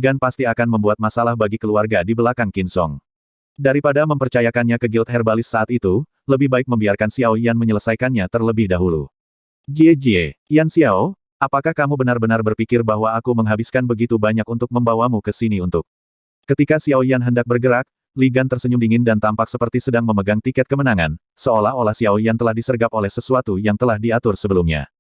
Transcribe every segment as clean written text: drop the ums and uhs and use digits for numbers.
Gan pasti akan membuat masalah bagi keluarga di belakang Qin Song. Daripada mempercayakannya ke Guild Herbalis saat itu, lebih baik membiarkan Xiao Yan menyelesaikannya terlebih dahulu. Jie, Yan Xiao, apakah kamu benar-benar berpikir bahwa aku menghabiskan begitu banyak untuk membawamu ke sini untuk... Ketika Xiao Yan hendak bergerak, Li Gan tersenyum dingin dan tampak seperti sedang memegang tiket kemenangan, seolah-olah Xiao Yan telah disergap oleh sesuatu yang telah diatur sebelumnya.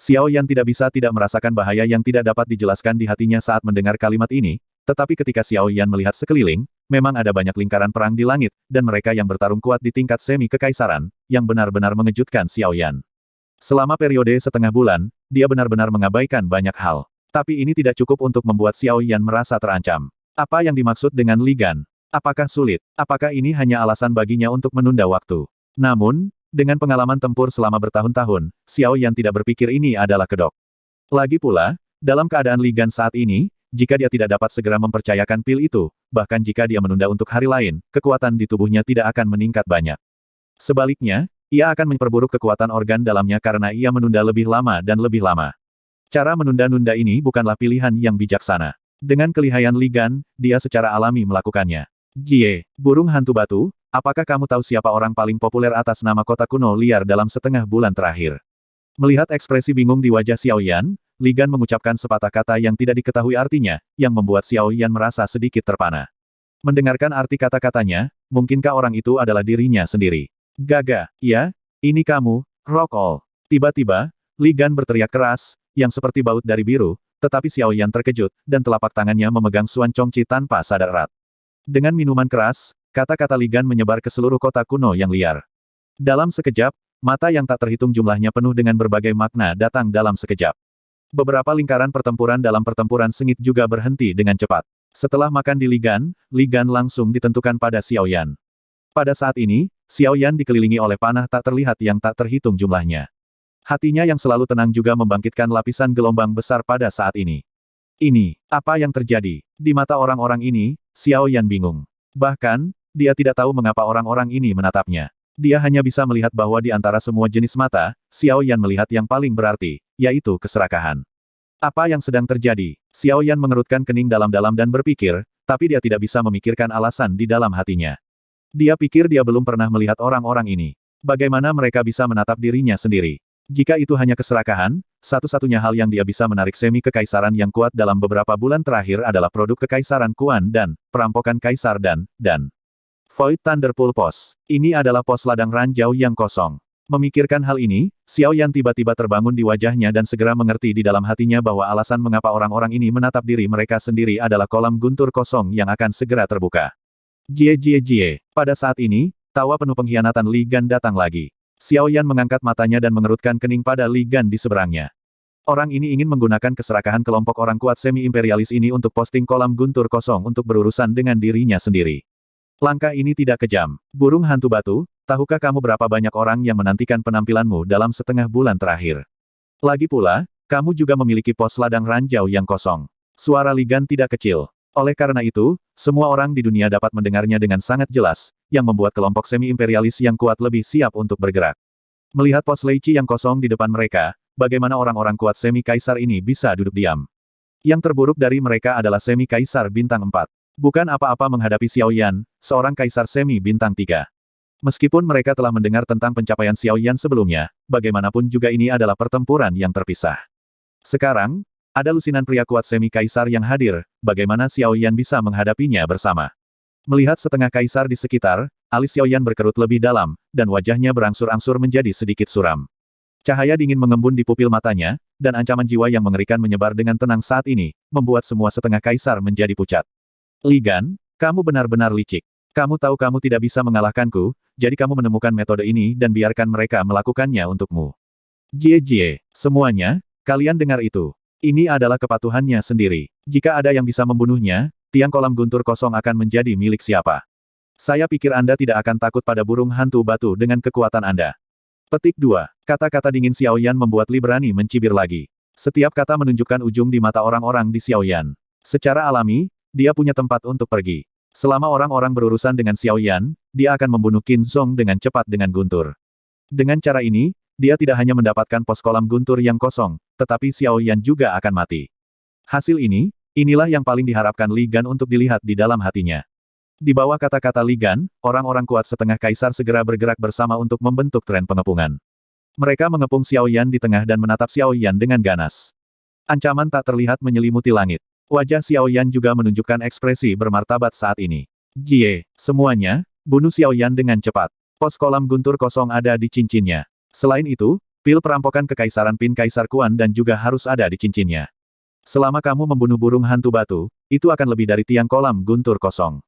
Xiao Yan tidak bisa tidak merasakan bahaya yang tidak dapat dijelaskan di hatinya saat mendengar kalimat ini, tetapi ketika Xiao Yan melihat sekeliling, memang ada banyak lingkaran perang di langit, dan mereka yang bertarung kuat di tingkat semi kekaisaran, yang benar-benar mengejutkan Xiao Yan. Selama periode setengah bulan, dia benar-benar mengabaikan banyak hal. Tapi ini tidak cukup untuk membuat Xiao Yan merasa terancam. Apa yang dimaksud dengan Li Gan? Apakah sulit? Apakah ini hanya alasan baginya untuk menunda waktu? Namun, dengan pengalaman tempur selama bertahun-tahun, Xiao Yan tidak berpikir ini adalah kedok. Lagi pula, dalam keadaan Li Gan saat ini, jika dia tidak dapat segera mempercayakan pil itu, bahkan jika dia menunda untuk hari lain, kekuatan di tubuhnya tidak akan meningkat banyak. Sebaliknya, ia akan memperburuk kekuatan organ dalamnya karena ia menunda lebih lama dan lebih lama. Cara menunda-nunda ini bukanlah pilihan yang bijaksana. Dengan kelihayan Li Gan, dia secara alami melakukannya. Jie, burung hantu batu, apakah kamu tahu siapa orang paling populer atas nama kota kuno liar dalam setengah bulan terakhir? Melihat ekspresi bingung di wajah Xiao Yan, Li Gan mengucapkan sepatah kata yang tidak diketahui artinya, yang membuat Xiao Yan merasa sedikit terpana. Mendengarkan arti kata-katanya, mungkinkah orang itu adalah dirinya sendiri? Gaga, ya, ini kamu, Rock All. Tiba-tiba, Li Gan berteriak keras, yang seperti baut dari biru, tetapi Xiao Yan terkejut, dan telapak tangannya memegang Suan Chongqi tanpa sadar erat. Dengan minuman keras, kata-kata Li Gan menyebar ke seluruh kota kuno yang liar. Dalam sekejap, mata yang tak terhitung jumlahnya penuh dengan berbagai makna datang dalam sekejap. Beberapa lingkaran pertempuran dalam pertempuran sengit juga berhenti dengan cepat. Setelah makan di Li Gan langsung ditentukan pada Xiao Yan. Pada saat ini, Xiao Yan dikelilingi oleh panah tak terlihat yang tak terhitung jumlahnya. Hatinya yang selalu tenang juga membangkitkan lapisan gelombang besar pada saat ini. Ini, apa yang terjadi? Di mata orang-orang ini, Xiao Yan bingung. Bahkan, dia tidak tahu mengapa orang-orang ini menatapnya. Dia hanya bisa melihat bahwa di antara semua jenis mata, Xiao Yan melihat yang paling berarti, yaitu keserakahan. Apa yang sedang terjadi? Xiao Yan mengerutkan kening dalam-dalam dan berpikir, tapi dia tidak bisa memikirkan alasan di dalam hatinya. Dia pikir dia belum pernah melihat orang-orang ini. Bagaimana mereka bisa menatap dirinya sendiri? Jika itu hanya keserakahan, satu-satunya hal yang dia bisa menarik semi kekaisaran yang kuat dalam beberapa bulan terakhir adalah produk kekaisaran Kuan dan perampokan kaisar dan Void Thunderpool Pos. Ini adalah pos ladang ranjau yang kosong. Memikirkan hal ini, Xiao Yan tiba-tiba terbangun di wajahnya dan segera mengerti di dalam hatinya bahwa alasan mengapa orang-orang ini menatap diri mereka sendiri adalah kolam guntur kosong yang akan segera terbuka. Jie. Pada saat ini, tawa penuh pengkhianatan Li Gan datang lagi. Xiao Yan mengangkat matanya dan mengerutkan kening pada Li Gan di seberangnya. Orang ini ingin menggunakan keserakahan kelompok orang kuat semi-imperialis ini untuk posting kolam guntur kosong untuk berurusan dengan dirinya sendiri. Langkah ini tidak kejam. Burung hantu batu, tahukah kamu berapa banyak orang yang menantikan penampilanmu dalam setengah bulan terakhir? Lagi pula, kamu juga memiliki pos ladang ranjau yang kosong. Suara Li Gan tidak kecil. Oleh karena itu, semua orang di dunia dapat mendengarnya dengan sangat jelas, yang membuat kelompok semi-imperialis yang kuat lebih siap untuk bergerak. Melihat pos Leici yang kosong di depan mereka, bagaimana orang-orang kuat semi-kaisar ini bisa duduk diam? Yang terburuk dari mereka adalah semi-kaisar bintang 4. Bukan apa-apa menghadapi Xiao Yan, seorang kaisar semi-bintang 3. Meskipun mereka telah mendengar tentang pencapaian Xiao Yan sebelumnya, bagaimanapun juga ini adalah pertempuran yang terpisah. Sekarang, ada lusinan pria kuat semi-kaisar yang hadir, bagaimana Xiao Yan bisa menghadapinya bersama. Melihat setengah kaisar di sekitar, alis Xiao Yan berkerut lebih dalam, dan wajahnya berangsur-angsur menjadi sedikit suram. Cahaya dingin mengembun di pupil matanya, dan ancaman jiwa yang mengerikan menyebar dengan tenang saat ini, membuat semua setengah kaisar menjadi pucat. Li Gan, kamu benar-benar licik. Kamu tahu kamu tidak bisa mengalahkanku, jadi kamu menemukan metode ini dan biarkan mereka melakukannya untukmu. Jie, semuanya, kalian dengar itu. Ini adalah kepatuhannya sendiri. Jika ada yang bisa membunuhnya, tiang kolam guntur kosong akan menjadi milik siapa? Saya pikir Anda tidak akan takut pada burung hantu batu dengan kekuatan Anda. Petik 2. Kata-kata dingin Xiao Yan membuat Li berani mencibir lagi. Setiap kata menunjukkan ujung di mata orang-orang di Xiao Yan. Secara alami, dia punya tempat untuk pergi. Selama orang-orang berurusan dengan Xiao Yan, dia akan membunuh Qin Zhong dengan cepat dengan guntur. Dengan cara ini, dia tidak hanya mendapatkan pos kolam guntur yang kosong, tetapi Xiao Yan juga akan mati. Hasil ini, Inilah yang paling diharapkan Li Gan untuk dilihat di dalam hatinya. Di bawah kata-kata Li Gan, orang-orang kuat setengah kaisar segera bergerak bersama untuk membentuk tren pengepungan. Mereka mengepung Xiao Yan di tengah dan menatap Xiao Yan dengan ganas. Ancaman tak terlihat menyelimuti langit. Wajah Xiao Yan juga menunjukkan ekspresi bermartabat saat ini. Jie, semuanya, bunuh Xiao Yan dengan cepat. Pos kolam guntur kosong ada di cincinnya. Selain itu, pil perampokan kekaisaran Pin Kaisar Kuan dan juga harus ada di cincinnya. Selama kamu membunuh burung hantu batu, itu akan lebih dari tiang kolam guntur kosong.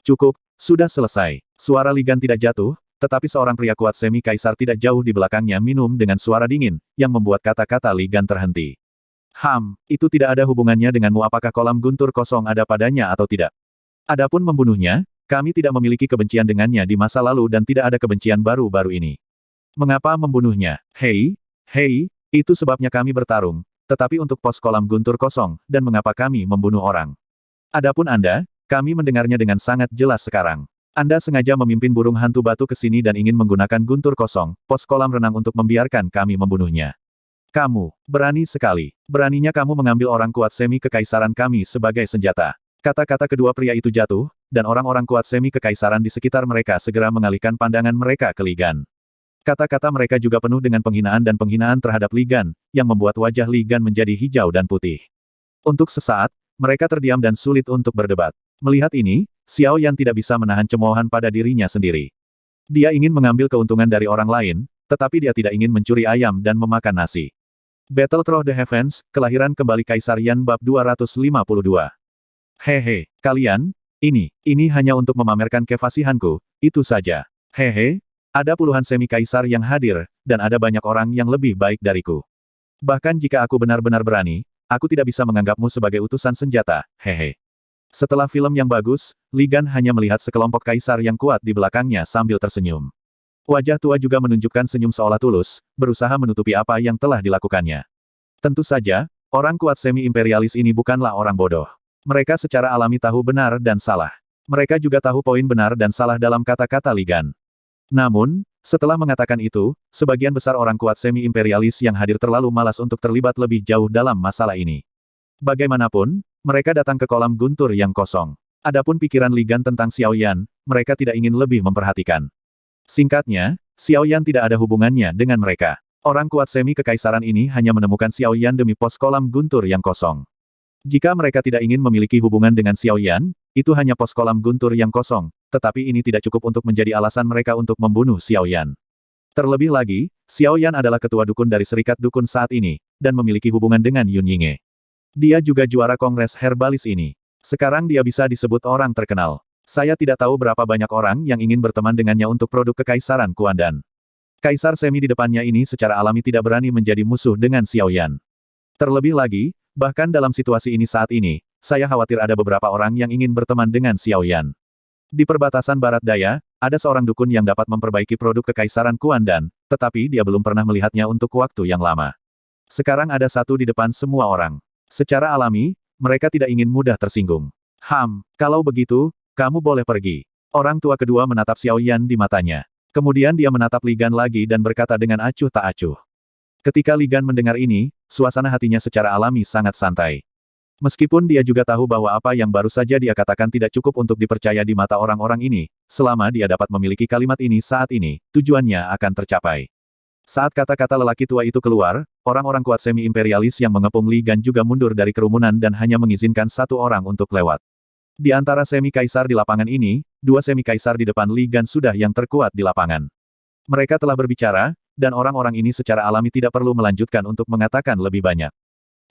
Cukup, sudah selesai. Suara Li Gan tidak jatuh, tetapi seorang pria kuat semi kaisar tidak jauh di belakangnya minum dengan suara dingin, yang membuat kata-kata Li Gan terhenti. Itu tidak ada hubungannya denganmu apakah kolam guntur kosong ada padanya atau tidak. Adapun membunuhnya, kami tidak memiliki kebencian dengannya di masa lalu dan tidak ada kebencian baru-baru ini. Mengapa membunuhnya? Hei, itu sebabnya kami bertarung, tetapi untuk pos kolam guntur kosong, dan mengapa kami membunuh orang. Adapun Anda, kami mendengarnya dengan sangat jelas sekarang. Anda sengaja memimpin burung hantu batu ke sini dan ingin menggunakan guntur kosong, pos kolam renang untuk membiarkan kami membunuhnya. Kamu, berani sekali. Beraninya kamu mengambil orang kuat semi kekaisaran kami sebagai senjata. Kata-kata kedua pria itu jatuh, dan orang-orang kuat semi kekaisaran di sekitar mereka segera mengalihkan pandangan mereka ke Li Gan. Kata-kata mereka juga penuh dengan penghinaan dan penghinaan terhadap Li Gan, yang membuat wajah Li Gan menjadi hijau dan putih. Untuk sesaat, mereka terdiam dan sulit untuk berdebat. Melihat ini, Xiao Yan tidak bisa menahan cemoohan pada dirinya sendiri. Dia ingin mengambil keuntungan dari orang lain, tetapi dia tidak ingin mencuri ayam dan memakan nasi. Battle Through the Heavens, Kelahiran Kembali Kaisar Yan Bab 252. Hehe, kalian, ini hanya untuk memamerkan kefasihanku, itu saja. Hehe, ada puluhan semi kaisar yang hadir, dan ada banyak orang yang lebih baik dariku. Bahkan jika aku benar-benar berani, aku tidak bisa menganggapmu sebagai utusan senjata, hehe. Setelah film yang bagus, Li Gan hanya melihat sekelompok kaisar yang kuat di belakangnya sambil tersenyum. Wajah tua juga menunjukkan senyum seolah tulus, berusaha menutupi apa yang telah dilakukannya. Tentu saja, orang kuat semi-imperialis ini bukanlah orang bodoh. Mereka secara alami tahu benar dan salah. Mereka juga tahu poin benar dan salah dalam kata-kata Li Gan. Namun, setelah mengatakan itu, sebagian besar orang kuat semi-imperialis yang hadir terlalu malas untuk terlibat lebih jauh dalam masalah ini. Bagaimanapun, mereka datang ke kolam guntur yang kosong. Adapun pikiran Li Gan tentang Xiao Yan, mereka tidak ingin lebih memperhatikan. Singkatnya, Xiao Yan tidak ada hubungannya dengan mereka. Orang kuat semi kekaisaran ini hanya menemukan Xiao Yan demi pos kolam guntur yang kosong. Jika mereka tidak ingin memiliki hubungan dengan Xiao Yan, itu hanya pos kolam guntur yang kosong, tetapi ini tidak cukup untuk menjadi alasan mereka untuk membunuh Xiao Yan. Terlebih lagi, Xiao Yan adalah ketua dukun dari Serikat Dukun saat ini, dan memiliki hubungan dengan Yun Yinghe. Dia juga juara kongres herbalis ini. Sekarang dia bisa disebut orang terkenal. Saya tidak tahu berapa banyak orang yang ingin berteman dengannya untuk produk kekaisaran Kuandan. Kaisar semi di depannya ini secara alami tidak berani menjadi musuh dengan Xiao Yan. Terlebih lagi, bahkan dalam situasi ini saat ini, saya khawatir ada beberapa orang yang ingin berteman dengan Xiao Yan. Di perbatasan barat daya, ada seorang dukun yang dapat memperbaiki produk kekaisaran Kuandan, tetapi dia belum pernah melihatnya untuk waktu yang lama. Sekarang ada satu di depan semua orang. Secara alami, mereka tidak ingin mudah tersinggung. Kalau begitu, kamu boleh pergi. Orang tua kedua menatap Xiao Yan di matanya. Kemudian dia menatap Li Gan lagi dan berkata dengan acuh tak acuh. Ketika Li Gan mendengar ini, suasana hatinya secara alami sangat santai. Meskipun dia juga tahu bahwa apa yang baru saja dia katakan tidak cukup untuk dipercaya di mata orang-orang ini, selama dia dapat memiliki kalimat ini saat ini, tujuannya akan tercapai. Saat kata-kata lelaki tua itu keluar, orang-orang kuat semi-imperialis yang mengepung Li Gan juga mundur dari kerumunan dan hanya mengizinkan satu orang untuk lewat. Di antara semi-kaisar di lapangan ini, dua semi-kaisar di depan Li Gan sudah yang terkuat di lapangan. Mereka telah berbicara, dan orang-orang ini secara alami tidak perlu melanjutkan untuk mengatakan lebih banyak.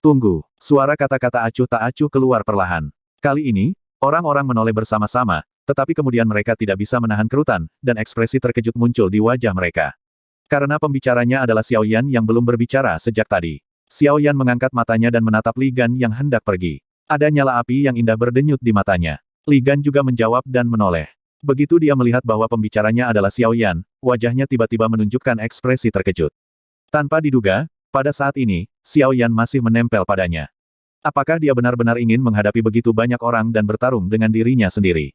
Tunggu, suara kata-kata acuh tak acuh keluar perlahan. Kali ini, orang-orang menoleh bersama-sama, tetapi kemudian mereka tidak bisa menahan kerutan, dan ekspresi terkejut muncul di wajah mereka. Karena pembicaranya adalah Xiao Yan yang belum berbicara sejak tadi. Xiao Yan mengangkat matanya dan menatap Li Gan yang hendak pergi. Ada nyala api yang indah berdenyut di matanya. Li Gan juga menjawab dan menoleh. Begitu dia melihat bahwa pembicaranya adalah Xiao Yan, wajahnya tiba-tiba menunjukkan ekspresi terkejut. Tanpa diduga, pada saat ini, Xiao Yan masih menempel padanya. Apakah dia benar-benar ingin menghadapi begitu banyak orang dan bertarung dengan dirinya sendiri?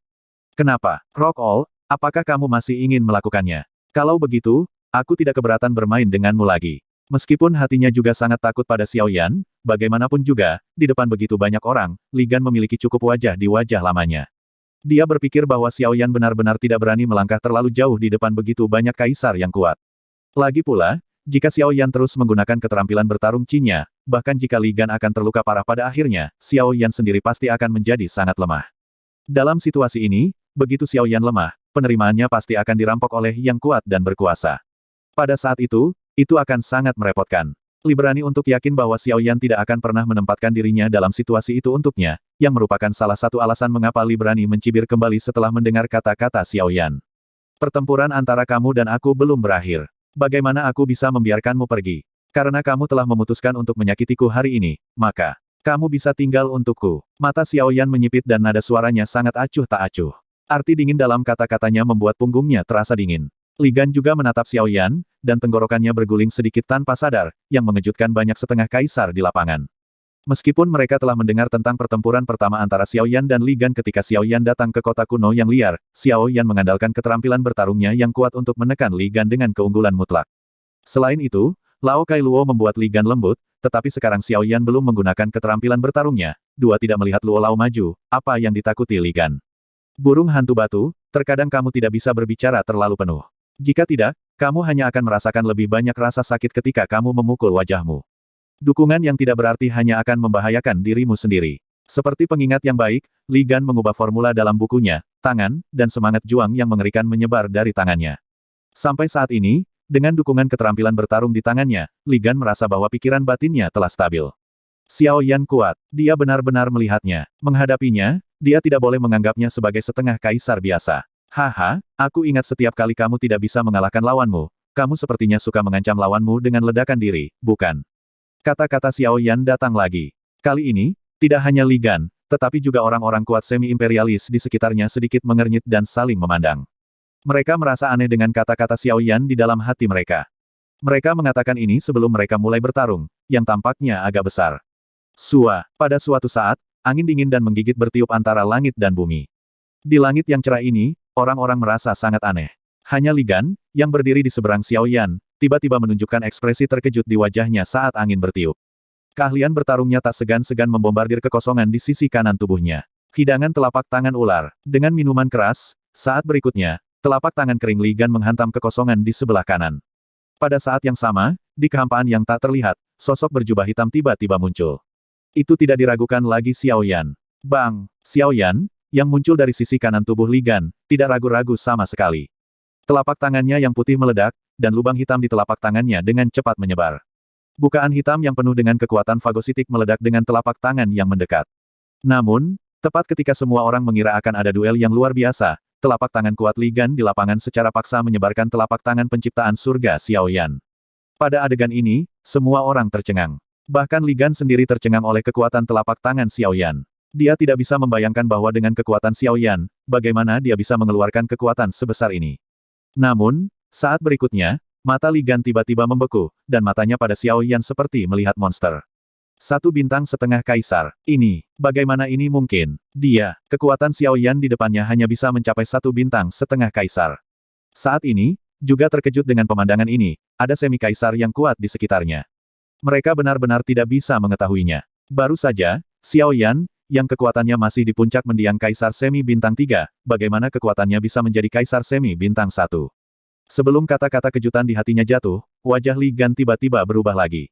Kenapa, Rock All, apakah kamu masih ingin melakukannya? Kalau begitu, aku tidak keberatan bermain denganmu lagi. Meskipun hatinya juga sangat takut pada Xiao Yan, bagaimanapun juga, di depan begitu banyak orang, Li Gan memiliki cukup wajah di wajah lamanya. Dia berpikir bahwa Xiao Yan benar-benar tidak berani melangkah terlalu jauh di depan begitu banyak kaisar yang kuat. Lagi pula, jika Xiao Yan terus menggunakan keterampilan bertarung Qi-nya, bahkan jika Li Gan akan terluka parah pada akhirnya, Xiao Yan sendiri pasti akan menjadi sangat lemah. Dalam situasi ini, begitu Xiao Yan lemah, penerimaannya pasti akan dirampok oleh yang kuat dan berkuasa. Pada saat itu akan sangat merepotkan. Li berani untuk yakin bahwa Xiao Yan tidak akan pernah menempatkan dirinya dalam situasi itu untuknya, yang merupakan salah satu alasan mengapa Li berani mencibir kembali setelah mendengar kata-kata Xiao Yan. Pertempuran antara kamu dan aku belum berakhir. Bagaimana aku bisa membiarkanmu pergi? Karena kamu telah memutuskan untuk menyakitiku hari ini, maka kamu bisa tinggal untukku. Mata Xiao Yan menyipit dan nada suaranya sangat acuh tak acuh. Arti dingin dalam kata-katanya membuat punggungnya terasa dingin. Li Gan juga menatap Xiao Yan, dan tenggorokannya berguling sedikit tanpa sadar, yang mengejutkan banyak setengah kaisar di lapangan. Meskipun mereka telah mendengar tentang pertempuran pertama antara Xiao Yan dan Li Gan ketika Xiao Yan datang ke kota kuno yang liar, Xiao Yan mengandalkan keterampilan bertarungnya yang kuat untuk menekan Li Gan dengan keunggulan mutlak. Selain itu, Lao Kai Luo membuat Li Gan lembut, tetapi sekarang Xiao Yan belum menggunakan keterampilan bertarungnya, dua tidak melihat Luo Lao maju, apa yang ditakuti Li Gan. Burung hantu batu, terkadang kamu tidak bisa berbicara terlalu penuh. Jika tidak, kamu hanya akan merasakan lebih banyak rasa sakit ketika kamu memukul wajahmu. Dukungan yang tidak berarti hanya akan membahayakan dirimu sendiri. Seperti pengingat yang baik, Li Gan mengubah formula dalam bukunya, tangan, dan semangat juang yang mengerikan menyebar dari tangannya. Sampai saat ini, dengan dukungan keterampilan bertarung di tangannya, Li Gan merasa bahwa pikiran batinnya telah stabil. Xiao Yan kuat, dia benar-benar melihatnya. Menghadapinya, dia tidak boleh menganggapnya sebagai setengah kaisar biasa. Haha, aku ingat setiap kali kamu tidak bisa mengalahkan lawanmu, kamu sepertinya suka mengancam lawanmu dengan ledakan diri, bukan? Kata-kata Xiao Yan datang lagi. Kali ini, tidak hanya Li Gan, tetapi juga orang-orang kuat semi-imperialis di sekitarnya sedikit mengernyit dan saling memandang. Mereka merasa aneh dengan kata-kata Xiao Yan di dalam hati mereka. Mereka mengatakan ini sebelum mereka mulai bertarung, yang tampaknya agak besar. Pada suatu saat, angin dingin dan menggigit bertiup antara langit dan bumi. Di langit yang cerah ini, orang-orang merasa sangat aneh. Hanya Li Gan, yang berdiri di seberang Xiao Yan, tiba-tiba menunjukkan ekspresi terkejut di wajahnya saat angin bertiup. Keahlian bertarungnya tak segan-segan membombardir kekosongan di sisi kanan tubuhnya. Hidangan telapak tangan ular. Dengan minuman keras, saat berikutnya, telapak tangan kering Li Gan menghantam kekosongan di sebelah kanan. Pada saat yang sama, di kehampaan yang tak terlihat, sosok berjubah hitam tiba-tiba muncul. Itu tidak diragukan lagi Xiao Yan. Bang! Xiao Yan, yang muncul dari sisi kanan tubuh Li Gan, tidak ragu-ragu sama sekali. Telapak tangannya yang putih meledak, dan lubang hitam di telapak tangannya dengan cepat menyebar. Bukaan hitam yang penuh dengan kekuatan fagositik meledak dengan telapak tangan yang mendekat. Namun, tepat ketika semua orang mengira akan ada duel yang luar biasa, telapak tangan kuat Li Gan di lapangan secara paksa menyebarkan telapak tangan penciptaan surga Xiao Yan. Pada adegan ini, semua orang tercengang. Bahkan Li Gan sendiri tercengang oleh kekuatan telapak tangan Xiao Yan. Dia tidak bisa membayangkan bahwa dengan kekuatan Xiao Yan, bagaimana dia bisa mengeluarkan kekuatan sebesar ini. Namun, saat berikutnya, mata Li Gan tiba-tiba membeku, dan matanya pada Xiao Yan seperti melihat monster. 1,5 bintang kaisar. Bagaimana ini mungkin? Kekuatan Xiao Yan di depannya hanya bisa mencapai 1,5 bintang kaisar. Saat ini, juga terkejut dengan pemandangan ini, ada semi-kaisar yang kuat di sekitarnya. Mereka benar-benar tidak bisa mengetahuinya. Baru saja, Xiao Yan, yang kekuatannya masih di puncak mendiang kaisar semi bintang 3, bagaimana kekuatannya bisa menjadi kaisar semi bintang 1. Sebelum kata-kata kejutan di hatinya jatuh, wajah Li Gan tiba-tiba berubah lagi.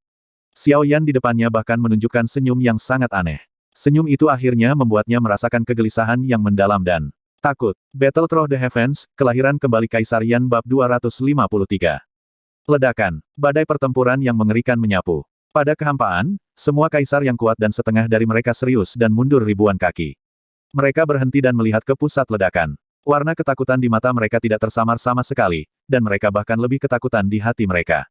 Xiao Yan di depannya bahkan menunjukkan senyum yang sangat aneh. Senyum itu akhirnya membuatnya merasakan kegelisahan yang mendalam dan takut. Battle Through the Heavens, kelahiran kembali Kaisar Yan bab 253. Ledakan, badai pertempuran yang mengerikan menyapu. Pada kehampaan, semua kaisar yang kuat dan setengah dari mereka serius dan mundur ribuan kaki. Mereka berhenti dan melihat ke pusat ledakan. Warna ketakutan di mata mereka tidak tersamar sama sekali, dan mereka bahkan lebih ketakutan di hati mereka.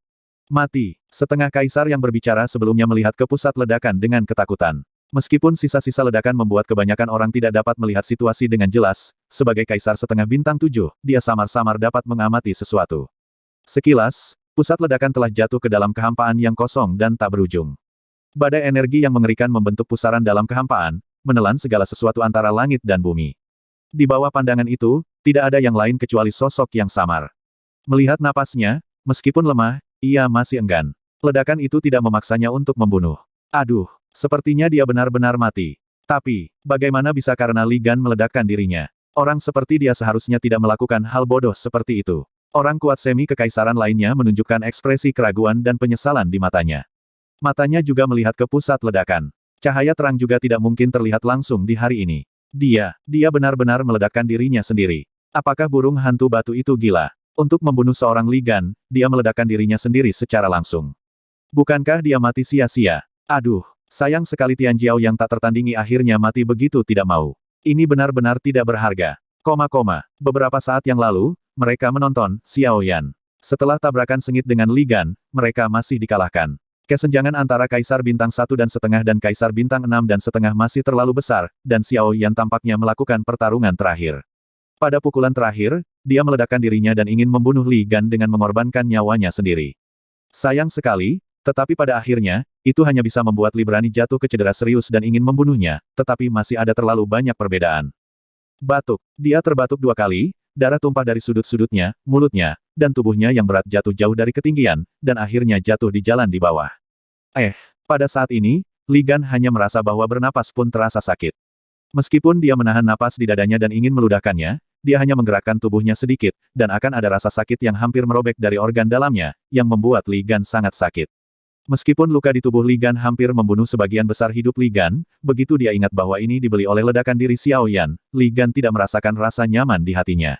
Mati. Setengah kaisar yang berbicara sebelumnya melihat ke pusat ledakan dengan ketakutan. Meskipun sisa-sisa ledakan membuat kebanyakan orang tidak dapat melihat situasi dengan jelas, sebagai kaisar setengah bintang 7, dia samar-samar dapat mengamati sesuatu. Sekilas, pusat ledakan telah jatuh ke dalam kehampaan yang kosong dan tak berujung. Badai energi yang mengerikan membentuk pusaran dalam kehampaan, menelan segala sesuatu antara langit dan bumi. Di bawah pandangan itu, tidak ada yang lain kecuali sosok yang samar. Melihat napasnya, meskipun lemah, ia masih enggan. Ledakan itu tidak memaksanya untuk membunuh. Aduh, sepertinya dia benar-benar mati. Tapi, bagaimana bisa karena Li Gan meledakkan dirinya? Orang seperti dia seharusnya tidak melakukan hal bodoh seperti itu. Orang kuat semi kekaisaran lainnya menunjukkan ekspresi keraguan dan penyesalan di matanya. Matanya juga melihat ke pusat ledakan. Cahaya terang juga tidak mungkin terlihat langsung di hari ini. Dia benar-benar meledakkan dirinya sendiri. Apakah burung hantu batu itu gila? Untuk membunuh seorang Li Gan, dia meledakkan dirinya sendiri secara langsung. Bukankah dia mati sia-sia? Aduh, sayang sekali Tian Jiao yang tak tertandingi akhirnya mati begitu tidak mau. Ini benar-benar tidak berharga. Beberapa saat yang lalu, mereka menonton Xiao Yan. Setelah tabrakan sengit dengan Li Gan, mereka masih dikalahkan. Kesenjangan antara Kaisar Bintang 1,5 dan Kaisar Bintang 6,5 masih terlalu besar, dan Xiao Yan tampaknya melakukan pertarungan terakhir. Pada pukulan terakhir, dia meledakkan dirinya dan ingin membunuh Li Gan dengan mengorbankan nyawanya sendiri. Sayang sekali, tetapi pada akhirnya, itu hanya bisa membuat Li berani jatuh ke cedera serius dan ingin membunuhnya, tetapi masih ada terlalu banyak perbedaan. Batuk. Dia terbatuk 2 kali, darah tumpah dari sudut-sudutnya, mulutnya, dan tubuhnya yang berat jatuh jauh dari ketinggian, dan akhirnya jatuh di jalan di bawah. Pada saat ini, Li Gan hanya merasa bahwa bernapas pun terasa sakit. Meskipun dia menahan napas di dadanya dan ingin meludahkannya, dia hanya menggerakkan tubuhnya sedikit, dan akan ada rasa sakit yang hampir merobek dari organ dalamnya, yang membuat Li Gan sangat sakit. Meskipun luka di tubuh Li Gan hampir membunuh sebagian besar hidup Li Gan, begitu dia ingat bahwa ini dibeli oleh ledakan diri Xiao Yan, Li Gan tidak merasakan rasa nyaman di hatinya.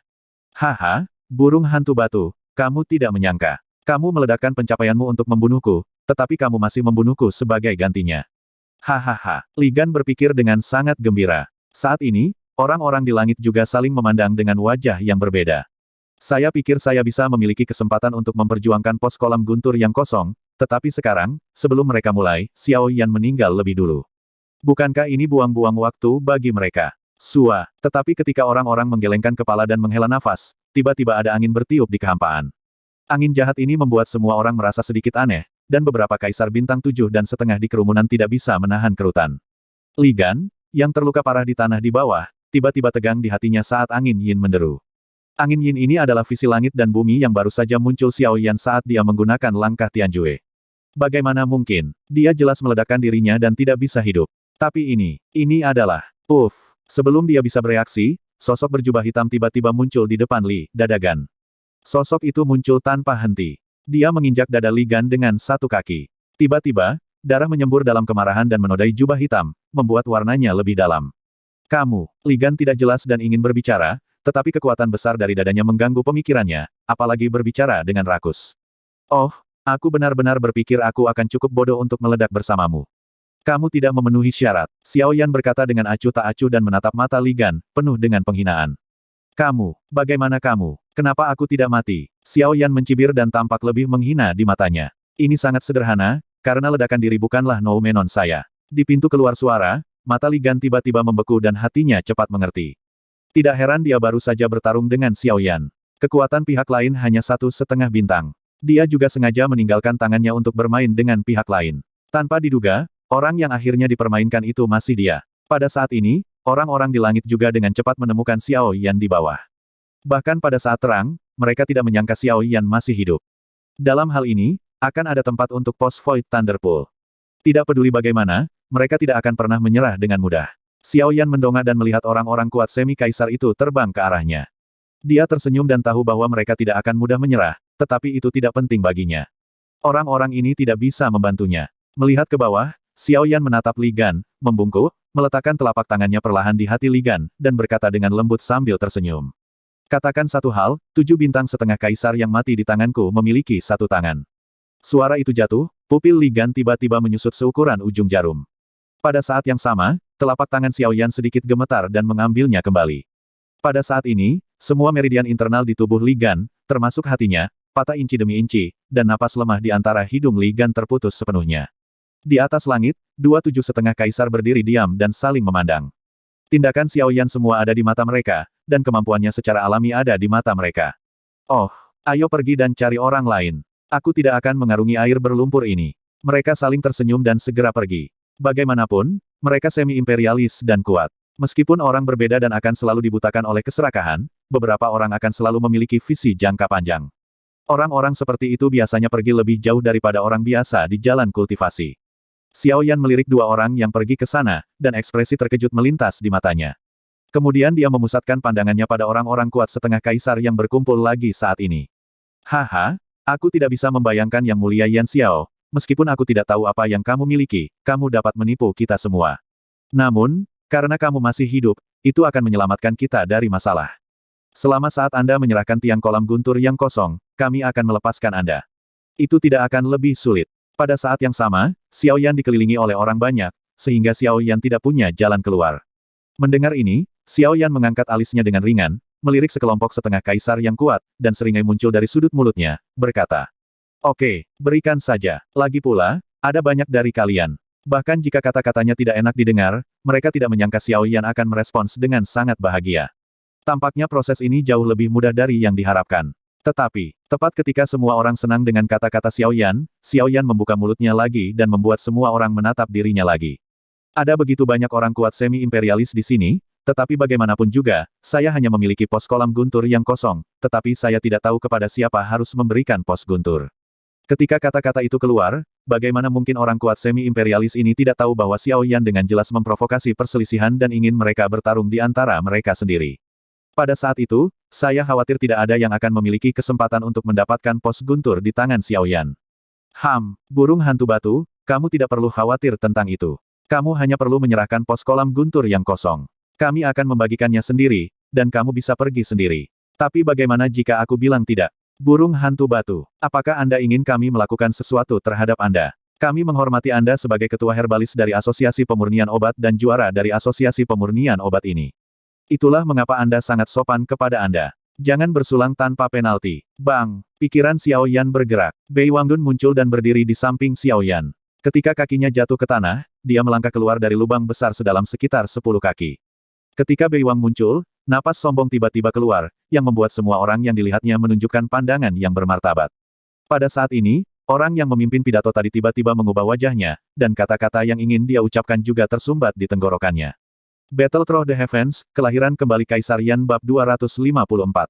Haha, burung hantu batu, kamu tidak menyangka. Kamu meledakkan pencapaianmu untuk membunuhku, tetapi kamu masih membunuhku sebagai gantinya. Hahaha, Li Gan berpikir dengan sangat gembira. Saat ini, orang-orang di langit juga saling memandang dengan wajah yang berbeda. Saya pikir saya bisa memiliki kesempatan untuk memperjuangkan pos kolam guntur yang kosong, tetapi sekarang, sebelum mereka mulai, Xiao Yan meninggal lebih dulu. Bukankah ini buang-buang waktu bagi mereka? Tetapi ketika orang-orang menggelengkan kepala dan menghela nafas, tiba-tiba ada angin bertiup di kehampaan. Angin jahat ini membuat semua orang merasa sedikit aneh, dan beberapa kaisar bintang 7,5 di kerumunan tidak bisa menahan kerutan. Li Gan, yang terluka parah di tanah di bawah, tiba-tiba tegang di hatinya saat angin yin menderu. Angin yin ini adalah visi langit dan bumi yang baru saja muncul Xiao Yan saat dia menggunakan langkah Tianjue. Bagaimana mungkin? Dia jelas meledakkan dirinya dan tidak bisa hidup. Tapi ini adalah... Sebelum dia bisa bereaksi, sosok berjubah hitam tiba-tiba muncul di depan Li Dadagan. Sosok itu muncul tanpa henti. Dia menginjak dada Li Gan dengan satu kaki. Tiba-tiba, darah menyembur dalam kemarahan dan menodai jubah hitam, membuat warnanya lebih dalam. Li Gan tidak jelas dan ingin berbicara, tetapi kekuatan besar dari dadanya mengganggu pemikirannya, apalagi berbicara dengan rakus. Aku benar-benar berpikir aku akan cukup bodoh untuk meledak bersamamu. Kamu tidak memenuhi syarat. Xiao Yan berkata dengan acuh tak acuh dan menatap mata Li Gan, penuh dengan penghinaan. Bagaimana kamu? Kenapa aku tidak mati? Xiao Yan mencibir dan tampak lebih menghina di matanya. Ini sangat sederhana, karena ledakan diri bukanlah noumenon saya. Di pintu keluar suara, mata Li Gan tiba-tiba membeku dan hatinya cepat mengerti. Tidak heran dia baru saja bertarung dengan Xiao Yan. Kekuatan pihak lain hanya 1,5 bintang. Dia juga sengaja meninggalkan tangannya untuk bermain dengan pihak lain. Tanpa diduga, orang yang akhirnya dipermainkan itu masih dia. Pada saat ini, orang-orang di langit juga dengan cepat menemukan Xiao Yan di bawah. Bahkan pada saat terang, mereka tidak menyangka Xiao Yan masih hidup. Dalam hal ini, akan ada tempat untuk pos Void Thunderpool. Tidak peduli bagaimana, mereka tidak akan pernah menyerah dengan mudah. Xiao Yan mendongak dan melihat orang-orang kuat semi-kaisar itu terbang ke arahnya. Dia tersenyum dan tahu bahwa mereka tidak akan mudah menyerah, tetapi itu tidak penting baginya. Orang-orang ini tidak bisa membantunya. Melihat ke bawah, Xiao Yan menatap Li Gan, membungkuk, meletakkan telapak tangannya perlahan di hati Li Gan, dan berkata dengan lembut sambil tersenyum. Katakan satu hal, 7,5 bintang kaisar yang mati di tanganku memiliki 1 tangan. Suara itu jatuh, pupil Li Gan tiba-tiba menyusut seukuran ujung jarum. Pada saat yang sama, telapak tangan Xiao Yan sedikit gemetar dan mengambilnya kembali. Pada saat ini, semua meridian internal di tubuh Li Gan, termasuk hatinya, patah inci demi inci, dan napas lemah di antara hidung Li Gan terputus sepenuhnya. Di atas langit, 7,5 kaisar berdiri diam dan saling memandang. Tindakan Xiao Yan semua ada di mata mereka, dan kemampuannya secara alami ada di mata mereka. Ayo pergi dan cari orang lain. Aku tidak akan mengarungi air berlumpur ini. Mereka saling tersenyum dan segera pergi. Bagaimanapun, mereka semi-imperialis dan kuat. Meskipun orang berbeda dan akan selalu dibutakan oleh keserakahan, beberapa orang akan selalu memiliki visi jangka panjang. Orang-orang seperti itu biasanya pergi lebih jauh daripada orang biasa di jalan kultivasi. Xiao Yan melirik dua orang yang pergi ke sana, dan ekspresi terkejut melintas di matanya. Kemudian dia memusatkan pandangannya pada orang-orang kuat setengah kaisar yang berkumpul lagi saat ini. Haha, aku tidak bisa membayangkan Yang Mulia Yan Xiao, meskipun aku tidak tahu apa yang kamu miliki, kamu dapat menipu kita semua. Namun, karena kamu masih hidup, itu akan menyelamatkan kita dari masalah. Selama saat Anda menyerahkan tiang kolam guntur yang kosong, kami akan melepaskan Anda. Itu tidak akan lebih sulit. Pada saat yang sama, Xiao Yan dikelilingi oleh orang banyak, sehingga Xiao Yan tidak punya jalan keluar. Mendengar ini, Xiao Yan mengangkat alisnya dengan ringan, melirik sekelompok setengah kaisar yang kuat, dan seringai muncul dari sudut mulutnya, berkata, "Oke, berikan saja. Lagi pula, ada banyak dari kalian." Bahkan jika kata-katanya tidak enak didengar, mereka tidak menyangka Xiao Yan akan merespons dengan sangat bahagia. Tampaknya proses ini jauh lebih mudah dari yang diharapkan. Tetapi, tepat ketika semua orang senang dengan kata-kata Xiao Yan membuka mulutnya lagi dan membuat semua orang menatap dirinya lagi. Ada begitu banyak orang kuat semi-imperialis di sini, tetapi bagaimanapun juga, saya hanya memiliki pos kolam guntur yang kosong, tetapi saya tidak tahu kepada siapa harus memberikan pos guntur. Ketika kata-kata itu keluar, bagaimana mungkin orang kuat semi-imperialis ini tidak tahu bahwa Xiao Yan dengan jelas memprovokasi perselisihan dan ingin mereka bertarung di antara mereka sendiri. Pada saat itu, saya khawatir tidak ada yang akan memiliki kesempatan untuk mendapatkan pos guntur di tangan Xiao Yan. Burung hantu batu, kamu tidak perlu khawatir tentang itu. Kamu hanya perlu menyerahkan pos kolam guntur yang kosong. Kami akan membagikannya sendiri, dan kamu bisa pergi sendiri. Tapi bagaimana jika aku bilang tidak? Burung hantu batu, apakah Anda ingin kami melakukan sesuatu terhadap Anda? Kami menghormati Anda sebagai ketua herbalis dari Asosiasi Pemurnian Obat dan juara dari Asosiasi Pemurnian Obat ini. Itulah mengapa Anda sangat sopan kepada Anda. Jangan bersulang tanpa penalti. Bang! Pikiran Xiao Yan bergerak. Bei Wangdun muncul dan berdiri di samping Xiao Yan. Ketika kakinya jatuh ke tanah, dia melangkah keluar dari lubang besar sedalam sekitar 10 kaki. Ketika Bei Wang muncul, napas sombong tiba-tiba keluar, yang membuat semua orang yang dilihatnya menunjukkan pandangan yang bermartabat. Pada saat ini, orang yang memimpin pidato tadi tiba-tiba mengubah wajahnya, dan kata-kata yang ingin dia ucapkan juga tersumbat di tenggorokannya. Battle Through the Heavens, kelahiran kembali Kaisar Yan bab 254.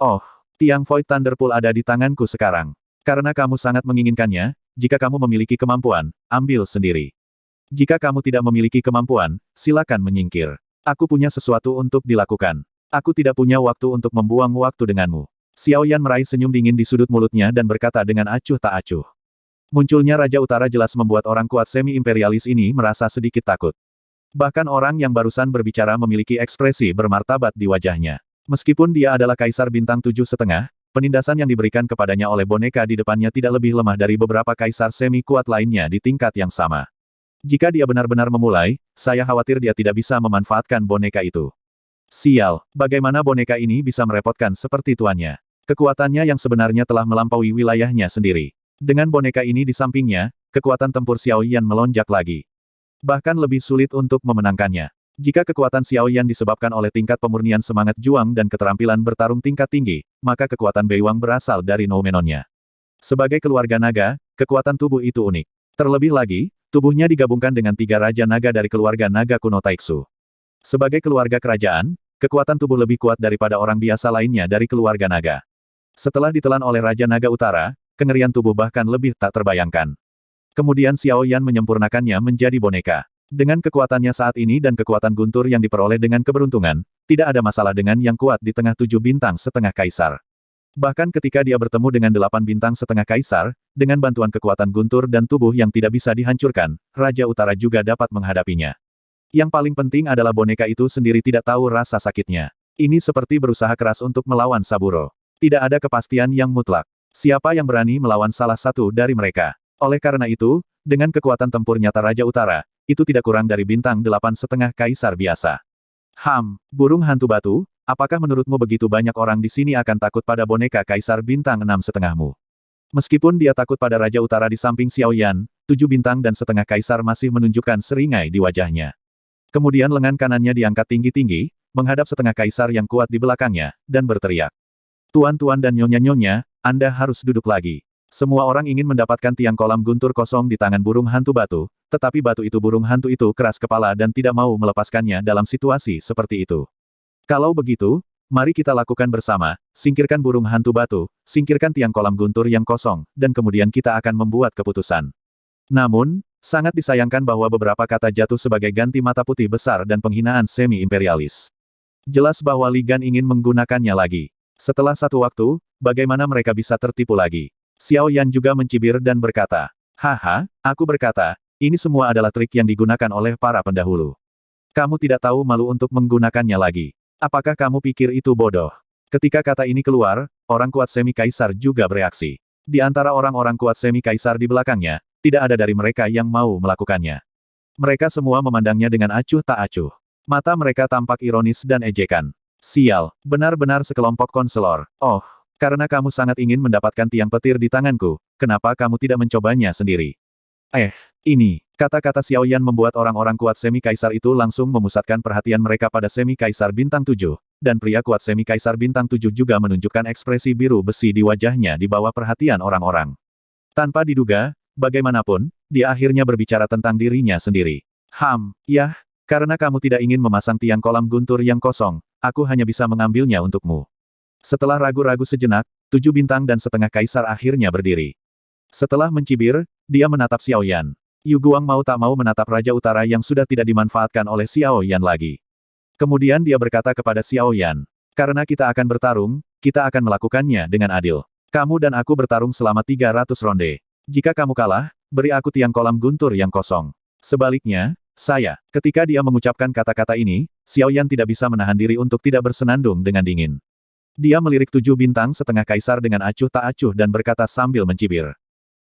Oh, tiang Void Thunderpool ada di tanganku sekarang. Karena kamu sangat menginginkannya, jika kamu memiliki kemampuan, ambil sendiri. Jika kamu tidak memiliki kemampuan, silakan menyingkir. Aku punya sesuatu untuk dilakukan. Aku tidak punya waktu untuk membuang waktu denganmu. Xiao Yan meraih senyum dingin di sudut mulutnya dan berkata dengan acuh tak acuh. Munculnya Raja Utara jelas membuat orang kuat semi-imperialis ini merasa sedikit takut. Bahkan orang yang barusan berbicara memiliki ekspresi bermartabat di wajahnya. Meskipun dia adalah Kaisar Bintang 7,5, penindasan yang diberikan kepadanya oleh boneka di depannya tidak lebih lemah dari beberapa kaisar semi-kuat lainnya di tingkat yang sama. Jika dia benar-benar memulai, saya khawatir dia tidak bisa memanfaatkan boneka itu. Sial, bagaimana boneka ini bisa merepotkan seperti tuannya. Kekuatannya yang sebenarnya telah melampaui wilayahnya sendiri. Dengan boneka ini di sampingnya, kekuatan tempur Xiao Yan melonjak lagi. Bahkan lebih sulit untuk memenangkannya. Jika kekuatan Xiao Yan disebabkan oleh tingkat pemurnian semangat juang dan keterampilan bertarung tingkat tinggi, maka kekuatan Bei Wang berasal dari noumenonnya. Sebagai keluarga naga, kekuatan tubuh itu unik. Terlebih lagi, tubuhnya digabungkan dengan 3 Raja Naga dari keluarga naga kuno Taixu. Sebagai keluarga kerajaan, kekuatan tubuh lebih kuat daripada orang biasa lainnya dari keluarga naga. Setelah ditelan oleh Raja Naga Utara, kengerian tubuh bahkan lebih tak terbayangkan. Kemudian Xiao Yan menyempurnakannya menjadi boneka. Dengan kekuatannya saat ini dan kekuatan guntur yang diperoleh dengan keberuntungan, tidak ada masalah dengan yang kuat di tengah 7 bintang setengah kaisar. Bahkan ketika dia bertemu dengan 8 bintang setengah kaisar, dengan bantuan kekuatan guntur dan tubuh yang tidak bisa dihancurkan, Raja Utara juga dapat menghadapinya. Yang paling penting adalah boneka itu sendiri tidak tahu rasa sakitnya. Ini seperti berusaha keras untuk melawan Saburo. Tidak ada kepastian yang mutlak. Siapa yang berani melawan salah satu dari mereka? Oleh karena itu, dengan kekuatan tempur nyata Raja Utara, itu tidak kurang dari bintang 8,5 kaisar biasa. Burung hantu batu, apakah menurutmu begitu banyak orang di sini akan takut pada boneka kaisar bintang 6,5-mu? Meskipun dia takut pada Raja Utara di samping Xiao Yan, 7 bintang dan setengah kaisar masih menunjukkan seringai di wajahnya. Kemudian lengan kanannya diangkat tinggi-tinggi, menghadap setengah kaisar yang kuat di belakangnya, dan berteriak. Tuan-tuan dan nyonya-nyonya, Anda harus duduk lagi. Semua orang ingin mendapatkan tiang kolam guntur kosong di tangan burung hantu batu, tetapi burung hantu itu keras kepala dan tidak mau melepaskannya dalam situasi seperti itu. Kalau begitu, mari kita lakukan bersama, singkirkan burung hantu batu, singkirkan tiang kolam guntur yang kosong, dan kemudian kita akan membuat keputusan. Namun, Sangat disayangkan bahwa beberapa kata jatuh sebagai ganti mata putih besar dan penghinaan semi-imperialis. Jelas bahwa Li Gan ingin menggunakannya lagi. Setelah satu waktu, bagaimana mereka bisa tertipu lagi? Xiao Yan juga mencibir dan berkata, "Haha, aku berkata, ini semua adalah trik yang digunakan oleh para pendahulu. Kamu tidak tahu malu untuk menggunakannya lagi. Apakah kamu pikir itu bodoh?" Ketika kata ini keluar, orang kuat semi-kaisar juga bereaksi. Di antara orang-orang kuat semi-kaisar di belakangnya, tidak ada dari mereka yang mau melakukannya. Mereka semua memandangnya dengan acuh tak acuh. Mata mereka tampak ironis dan ejekan. "Sial, benar-benar sekelompok konselor. Oh, karena kamu sangat ingin mendapatkan tiang petir di tanganku, kenapa kamu tidak mencobanya sendiri?" Ini, kata-kata Xiao Yan membuat orang-orang kuat semi-kaisar itu langsung memusatkan perhatian mereka pada semi-kaisar bintang 7, dan pria kuat semi-kaisar bintang 7 juga menunjukkan ekspresi biru besi di wajahnya di bawah perhatian orang-orang. Tanpa diduga, bagaimanapun, dia akhirnya berbicara tentang dirinya sendiri. "Yah, karena kamu tidak ingin memasang tiang kolam guntur yang kosong, aku hanya bisa mengambilnya untukmu." Setelah ragu-ragu sejenak, 7 bintang dan setengah kaisar akhirnya berdiri. Setelah mencibir, dia menatap Xiao Yan. Yu Guang mau tak mau menatap Raja Utara yang sudah tidak dimanfaatkan oleh Xiao Yan lagi. Kemudian dia berkata kepada Xiao Yan, "Karena kita akan bertarung, kita akan melakukannya dengan adil. Kamu dan aku bertarung selama 300 ronde. Jika kamu kalah, beri aku tiang kolam guntur yang kosong. Sebaliknya, saya." Ketika dia mengucapkan kata-kata ini, Xiao Yan tidak bisa menahan diri untuk tidak bersenandung dengan dingin. Dia melirik 7 bintang setengah kaisar dengan acuh tak acuh dan berkata sambil mencibir,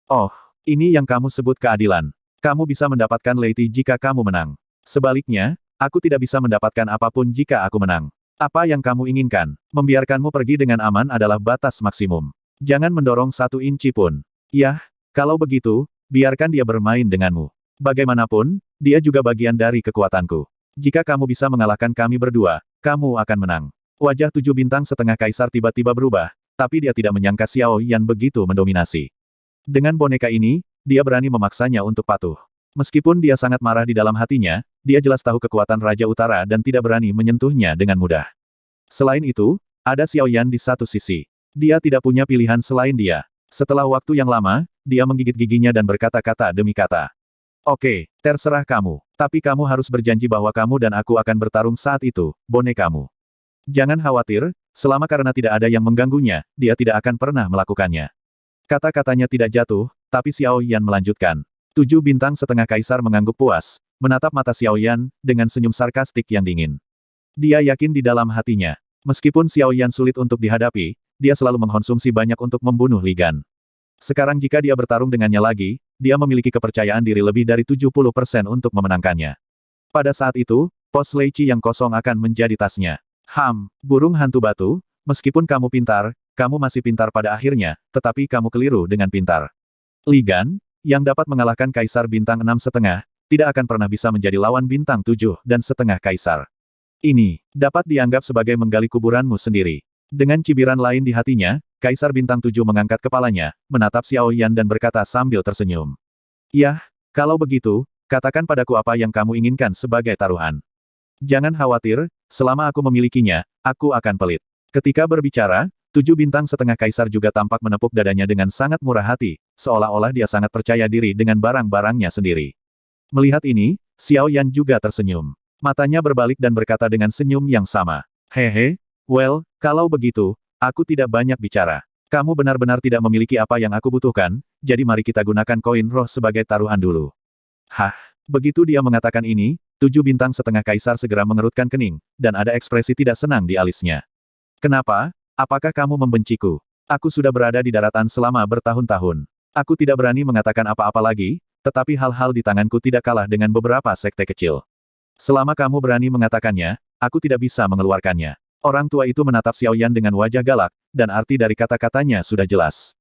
"Oh, ini yang kamu sebut keadilan. Kamu bisa mendapatkan Lei jika kamu menang. Sebaliknya, aku tidak bisa mendapatkan apapun jika aku menang. Apa yang kamu inginkan? Membiarkanmu pergi dengan aman adalah batas maksimum. Jangan mendorong 1 inci pun. Yah, kalau begitu, biarkan dia bermain denganmu. Bagaimanapun, dia juga bagian dari kekuatanku. Jika kamu bisa mengalahkan kami berdua, kamu akan menang." Wajah 7 bintang setengah kaisar tiba-tiba berubah, tapi dia tidak menyangka Xiao Yan begitu mendominasi. Dengan boneka ini, dia berani memaksanya untuk patuh. Meskipun dia sangat marah di dalam hatinya, dia jelas tahu kekuatan Raja Utara dan tidak berani menyentuhnya dengan mudah. Selain itu, ada Xiao Yan di satu sisi. Dia tidak punya pilihan selain dia. Setelah waktu yang lama, dia menggigit giginya dan berkata-kata demi kata. "Oke, terserah kamu. Tapi kamu harus berjanji bahwa kamu dan aku akan bertarung saat itu, bonekamu. Jangan khawatir, selama karena tidak ada yang mengganggunya, dia tidak akan pernah melakukannya." Kata-katanya tidak jatuh, tapi Xiao Yan melanjutkan. 7 bintang setengah kaisar mengangguk puas, menatap mata Xiao Yan, dengan senyum sarkastik yang dingin. Dia yakin di dalam hatinya. Meskipun Xiao Yan sulit untuk dihadapi, dia selalu mengkonsumsi banyak untuk membunuh Li Gan. Sekarang jika dia bertarung dengannya lagi, dia memiliki kepercayaan diri lebih dari 70% untuk memenangkannya. Pada saat itu, pos Lei Qi yang kosong akan menjadi tasnya. Burung hantu batu, meskipun kamu pintar, kamu masih pintar pada akhirnya, tetapi kamu keliru dengan pintar. Li Gan, yang dapat mengalahkan Kaisar Bintang 6,5, tidak akan pernah bisa menjadi lawan Bintang 7,5 Kaisar. Ini, dapat dianggap sebagai menggali kuburanmu sendiri. Dengan cibiran lain di hatinya, Kaisar Bintang 7 mengangkat kepalanya, menatap Xiao Yan dan berkata sambil tersenyum. "Yah, kalau begitu, katakan padaku apa yang kamu inginkan sebagai taruhan. Jangan khawatir, selama aku memilikinya, aku akan pelit." Ketika berbicara, 7 bintang setengah kaisar juga tampak menepuk dadanya dengan sangat murah hati, seolah-olah dia sangat percaya diri dengan barang-barangnya sendiri. Melihat ini, Xiao Yan juga tersenyum. Matanya berbalik dan berkata dengan senyum yang sama. "Hehe, kalau begitu, aku tidak banyak bicara. Kamu benar-benar tidak memiliki apa yang aku butuhkan, jadi mari kita gunakan koin roh sebagai taruhan dulu." Begitu dia mengatakan ini, 7 bintang setengah kaisar segera mengerutkan kening, dan ada ekspresi tidak senang di alisnya. "Kenapa? Apakah kamu membenciku? Aku sudah berada di daratan selama bertahun-tahun. Aku tidak berani mengatakan apa-apa lagi, tetapi hal-hal di tanganku tidak kalah dengan beberapa sekte kecil. Selama kamu berani mengatakannya, aku tidak bisa mengeluarkannya." Orang tua itu menatap Xiao Yan dengan wajah galak, dan arti dari kata-katanya sudah jelas.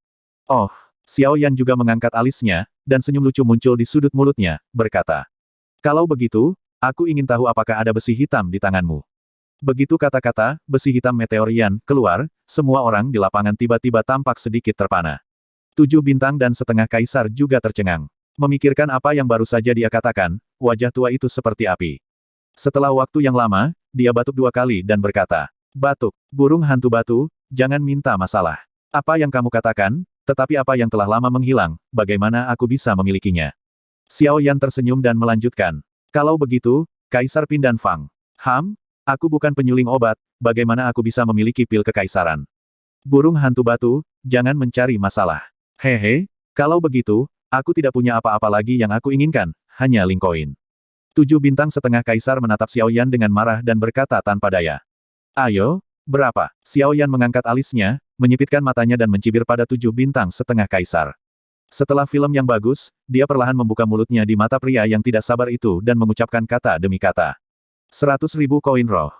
Xiao Yan juga mengangkat alisnya, dan senyum lucu muncul di sudut mulutnya, berkata. "Kalau begitu, aku ingin tahu apakah ada besi hitam di tanganmu." Begitu kata-kata, besi hitam meteor Yan keluar, semua orang di lapangan tiba-tiba tampak sedikit terpana. 7 bintang dan setengah kaisar juga tercengang. Memikirkan apa yang baru saja dia katakan, wajah tua itu seperti api. Setelah waktu yang lama, dia batuk 2 kali dan berkata, "Batuk, burung hantu batu, jangan minta masalah. Apa yang kamu katakan, tetapi apa yang telah lama menghilang, bagaimana aku bisa memilikinya?" Xiao Yan tersenyum dan melanjutkan. Kalau begitu, Kaisar Pindan Fang. Aku bukan penyuling obat, bagaimana aku bisa memiliki pil kekaisaran? Burung hantu batu, jangan mencari masalah. Hehe, kalau begitu, aku tidak punya apa-apa lagi yang aku inginkan, hanya Ling Koin. 7,5 bintang kaisar menatap Xiao Yan dengan marah dan berkata tanpa daya. Ayo, berapa? Xiao Yan mengangkat alisnya, menyipitkan matanya dan mencibir pada 7,5 bintang kaisar. Setelah film yang bagus, dia perlahan membuka mulutnya di mata pria yang tidak sabar itu dan mengucapkan kata demi kata. 100.000 koin roh.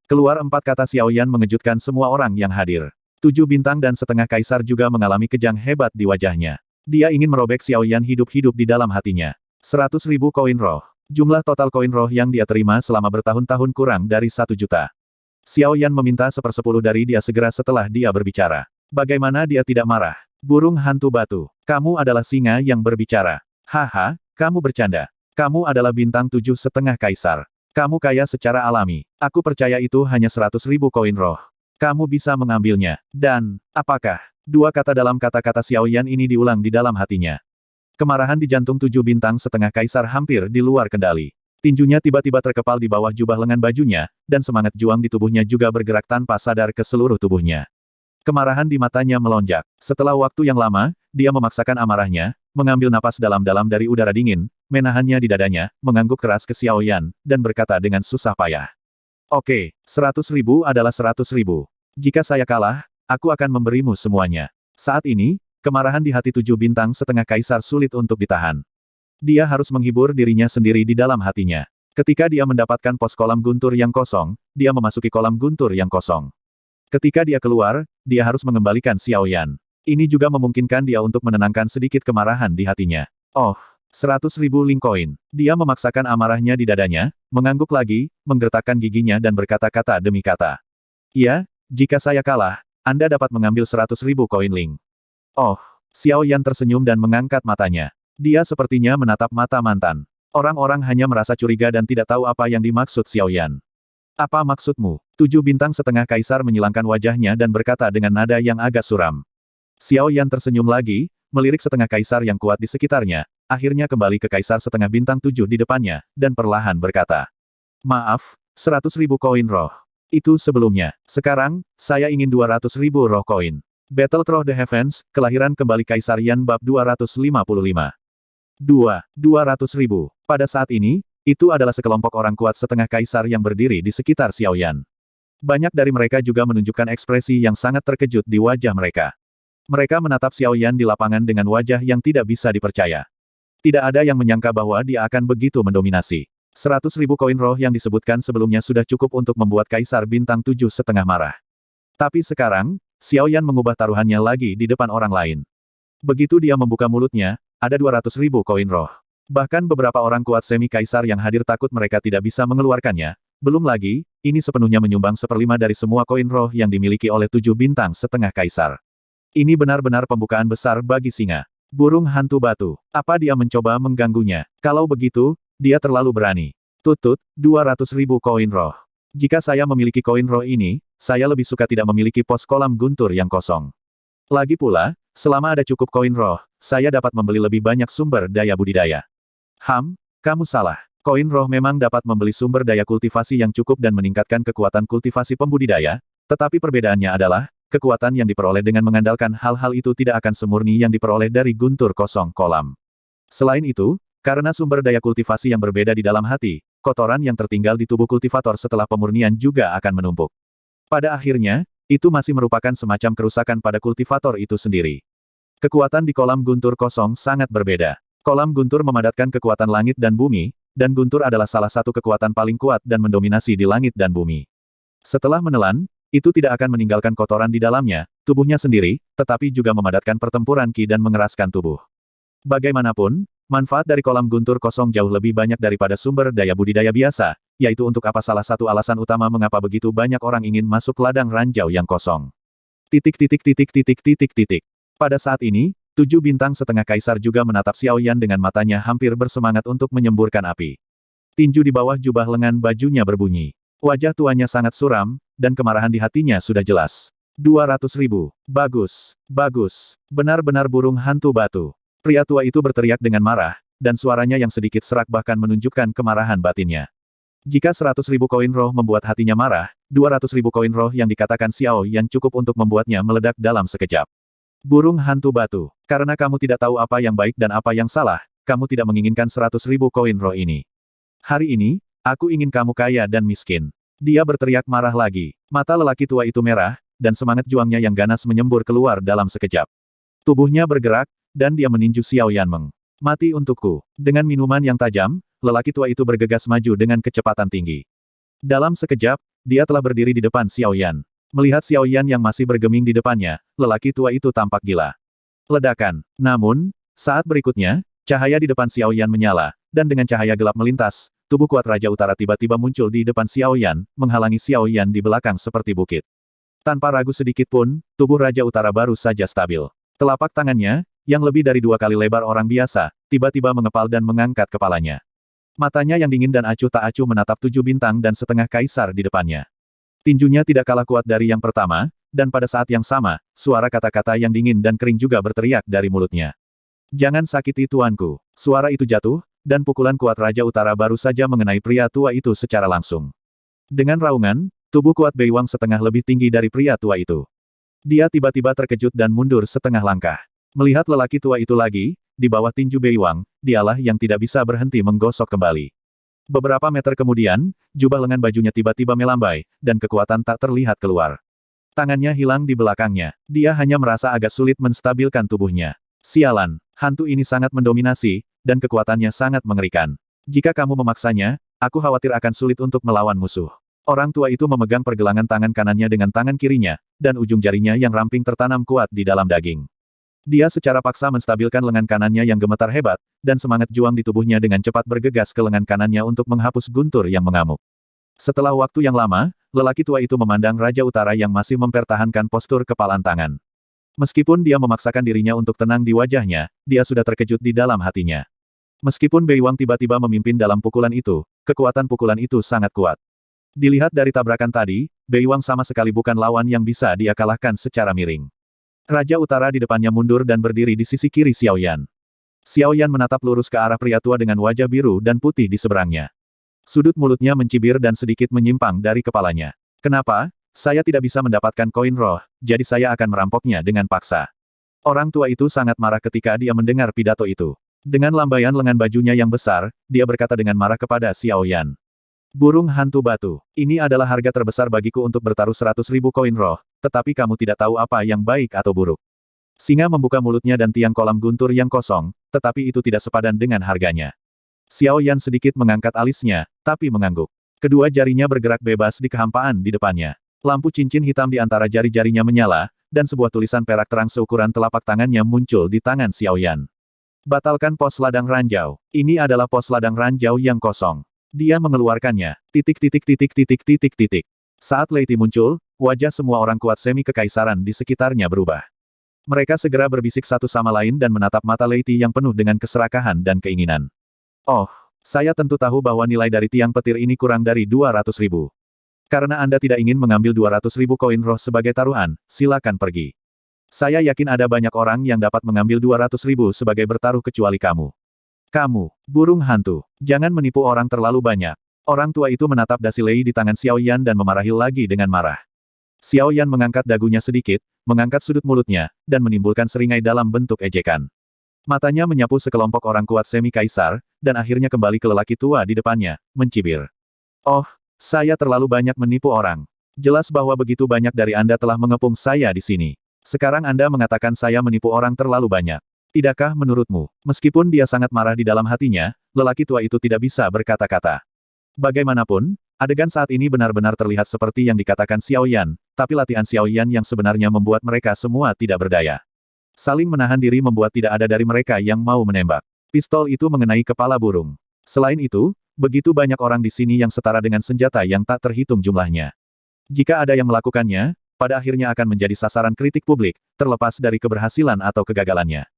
Keluar 4 kata Xiao Yan mengejutkan semua orang yang hadir. 7,5 bintang kaisar juga mengalami kejang hebat di wajahnya. Dia ingin merobek Xiao Yan hidup-hidup di dalam hatinya. 100.000 koin roh. Jumlah total koin roh yang dia terima selama bertahun-tahun kurang dari 1 juta. Xiao Yan meminta 1/10 dari dia segera setelah dia berbicara. Bagaimana dia tidak marah? Burung hantu batu. Kamu adalah singa yang berbicara. Haha, kamu bercanda. Kamu adalah bintang 7,5 kaisar. Kamu kaya secara alami. Aku percaya itu hanya 100.000 koin roh. Kamu bisa mengambilnya. Dan, apakah? 2 kata dalam kata-kata Xiao Yan ini diulang di dalam hatinya. Kemarahan di jantung 7,5 bintang kaisar hampir di luar kendali. Tinjunya tiba-tiba terkepal di bawah jubah lengan bajunya, dan semangat juang di tubuhnya juga bergerak tanpa sadar ke seluruh tubuhnya. Kemarahan di matanya melonjak. Setelah waktu yang lama, dia memaksakan amarahnya, mengambil napas dalam-dalam dari udara dingin, menahannya di dadanya, mengangguk keras ke Xiao Yan, dan berkata dengan susah payah. Oke, 100.000 adalah 100.000. Jika saya kalah, aku akan memberimu semuanya. Saat ini, kemarahan di hati 7,5 bintang kaisar sulit untuk ditahan. Dia harus menghibur dirinya sendiri di dalam hatinya. Ketika dia mendapatkan pos kolam guntur yang kosong, dia memasuki kolam guntur yang kosong. Ketika dia keluar, dia harus mengembalikan Xiao Yan. Ini juga memungkinkan dia untuk menenangkan sedikit kemarahan di hatinya. Oh, 100.000 Ling Koin. Dia memaksakan amarahnya di dadanya, mengangguk lagi, menggertakkan giginya dan berkata-kata demi kata. Ya, jika saya kalah, Anda dapat mengambil 100.000 koin Ling. Oh, Xiao Yan tersenyum dan mengangkat matanya. Dia sepertinya menatap mata mantan. Orang-orang hanya merasa curiga dan tidak tahu apa yang dimaksud Xiao Yan. Apa maksudmu? 7,5 bintang kaisar menyilangkan wajahnya dan berkata dengan nada yang agak suram. Xiao Yan tersenyum lagi, melirik setengah kaisar yang kuat di sekitarnya, akhirnya kembali ke kaisar 1/7 di depannya, dan perlahan berkata. Maaf, 100.000 koin roh. Itu sebelumnya. Sekarang, saya ingin 200.000 roh koin. Battle Through the Heavens, kelahiran kembali Kaisar Yan bab 255. 200.000. Pada saat ini, itu adalah sekelompok orang kuat setengah kaisar yang berdiri di sekitar Xiao Yan. Banyak dari mereka juga menunjukkan ekspresi yang sangat terkejut di wajah mereka. Mereka menatap Xiao Yan di lapangan dengan wajah yang tidak bisa dipercaya. Tidak ada yang menyangka bahwa dia akan begitu mendominasi. 100.000 koin roh yang disebutkan sebelumnya sudah cukup untuk membuat Kaisar Bintang 7,5 marah. Tapi sekarang, Xiao Yan mengubah taruhannya lagi di depan orang lain. Begitu dia membuka mulutnya, ada 200.000 koin roh. Bahkan beberapa orang kuat semi-kaisar yang hadir takut mereka tidak bisa mengeluarkannya. Belum lagi, ini sepenuhnya menyumbang 1/5 dari semua koin roh yang dimiliki oleh 7,5 bintang kaisar. Ini benar-benar pembukaan besar bagi singa. Burung hantu batu. Apa dia mencoba mengganggunya? Kalau begitu, dia terlalu berani. Tutut, 200.000 koin roh. Jika saya memiliki koin roh ini, saya lebih suka tidak memiliki pos kolam guntur yang kosong. Lagi pula, selama ada cukup koin roh, saya dapat membeli lebih banyak sumber daya budidaya. Kamu salah. Koin roh memang dapat membeli sumber daya kultivasi yang cukup dan meningkatkan kekuatan kultivasi pembudidaya, tetapi perbedaannya adalah, kekuatan yang diperoleh dengan mengandalkan hal-hal itu tidak akan semurni yang diperoleh dari guntur kosong kolam. Selain itu, karena sumber daya kultivasi yang berbeda di dalam hati, kotoran yang tertinggal di tubuh kultivator setelah pemurnian juga akan menumpuk. Pada akhirnya, itu masih merupakan semacam kerusakan pada kultivator itu sendiri. Kekuatan di kolam guntur kosong sangat berbeda. Kolam guntur memadatkan kekuatan langit dan bumi, dan guntur adalah salah satu kekuatan paling kuat dan mendominasi di langit dan bumi. Setelah menelan, itu tidak akan meninggalkan kotoran di dalamnya, tubuhnya sendiri, tetapi juga memadatkan pertempuran ki dan mengeraskan tubuh. Bagaimanapun, manfaat dari kolam guntur kosong jauh lebih banyak daripada sumber daya budidaya biasa, yaitu untuk apa salah satu alasan utama mengapa begitu banyak orang ingin masuk ladang ranjau yang kosong. Pada saat ini, 7,5 bintang kaisar juga menatap Xiao Yan dengan matanya hampir bersemangat untuk menyemburkan api. Tinju di bawah jubah lengan bajunya berbunyi. Wajah tuanya sangat suram, dan kemarahan di hatinya sudah jelas. 200.000. Bagus. Bagus. Benar-benar burung hantu batu. Pria tua itu berteriak dengan marah, dan suaranya yang sedikit serak bahkan menunjukkan kemarahan batinnya. Jika 100.000 koin roh membuat hatinya marah, 200.000 koin roh yang dikatakan Xiao Yan cukup untuk membuatnya meledak dalam sekejap. Burung hantu batu, karena kamu tidak tahu apa yang baik dan apa yang salah, kamu tidak menginginkan 100.000 koin roh ini. Hari ini, aku ingin kamu kaya dan miskin. Dia berteriak marah lagi. Mata lelaki tua itu merah, dan semangat juangnya yang ganas menyembur keluar dalam sekejap. Tubuhnya bergerak, dan dia meninju Xiao Yanmeng. Mati untukku. Dengan minuman yang tajam, lelaki tua itu bergegas maju dengan kecepatan tinggi. Dalam sekejap, dia telah berdiri di depan Xiao Yan. Melihat Xiao Yan yang masih bergeming di depannya, lelaki tua itu tampak gila. Ledakan. Namun, saat berikutnya, cahaya di depan Xiao Yan menyala, dan dengan cahaya gelap melintas, tubuh kuat Raja Utara tiba-tiba muncul di depan Xiao Yan, menghalangi Xiao Yan di belakang seperti bukit. Tanpa ragu sedikit pun, tubuh Raja Utara baru saja stabil. Telapak tangannya, yang lebih dari 2 kali lebar orang biasa, tiba-tiba mengepal dan mengangkat kepalanya. Matanya yang dingin dan acuh tak acuh menatap 7 bintang dan setengah kaisar di depannya. Tinjunya tidak kalah kuat dari yang pertama, dan pada saat yang sama, suara kata-kata yang dingin dan kering juga berteriak dari mulutnya. Jangan sakiti tuanku. Suara itu jatuh, dan pukulan kuat Raja Utara baru saja mengenai pria tua itu secara langsung. Dengan raungan, tubuh kuat Beiwang setengah lebih tinggi dari pria tua itu. Dia tiba-tiba terkejut dan mundur setengah langkah. Melihat lelaki tua itu lagi, di bawah tinju Beiwang, dialah yang tidak bisa berhenti menggosok kembali. Beberapa meter kemudian, jubah lengan bajunya tiba-tiba melambai, dan kekuatan tak terlihat keluar. Tangannya hilang di belakangnya. Dia hanya merasa agak sulit menstabilkan tubuhnya. Sialan, hantu ini sangat mendominasi, dan kekuatannya sangat mengerikan. Jika kamu memaksanya, aku khawatir akan sulit untuk melawan musuh. Orang tua itu memegang pergelangan tangan kanannya dengan tangan kirinya, dan ujung jarinya yang ramping tertanam kuat di dalam daging. Dia secara paksa menstabilkan lengan kanannya yang gemetar hebat, dan semangat juang di tubuhnya dengan cepat bergegas ke lengan kanannya untuk menghapus guntur yang mengamuk. Setelah waktu yang lama, lelaki tua itu memandang Raja Utara yang masih mempertahankan postur kepalan tangan. Meskipun dia memaksakan dirinya untuk tenang di wajahnya, dia sudah terkejut di dalam hatinya. Meskipun Beiwang tiba-tiba memimpin dalam pukulan itu, kekuatan pukulan itu sangat kuat. Dilihat dari tabrakan tadi, Beiwang sama sekali bukan lawan yang bisa dia kalahkan secara miring. Raja Utara di depannya mundur dan berdiri di sisi kiri Xiao Yan. Xiao Yan menatap lurus ke arah pria tua dengan wajah biru dan putih di seberangnya. Sudut mulutnya mencibir dan sedikit menyimpang dari kepalanya. Kenapa? Saya tidak bisa mendapatkan koin roh, jadi saya akan merampoknya dengan paksa. Orang tua itu sangat marah ketika dia mendengar pidato itu. Dengan lambaian lengan bajunya yang besar, dia berkata dengan marah kepada Xiao Yan. Burung hantu batu, ini adalah harga terbesar bagiku untuk bertaruh 100.000 koin roh, tetapi kamu tidak tahu apa yang baik atau buruk. Singa membuka mulutnya dan tiang kolam guntur yang kosong, tetapi itu tidak sepadan dengan harganya. Xiao Yan sedikit mengangkat alisnya, tapi mengangguk. Kedua jarinya bergerak bebas di kehampaan di depannya. Lampu cincin hitam di antara jari-jarinya menyala, dan sebuah tulisan perak terang seukuran telapak tangannya muncul di tangan Xiao Yan. Batalkan pos ladang ranjau. Ini adalah pos ladang ranjau yang kosong. Dia mengeluarkannya. Saat Lei Ti muncul, wajah semua orang kuat semi kekaisaran di sekitarnya berubah. Mereka segera berbisik satu sama lain dan menatap mata Lei Ti yang penuh dengan keserakahan dan keinginan. Oh, saya tentu tahu bahwa nilai dari tiang petir ini kurang dari 200.000. Karena Anda tidak ingin mengambil 200.000 koin roh sebagai taruhan, silakan pergi. Saya yakin ada banyak orang yang dapat mengambil 200.000 sebagai bertaruh kecuali kamu. Kamu, burung hantu, jangan menipu orang terlalu banyak. Orang tua itu menatap dasi Lei di tangan Xiao Yan dan memarahi lagi dengan marah. Xiao Yan mengangkat dagunya sedikit, mengangkat sudut mulutnya, dan menimbulkan seringai dalam bentuk ejekan. Matanya menyapu sekelompok orang kuat semi-kaisar, dan akhirnya kembali ke lelaki tua di depannya, mencibir. Oh, saya terlalu banyak menipu orang. Jelas bahwa begitu banyak dari Anda telah mengepung saya di sini. Sekarang Anda mengatakan saya menipu orang terlalu banyak. Tidakkah menurutmu? Meskipun dia sangat marah di dalam hatinya, lelaki tua itu tidak bisa berkata-kata. Bagaimanapun, adegan saat ini benar-benar terlihat seperti yang dikatakan Xiao Yan, tapi latihan Xiao Yan yang sebenarnya membuat mereka semua tidak berdaya. Saling menahan diri membuat tidak ada dari mereka yang mau menembak. Pistol itu mengenai kepala burung. Selain itu, begitu banyak orang di sini yang setara dengan senjata yang tak terhitung jumlahnya. Jika ada yang melakukannya, pada akhirnya akan menjadi sasaran kritik publik, terlepas dari keberhasilan atau kegagalannya.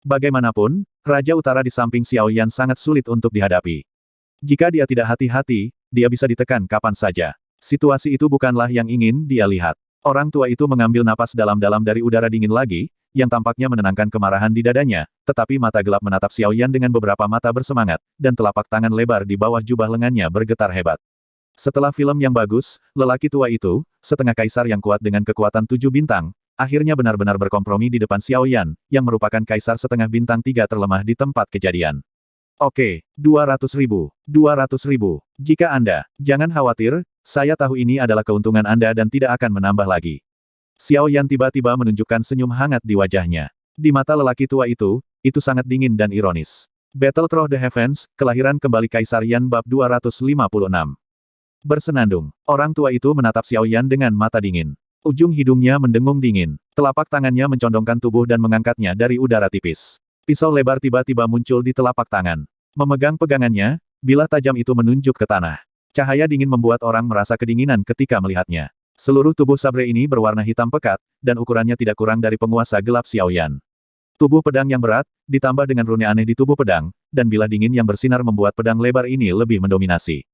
Bagaimanapun, Raja Utara di samping Xiao Yan sangat sulit untuk dihadapi. Jika dia tidak hati-hati, dia bisa ditekan kapan saja. Situasi itu bukanlah yang ingin dia lihat. Orang tua itu mengambil napas dalam-dalam dari udara dingin lagi, yang tampaknya menenangkan kemarahan di dadanya, tetapi mata gelap menatap Xiao Yan dengan beberapa mata bersemangat, dan telapak tangan lebar di bawah jubah lengannya bergetar hebat. Setelah film yang bagus, lelaki tua itu, setengah kaisar yang kuat dengan kekuatan 7 bintang, akhirnya benar-benar berkompromi di depan Xiao Yan, yang merupakan kaisar setengah bintang 3 terlemah di tempat kejadian. Oke, 200.000. 200.000. Jika Anda, jangan khawatir, saya tahu ini adalah keuntungan Anda dan tidak akan menambah lagi. Xiao Yan tiba-tiba menunjukkan senyum hangat di wajahnya. Di mata lelaki tua itu sangat dingin dan ironis. Battle Through the Heavens, kelahiran kembali Kaisar Yan bab 256. Bersenandung, orang tua itu menatap Xiao Yan dengan mata dingin. Ujung hidungnya mendengung dingin. Telapak tangannya mencondongkan tubuh dan mengangkatnya dari udara tipis. Pisau lebar tiba-tiba muncul di telapak tangan. Memegang pegangannya, bilah tajam itu menunjuk ke tanah. Cahaya dingin membuat orang merasa kedinginan ketika melihatnya. Seluruh tubuh sabre ini berwarna hitam pekat, dan ukurannya tidak kurang dari penguasa gelap Xiao Yan. Tubuh pedang yang berat, ditambah dengan rune aneh di tubuh pedang, dan bilah dingin yang bersinar membuat pedang lebar ini lebih mendominasi.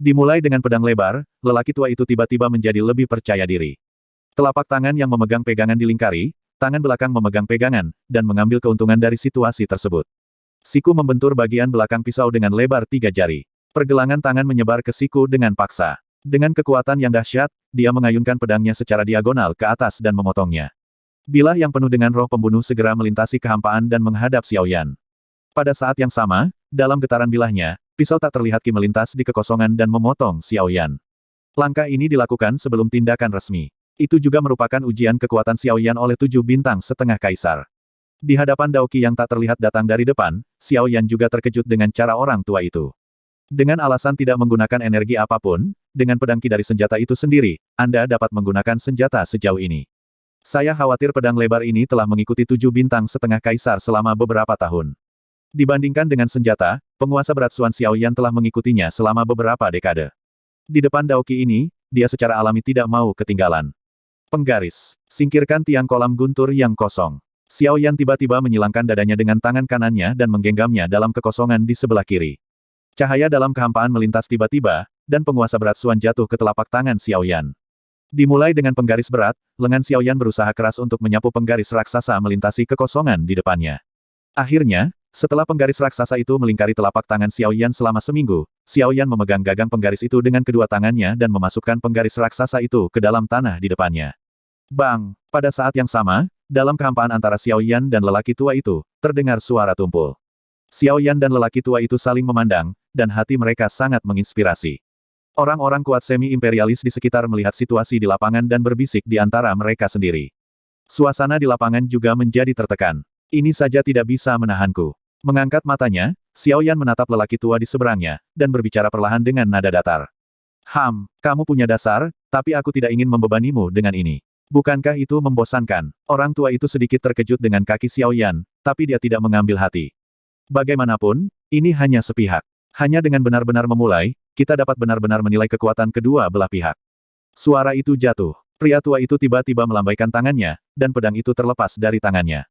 Dimulai dengan pedang lebar, lelaki tua itu tiba-tiba menjadi lebih percaya diri. Telapak tangan yang memegang pegangan dilingkari, tangan belakang memegang pegangan, dan mengambil keuntungan dari situasi tersebut. Siku membentur bagian belakang pisau dengan lebar 3 jari. Pergelangan tangan menyebar ke siku dengan paksa. Dengan kekuatan yang dahsyat, dia mengayunkan pedangnya secara diagonal ke atas dan memotongnya. Bilah yang penuh dengan roh pembunuh segera melintasi kehampaan dan menghadap Xiao Yan. Pada saat yang sama, dalam getaran bilahnya, pisau tak terlihat melintas di kekosongan dan memotong Xiao Yan. Langkah ini dilakukan sebelum tindakan resmi. Itu juga merupakan ujian kekuatan Xiao Yan oleh 7 bintang setengah kaisar. Di hadapan Daoqi yang tak terlihat datang dari depan, Xiao Yan juga terkejut dengan cara orang tua itu. Dengan alasan tidak menggunakan energi apapun, dengan pedang ki dari senjata itu sendiri, Anda dapat menggunakan senjata sejauh ini. Saya khawatir pedang lebar ini telah mengikuti 7 bintang setengah kaisar selama beberapa tahun. Dibandingkan dengan senjata, penguasa berat Xuan Xiao Yan telah mengikutinya selama beberapa dekade. Di depan Daoqi ini, dia secara alami tidak mau ketinggalan. Penggaris. Singkirkan tiang kolam guntur yang kosong. Xiao Yan tiba-tiba menyilangkan dadanya dengan tangan kanannya dan menggenggamnya dalam kekosongan di sebelah kiri. Cahaya dalam kehampaan melintas tiba-tiba, dan penguasa berat Xuan jatuh ke telapak tangan Xiao Yan. Dimulai dengan penggaris berat, lengan Xiao Yan berusaha keras untuk menyapu penggaris raksasa melintasi kekosongan di depannya. Akhirnya, setelah penggaris raksasa itu melingkari telapak tangan Xiao Yan selama seminggu, Xiao Yan memegang gagang penggaris itu dengan kedua tangannya dan memasukkan penggaris raksasa itu ke dalam tanah di depannya. Bang! Pada saat yang sama, dalam kehampaan antara Xiao Yan dan lelaki tua itu, terdengar suara tumpul. Xiao Yan dan lelaki tua itu saling memandang, dan hati mereka sangat menginspirasi. Orang-orang kuat semi-imperialis di sekitar melihat situasi di lapangan dan berbisik di antara mereka sendiri. Suasana di lapangan juga menjadi tertekan. Ini saja tidak bisa menahanku. Mengangkat matanya, Xiao Yan menatap lelaki tua di seberangnya, dan berbicara perlahan dengan nada datar. Kamu punya dasar, tapi aku tidak ingin membebanimu dengan ini. Bukankah itu membosankan? Orang tua itu sedikit terkejut dengan kaki Xiao Yan, tapi dia tidak mengambil hati. Bagaimanapun, ini hanya sepihak. Hanya dengan benar-benar memulai, kita dapat benar-benar menilai kekuatan kedua belah pihak. Suara itu jatuh. Pria tua itu tiba-tiba melambaikan tangannya, dan pedang itu terlepas dari tangannya.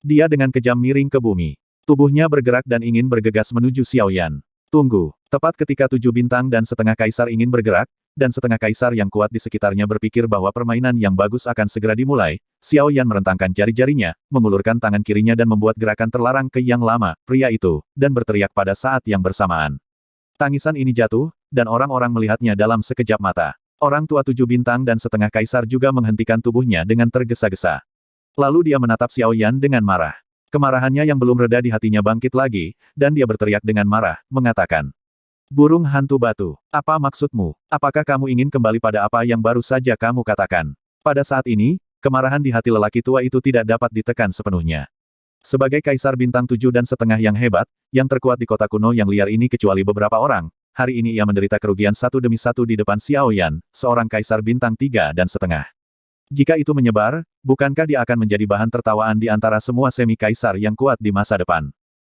Dia dengan kejam miring ke bumi. Tubuhnya bergerak dan ingin bergegas menuju Xiao Yan. Tunggu. Tepat ketika 7 bintang dan setengah kaisar ingin bergerak, dan setengah kaisar yang kuat di sekitarnya berpikir bahwa permainan yang bagus akan segera dimulai, Xiao Yan merentangkan jari-jarinya, mengulurkan tangan kirinya dan membuat gerakan terlarang ke yang lama, pria itu, dan berteriak pada saat yang bersamaan. Tangisan ini jatuh, dan orang-orang melihatnya dalam sekejap mata. Orang tua 7 bintang dan setengah kaisar juga menghentikan tubuhnya dengan tergesa-gesa. Lalu dia menatap Xiao Yan dengan marah. Kemarahannya yang belum reda di hatinya bangkit lagi, dan dia berteriak dengan marah, mengatakan, "Burung hantu batu, apa maksudmu? Apakah kamu ingin kembali pada apa yang baru saja kamu katakan?" Pada saat ini, kemarahan di hati lelaki tua itu tidak dapat ditekan sepenuhnya. Sebagai kaisar bintang 7 dan setengah yang hebat, yang terkuat di kota kuno yang liar ini kecuali beberapa orang, hari ini ia menderita kerugian satu demi satu di depan Xiao Yan, seorang kaisar bintang 3 dan setengah. Jika itu menyebar, bukankah dia akan menjadi bahan tertawaan di antara semua semi-kaisar yang kuat di masa depan?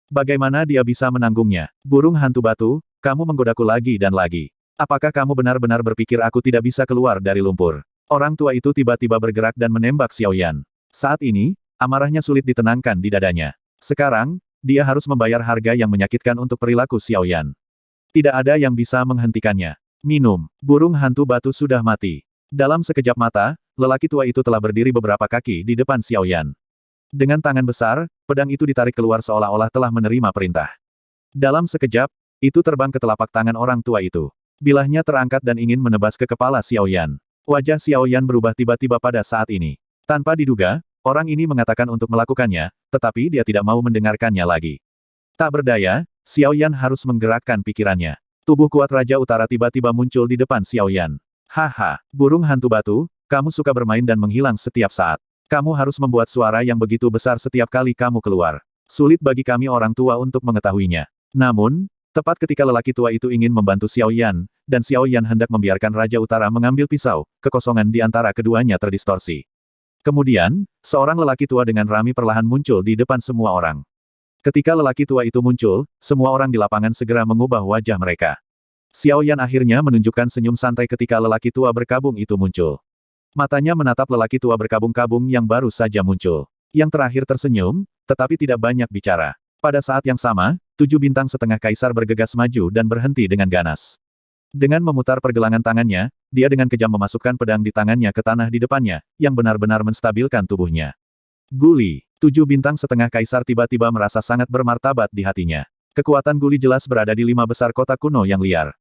Bagaimana dia bisa menanggungnya? Burung hantu batu, kamu menggodaku lagi dan lagi. Apakah kamu benar-benar berpikir aku tidak bisa keluar dari lumpur? Orang tua itu tiba-tiba bergerak dan menembak Xiao Yan. Saat ini, amarahnya sulit ditenangkan di dadanya. Sekarang, dia harus membayar harga yang menyakitkan untuk perilaku Xiao Yan. Tidak ada yang bisa menghentikannya. Minum. Burung hantu batu sudah mati. Dalam sekejap mata, lelaki tua itu telah berdiri beberapa kaki di depan Xiao Yan. Dengan tangan besar, pedang itu ditarik keluar seolah-olah telah menerima perintah. Dalam sekejap, itu terbang ke telapak tangan orang tua itu. Bilahnya terangkat dan ingin menebas ke kepala Xiao Yan. Wajah Xiao Yan berubah tiba-tiba pada saat ini. Tanpa diduga, orang ini mengatakan untuk melakukannya, tetapi dia tidak mau mendengarkannya lagi. Tak berdaya, Xiao Yan harus menggerakkan pikirannya. Tubuh kuat Raja Utara tiba-tiba muncul di depan Xiao Yan. Haha, burung hantu batu, kamu suka bermain dan menghilang setiap saat. Kamu harus membuat suara yang begitu besar setiap kali kamu keluar. Sulit bagi kami orang tua untuk mengetahuinya. Namun, tepat ketika lelaki tua itu ingin membantu Xiao Yan, dan Xiao Yan hendak membiarkan Raja Utara mengambil pisau, kekosongan di antara keduanya terdistorsi. Kemudian, seorang lelaki tua dengan rami perlahan muncul di depan semua orang. Ketika lelaki tua itu muncul, semua orang di lapangan segera mengubah wajah mereka. Xiao Yan akhirnya menunjukkan senyum santai ketika lelaki tua berkabung itu muncul. Matanya menatap lelaki tua berkabung-kabung yang baru saja muncul. Yang terakhir tersenyum, tetapi tidak banyak bicara. Pada saat yang sama, 7 bintang setengah kaisar bergegas maju dan berhenti dengan ganas. Dengan memutar pergelangan tangannya, dia dengan kejam memasukkan pedang di tangannya ke tanah di depannya, yang benar-benar menstabilkan tubuhnya. Guli, 7 bintang setengah kaisar tiba-tiba merasa sangat bermartabat di hatinya. Kekuatan Guli jelas berada di 5 besar kota kuno yang liar.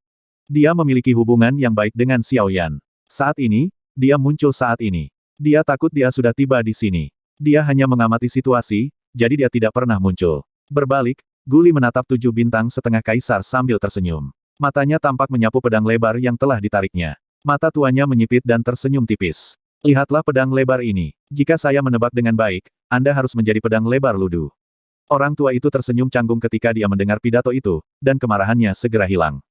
Dia memiliki hubungan yang baik dengan Xiao Yan. Saat ini, dia muncul saat ini. Dia takut dia sudah tiba di sini. Dia hanya mengamati situasi, jadi dia tidak pernah muncul. Berbalik, Guli menatap 7 bintang setengah kaisar sambil tersenyum. Matanya tampak menyapu pedang lebar yang telah ditariknya. Mata tuanya menyipit dan tersenyum tipis. Lihatlah pedang lebar ini. Jika saya menebak dengan baik, Anda harus menjadi pedang lebar ludu. Orang tua itu tersenyum canggung ketika dia mendengar pidato itu, dan kemarahannya segera hilang.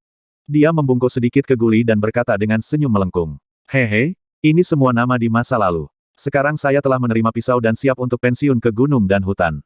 Dia membungkuk sedikit ke Guli dan berkata dengan senyum melengkung. Hehe. Ini semua nama di masa lalu. Sekarang saya telah menerima pisau dan siap untuk pensiun ke gunung dan hutan.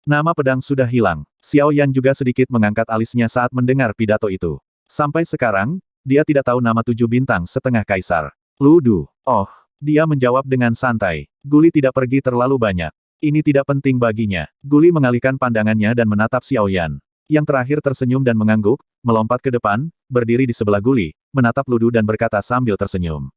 Nama pedang sudah hilang. Xiao Yan juga sedikit mengangkat alisnya saat mendengar pidato itu. Sampai sekarang, dia tidak tahu nama 7 bintang setengah kaisar. Ludu. Oh, dia menjawab dengan santai. Guli tidak pergi terlalu banyak. Ini tidak penting baginya. Guli mengalihkan pandangannya dan menatap Xiao Yan. Yang terakhir tersenyum dan mengangguk, melompat ke depan, berdiri di sebelah Guli, menatap Ludu dan berkata sambil tersenyum.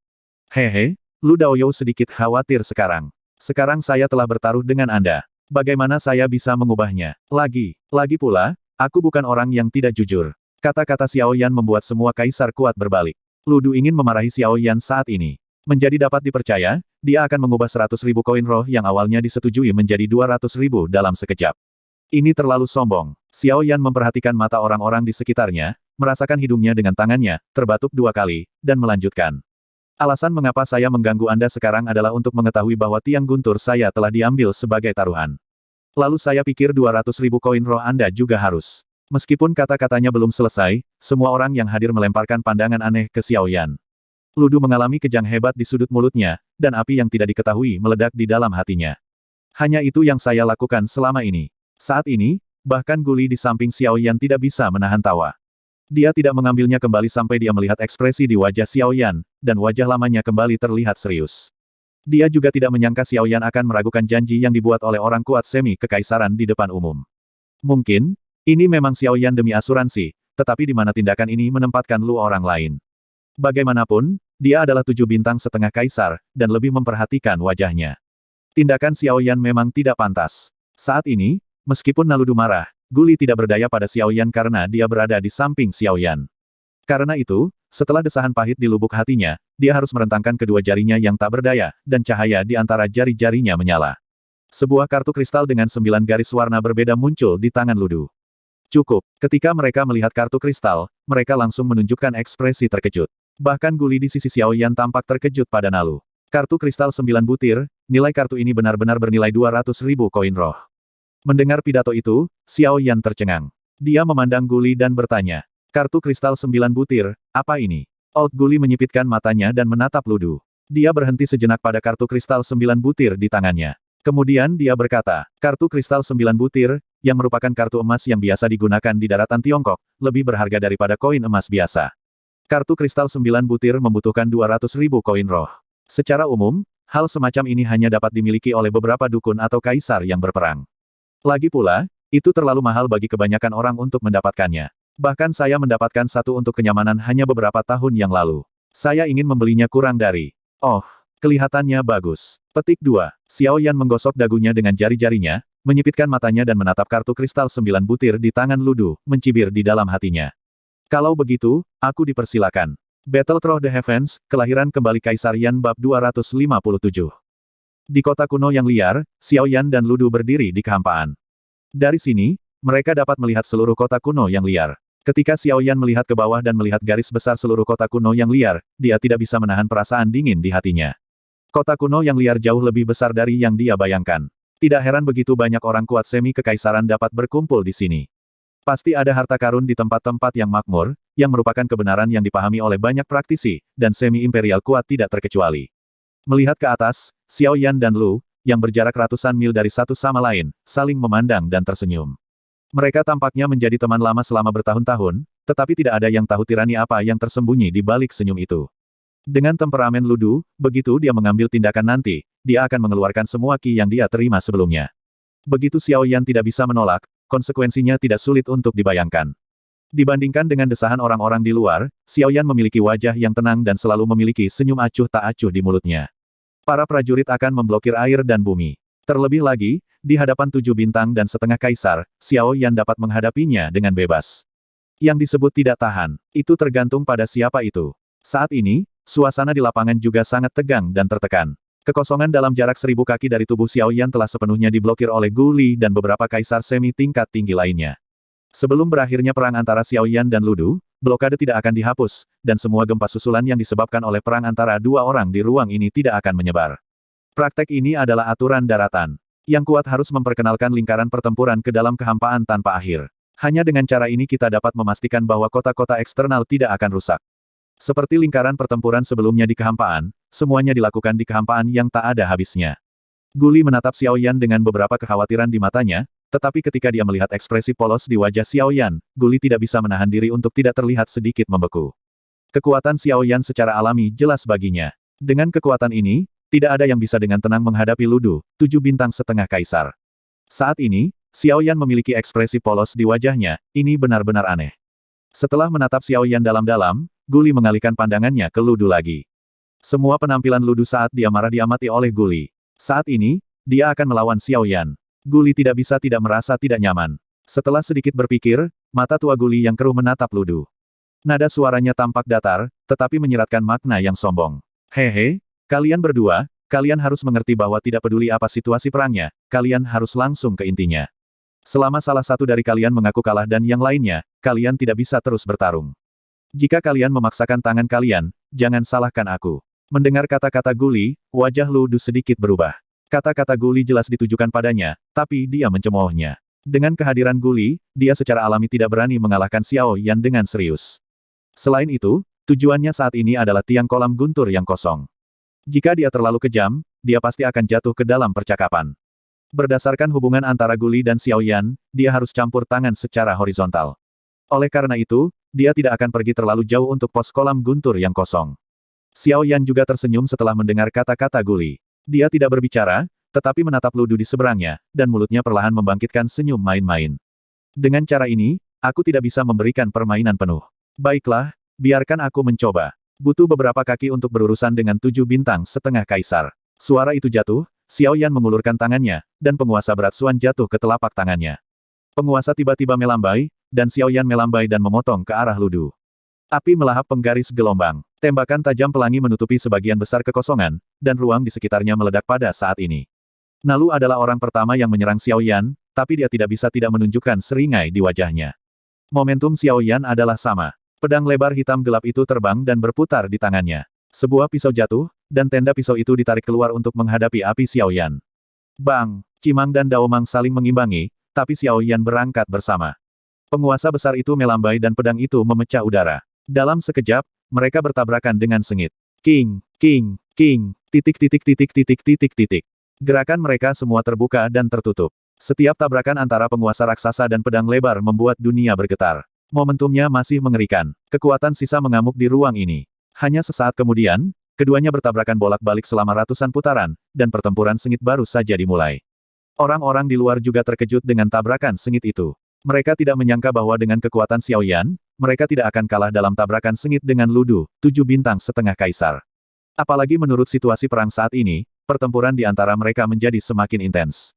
Hehe, Lu Daoyou sedikit khawatir sekarang. Sekarang saya telah bertaruh dengan Anda. Bagaimana saya bisa mengubahnya? Lagi pula, aku bukan orang yang tidak jujur. Kata-kata Xiao Yan membuat semua kaisar kuat berbalik. Ludu ingin memarahi Xiao Yan saat ini. Menjadi dapat dipercaya, dia akan mengubah 100.000 koin roh yang awalnya disetujui menjadi 200.000 dalam sekejap. Ini terlalu sombong. Xiao Yan memperhatikan mata orang-orang di sekitarnya, merasakan hidungnya dengan tangannya, terbatuk 2 kali, dan melanjutkan. Alasan mengapa saya mengganggu Anda sekarang adalah untuk mengetahui bahwa tiang guntur saya telah diambil sebagai taruhan. Lalu saya pikir 200.000 koin roh Anda juga harus. Meskipun kata-katanya belum selesai, semua orang yang hadir melemparkan pandangan aneh ke Xiao Yan. Ludu mengalami kejang hebat di sudut mulutnya, dan api yang tidak diketahui meledak di dalam hatinya. Hanya itu yang saya lakukan selama ini. Saat ini, bahkan Guli di samping Xiao Yan tidak bisa menahan tawa. Dia tidak mengambilnya kembali sampai dia melihat ekspresi di wajah Xiao Yan, dan wajah lamanya kembali terlihat serius. Dia juga tidak menyangka Xiao Yan akan meragukan janji yang dibuat oleh orang kuat semi kekaisaran di depan umum. Mungkin, ini memang Xiao Yan demi asuransi, tetapi di mana tindakan ini menempatkan Lu orang lain. Bagaimanapun, dia adalah 7 bintang setengah kaisar, dan lebih memperhatikan wajahnya. Tindakan Xiao Yan memang tidak pantas. Saat ini, meskipun Naludu marah, Guli tidak berdaya pada Xiao Yan karena dia berada di samping Xiao Yan. Karena itu, setelah desahan pahit di lubuk hatinya, dia harus merentangkan kedua jarinya yang tak berdaya, dan cahaya di antara jari-jarinya menyala. Sebuah kartu kristal dengan 9 garis warna berbeda muncul di tangan Ludu. Cukup, ketika mereka melihat kartu kristal, mereka langsung menunjukkan ekspresi terkejut. Bahkan Guli di sisi Xiao Yan tampak terkejut pada Nalu. Kartu kristal 9 butir, nilai kartu ini benar-benar bernilai 200.000 koin roh. Mendengar pidato itu, Xiao Yan tercengang. Dia memandang Guli dan bertanya, kartu kristal 9 butir, apa ini? Old Guli menyipitkan matanya dan menatap Ludu. Dia berhenti sejenak pada kartu kristal 9 butir di tangannya. Kemudian dia berkata, kartu kristal 9 butir, yang merupakan kartu emas yang biasa digunakan di daratan Tiongkok, lebih berharga daripada koin emas biasa. Kartu kristal 9 butir membutuhkan 200.000 koin roh. Secara umum, hal semacam ini hanya dapat dimiliki oleh beberapa dukun atau kaisar yang berperang. Lagi pula, itu terlalu mahal bagi kebanyakan orang untuk mendapatkannya. Bahkan saya mendapatkan satu untuk kenyamanan hanya beberapa tahun yang lalu. Saya ingin membelinya kurang dari. Oh, Kelihatannya bagus. Petik 2. Xiao Yan menggosok dagunya dengan jari-jarinya, menyipitkan matanya dan menatap kartu kristal 9 butir di tangan Ludu, mencibir di dalam hatinya. Kalau begitu, aku dipersilakan. Battle Through the Heavens, Kelahiran Kembali Kaisar Yan Bab 257. Di kota kuno yang liar, Xiao Yan dan Ludu berdiri di kehampaan. Dari sini, mereka dapat melihat seluruh kota kuno yang liar. Ketika Xiao Yan melihat ke bawah dan melihat garis besar seluruh kota kuno yang liar, dia tidak bisa menahan perasaan dingin di hatinya. Kota kuno yang liar jauh lebih besar dari yang dia bayangkan. Tidak heran begitu banyak orang kuat semi kekaisaran dapat berkumpul di sini. Pasti ada harta karun di tempat-tempat yang makmur, yang merupakan kebenaran yang dipahami oleh banyak praktisi, dan semi-imperial kuat tidak terkecuali. Melihat ke atas, Xiao Yan dan Lu, yang berjarak ratusan mil dari satu sama lain, saling memandang dan tersenyum. Mereka tampaknya menjadi teman lama selama bertahun-tahun, tetapi tidak ada yang tahu tirani apa yang tersembunyi di balik senyum itu. Dengan temperamen Ludu, begitu dia mengambil tindakan nanti, dia akan mengeluarkan semua ki yang dia terima sebelumnya. Begitu Xiao Yan tidak bisa menolak, konsekuensinya tidak sulit untuk dibayangkan. Dibandingkan dengan desahan orang-orang di luar, Xiao Yan memiliki wajah yang tenang dan selalu memiliki senyum acuh tak acuh di mulutnya. Para prajurit akan memblokir air dan bumi. Terlebih lagi, di hadapan 7 bintang dan setengah kaisar, Xiao Yan dapat menghadapinya dengan bebas. Yang disebut tidak tahan, itu tergantung pada siapa itu. Saat ini, suasana di lapangan juga sangat tegang dan tertekan. Kekosongan dalam jarak 1000 kaki dari tubuh Xiao Yan telah sepenuhnya diblokir oleh Gu Li dan beberapa kaisar semi tingkat tinggi lainnya. Sebelum berakhirnya perang antara Xiao Yan dan Ludu, blokade tidak akan dihapus, dan semua gempa susulan yang disebabkan oleh perang antara dua orang di ruang ini tidak akan menyebar. Praktek ini adalah aturan daratan. Yang kuat harus memperkenalkan lingkaran pertempuran ke dalam kehampaan tanpa akhir. Hanya dengan cara ini kita dapat memastikan bahwa kota-kota eksternal tidak akan rusak. Seperti lingkaran pertempuran sebelumnya di kehampaan, semuanya dilakukan di kehampaan yang tak ada habisnya. Guli menatap Xiao Yan dengan beberapa kekhawatiran di matanya, tetapi ketika dia melihat ekspresi polos di wajah Xiao Yan, Guli tidak bisa menahan diri untuk tidak terlihat sedikit membeku. Kekuatan Xiao Yan secara alami jelas baginya. Dengan kekuatan ini, tidak ada yang bisa dengan tenang menghadapi Ludu, 7 bintang setengah kaisar. Saat ini, Xiao Yan memiliki ekspresi polos di wajahnya, ini benar-benar aneh. Setelah menatap Xiao Yan dalam-dalam, Guli mengalihkan pandangannya ke Ludu lagi. Semua penampilan Ludu saat dia marah diamati oleh Guli. Saat ini, dia akan melawan Xiao Yan. Guli tidak bisa tidak merasa tidak nyaman. Setelah sedikit berpikir, mata tua Guli yang keruh menatap Ludu. Nada suaranya tampak datar, tetapi menyiratkan makna yang sombong. Hehe, kalian berdua, kalian harus mengerti bahwa tidak peduli apa situasi perangnya, kalian harus langsung ke intinya. Selama salah satu dari kalian mengaku kalah dan yang lainnya, kalian tidak bisa terus bertarung. Jika kalian memaksakan tangan kalian, jangan salahkan aku. Mendengar kata-kata Guli, wajah Ludu sedikit berubah. Kata-kata Guli jelas ditujukan padanya, tapi dia mencemoohnya. Dengan kehadiran Guli, dia secara alami tidak berani mengalahkan Xiao Yan dengan serius. Selain itu, tujuannya saat ini adalah tiang kolam guntur yang kosong. Jika dia terlalu kejam, dia pasti akan jatuh ke dalam percakapan. Berdasarkan hubungan antara Guli dan Xiao Yan, dia harus campur tangan secara horizontal. Oleh karena itu, dia tidak akan pergi terlalu jauh untuk pos kolam guntur yang kosong. Xiao Yan juga tersenyum setelah mendengar kata-kata Guli. Dia tidak berbicara, tetapi menatap Ludu di seberangnya, dan mulutnya perlahan membangkitkan senyum main-main. Dengan cara ini, aku tidak bisa memberikan permainan penuh. Baiklah, biarkan aku mencoba. Butuh beberapa kaki untuk berurusan dengan 7 bintang setengah kaisar. Suara itu jatuh, Xiao Yan mengulurkan tangannya, dan penguasa berat Suan jatuh ke telapak tangannya. Penguasa tiba-tiba melambai, dan Xiao Yan melambai dan memotong ke arah Ludu. Api melahap penggaris gelombang. Tembakan tajam pelangi menutupi sebagian besar kekosongan, dan ruang di sekitarnya meledak pada saat ini. Nalu adalah orang pertama yang menyerang Xiao Yan, tapi dia tidak bisa tidak menunjukkan seringai di wajahnya. Momentum Xiao Yan adalah sama. Pedang lebar hitam gelap itu terbang dan berputar di tangannya. Sebuah pisau jatuh, dan tenda pisau itu ditarik keluar untuk menghadapi api Xiao Yan. Bang! Cimang dan Daomang saling mengimbangi, tapi Xiao Yan berangkat bersama. Penguasa besar itu melambai dan pedang itu memecah udara. Dalam sekejap, mereka bertabrakan dengan sengit. King! King! King! Titik titik titik titik titik titik. Gerakan mereka semua terbuka dan tertutup. Setiap tabrakan antara penguasa raksasa dan pedang lebar membuat dunia bergetar. Momentumnya masih mengerikan. Kekuatan sisa mengamuk di ruang ini. Hanya sesaat kemudian, keduanya bertabrakan bolak-balik selama ratusan putaran, dan pertempuran sengit baru saja dimulai. Orang-orang di luar juga terkejut dengan tabrakan sengit itu. Mereka tidak menyangka bahwa dengan kekuatan Xiao Yan, mereka tidak akan kalah dalam tabrakan sengit dengan Ludu, 7 bintang setengah kaisar. Apalagi menurut situasi perang saat ini, pertempuran di antara mereka menjadi semakin intens.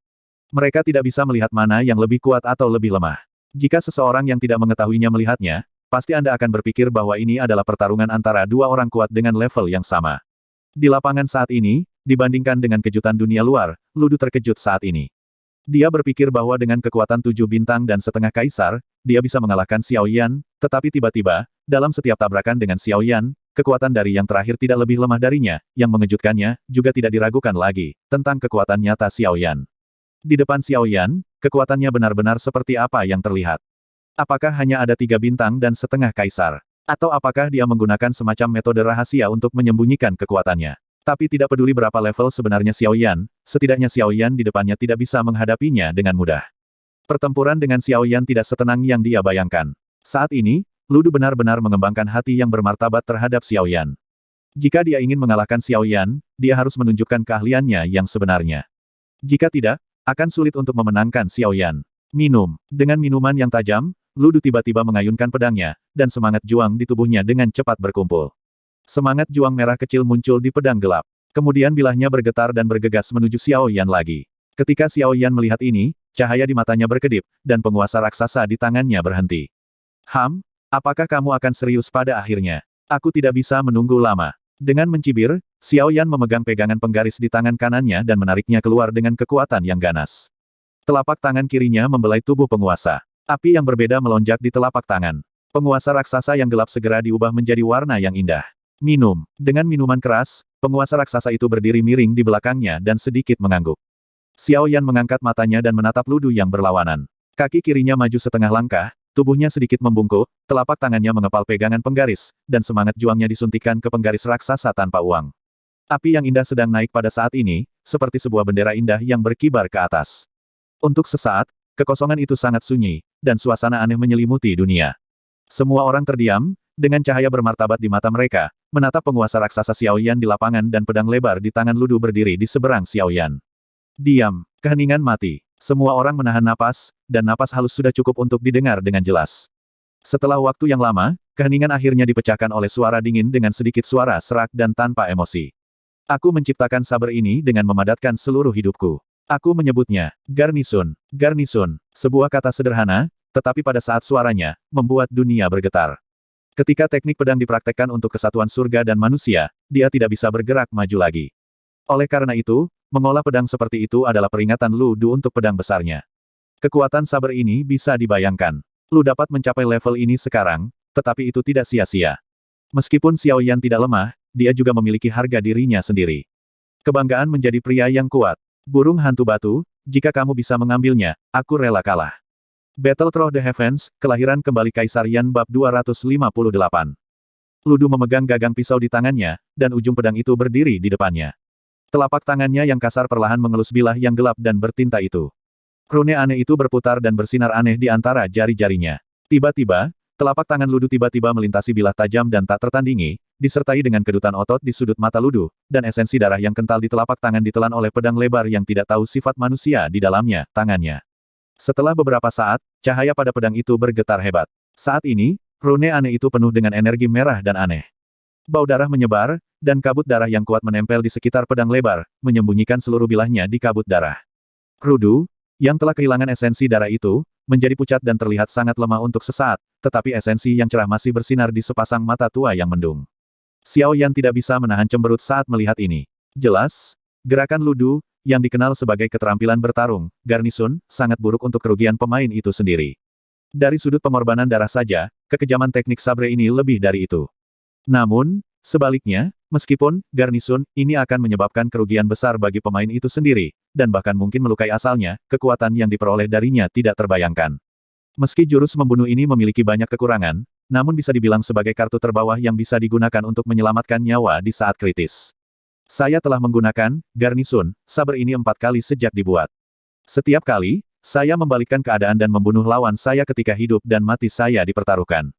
Mereka tidak bisa melihat mana yang lebih kuat atau lebih lemah. Jika seseorang yang tidak mengetahuinya melihatnya, pasti Anda akan berpikir bahwa ini adalah pertarungan antara dua orang kuat dengan level yang sama. Di lapangan saat ini, dibandingkan dengan kejutan dunia luar, Ludu terkejut saat ini. Dia berpikir bahwa dengan kekuatan 7 bintang dan setengah kaisar, dia bisa mengalahkan Xiao Yan, tetapi tiba-tiba, dalam setiap tabrakan dengan Xiao Yan, kekuatan dari yang terakhir tidak lebih lemah darinya, yang mengejutkannya, juga tidak diragukan lagi, tentang kekuatan nyata Xiao Yan. Di depan Xiao Yan, kekuatannya benar-benar seperti apa yang terlihat. Apakah hanya ada 3 bintang dan setengah kaisar? Atau apakah dia menggunakan semacam metode rahasia untuk menyembunyikan kekuatannya? Tapi tidak peduli berapa level sebenarnya Xiao Yan, setidaknya Xiao Yan di depannya tidak bisa menghadapinya dengan mudah. Pertempuran dengan Xiao Yan tidak setenang yang dia bayangkan. Saat ini, Ludu benar-benar mengembangkan hati yang bermartabat terhadap Xiao Yan. Jika dia ingin mengalahkan Xiao Yan, dia harus menunjukkan keahliannya yang sebenarnya. Jika tidak, akan sulit untuk memenangkan Xiao Yan. Minum. Dengan minuman yang tajam, Ludu tiba-tiba mengayunkan pedangnya, dan semangat juang di tubuhnya dengan cepat berkumpul. Semangat juang merah kecil muncul di pedang gelap. Kemudian bilahnya bergetar dan bergegas menuju Xiao Yan lagi. Ketika Xiao Yan melihat ini, cahaya di matanya berkedip, dan penguasa raksasa di tangannya berhenti. Apakah kamu akan serius pada akhirnya? Aku tidak bisa menunggu lama. Dengan mencibir, Xiao Yan memegang pegangan penggaris di tangan kanannya dan menariknya keluar dengan kekuatan yang ganas. Telapak tangan kirinya membelai tubuh penguasa. Api yang berbeda melonjak di telapak tangan. Penguasa raksasa yang gelap segera diubah menjadi warna yang indah. Minum. Dengan minuman keras, penguasa raksasa itu berdiri miring di belakangnya dan sedikit mengangguk. Xiao Yan mengangkat matanya dan menatap Ludu yang berlawanan. Kaki kirinya maju setengah langkah, tubuhnya sedikit membungkuk, telapak tangannya mengepal pegangan penggaris, dan semangat juangnya disuntikkan ke penggaris raksasa tanpa uang. Api yang indah sedang naik pada saat ini, seperti sebuah bendera indah yang berkibar ke atas. Untuk sesaat, kekosongan itu sangat sunyi, dan suasana aneh menyelimuti dunia. Semua orang terdiam, dengan cahaya bermartabat di mata mereka, menatap penguasa raksasa Xiao Yan di lapangan dan pedang lebar di tangan Ludu berdiri di seberang Xiao Yan. Diam. Keheningan mati. Semua orang menahan napas, dan napas halus sudah cukup untuk didengar dengan jelas. Setelah waktu yang lama, keheningan akhirnya dipecahkan oleh suara dingin dengan sedikit suara serak dan tanpa emosi. Aku menciptakan saber ini dengan memadatkan seluruh hidupku. Aku menyebutnya, garnisun. Garnisun. Sebuah kata sederhana, tetapi pada saat suaranya, membuat dunia bergetar. Ketika teknik pedang dipraktekkan untuk kesatuan surga dan manusia, dia tidak bisa bergerak maju lagi. Oleh karena itu, mengolah pedang seperti itu adalah peringatan Ludu untuk pedang besarnya. Kekuatan saber ini bisa dibayangkan. Lu dapat mencapai level ini sekarang, tetapi itu tidak sia-sia. Meskipun Xiao Yan tidak lemah, dia juga memiliki harga dirinya sendiri. Kebanggaan menjadi pria yang kuat. Burung hantu batu, jika kamu bisa mengambilnya, aku rela kalah. Battle Through the Heavens, Kelahiran Kembali Kaisar Yan Bab 258. Ludu memegang gagang pisau di tangannya, dan ujung pedang itu berdiri di depannya. Telapak tangannya yang kasar perlahan mengelus bilah yang gelap dan bertinta itu. Rune aneh itu berputar dan bersinar aneh di antara jari-jarinya. Tiba-tiba, telapak tangan Ludu tiba-tiba melintasi bilah tajam dan tak tertandingi, disertai dengan kedutan otot di sudut mata Ludu, dan esensi darah yang kental di telapak tangan ditelan oleh pedang lebar yang tidak tahu sifat manusia di dalamnya, tangannya. Setelah beberapa saat, cahaya pada pedang itu bergetar hebat. Saat ini, rune aneh itu penuh dengan energi merah dan aneh. Bau darah menyebar, dan kabut darah yang kuat menempel di sekitar pedang lebar, menyembunyikan seluruh bilahnya di kabut darah. Rudu, yang telah kehilangan esensi darah itu, menjadi pucat dan terlihat sangat lemah untuk sesaat, tetapi esensi yang cerah masih bersinar di sepasang mata tua yang mendung. Xiao Yan tidak bisa menahan cemberut saat melihat ini. Jelas, gerakan Ludu, yang dikenal sebagai keterampilan bertarung, garnisun, sangat buruk untuk kerugian pemain itu sendiri. Dari sudut pengorbanan darah saja, kekejaman teknik sabre ini lebih dari itu. Namun, sebaliknya, meskipun, garnisun, ini akan menyebabkan kerugian besar bagi pemain itu sendiri, dan bahkan mungkin melukai asalnya, kekuatan yang diperoleh darinya tidak terbayangkan. Meski jurus membunuh ini memiliki banyak kekurangan, namun bisa dibilang sebagai kartu terbawah yang bisa digunakan untuk menyelamatkan nyawa di saat kritis. Saya telah menggunakan, garnisun, saber ini 4 kali sejak dibuat. Setiap kali, saya membalikkan keadaan dan membunuh lawan saya ketika hidup dan mati saya dipertaruhkan.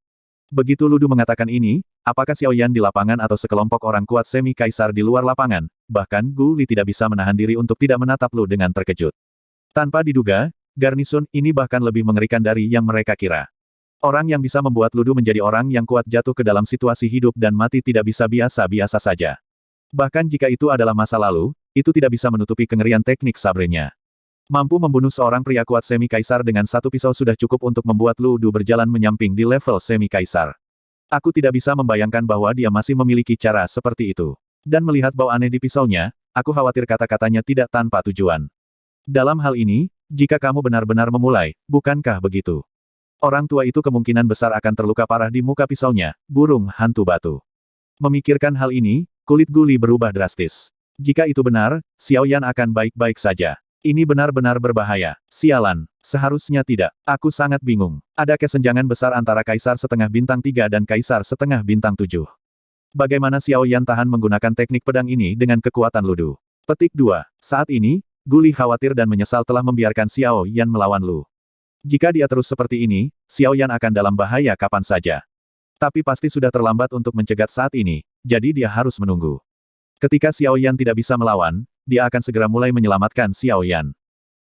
Begitu Ludu mengatakan ini, apakah Xiao Yan di lapangan atau sekelompok orang kuat semi-kaisar di luar lapangan, bahkan Gu Li tidak bisa menahan diri untuk tidak menatap Lu dengan terkejut. Tanpa diduga, garnisun ini bahkan lebih mengerikan dari yang mereka kira. Orang yang bisa membuat Ludu menjadi orang yang kuat jatuh ke dalam situasi hidup dan mati tidak bisa biasa-biasa saja. Bahkan jika itu adalah masa lalu, itu tidak bisa menutupi kengerian teknik sabrenya. Mampu membunuh seorang pria kuat semi-kaisar dengan satu pisau sudah cukup untuk membuat Lu Du berjalan menyamping di level semi-kaisar. Aku tidak bisa membayangkan bahwa dia masih memiliki cara seperti itu. Dan melihat bau aneh di pisaunya, aku khawatir kata-katanya tidak tanpa tujuan. Dalam hal ini, jika kamu benar-benar memulai, bukankah begitu? Orang tua itu kemungkinan besar akan terluka parah di muka pisaunya, burung hantu batu. Memikirkan hal ini, kulit Guli berubah drastis. Jika itu benar, Xiao Yan akan baik-baik saja. Ini benar-benar berbahaya. Sialan. Seharusnya tidak. Aku sangat bingung. Ada kesenjangan besar antara Kaisar setengah bintang 3 dan Kaisar setengah bintang 7. Bagaimana Xiao Yan tahan menggunakan teknik pedang ini dengan kekuatan Lu Du? Petik 2. Saat ini, Guli khawatir dan menyesal telah membiarkan Xiao Yan melawan Lu. Jika dia terus seperti ini, Xiao Yan akan dalam bahaya kapan saja. Tapi pasti sudah terlambat untuk mencegat saat ini, jadi dia harus menunggu. Ketika Xiao Yan tidak bisa melawan, dia akan segera mulai menyelamatkan Xiao Yan.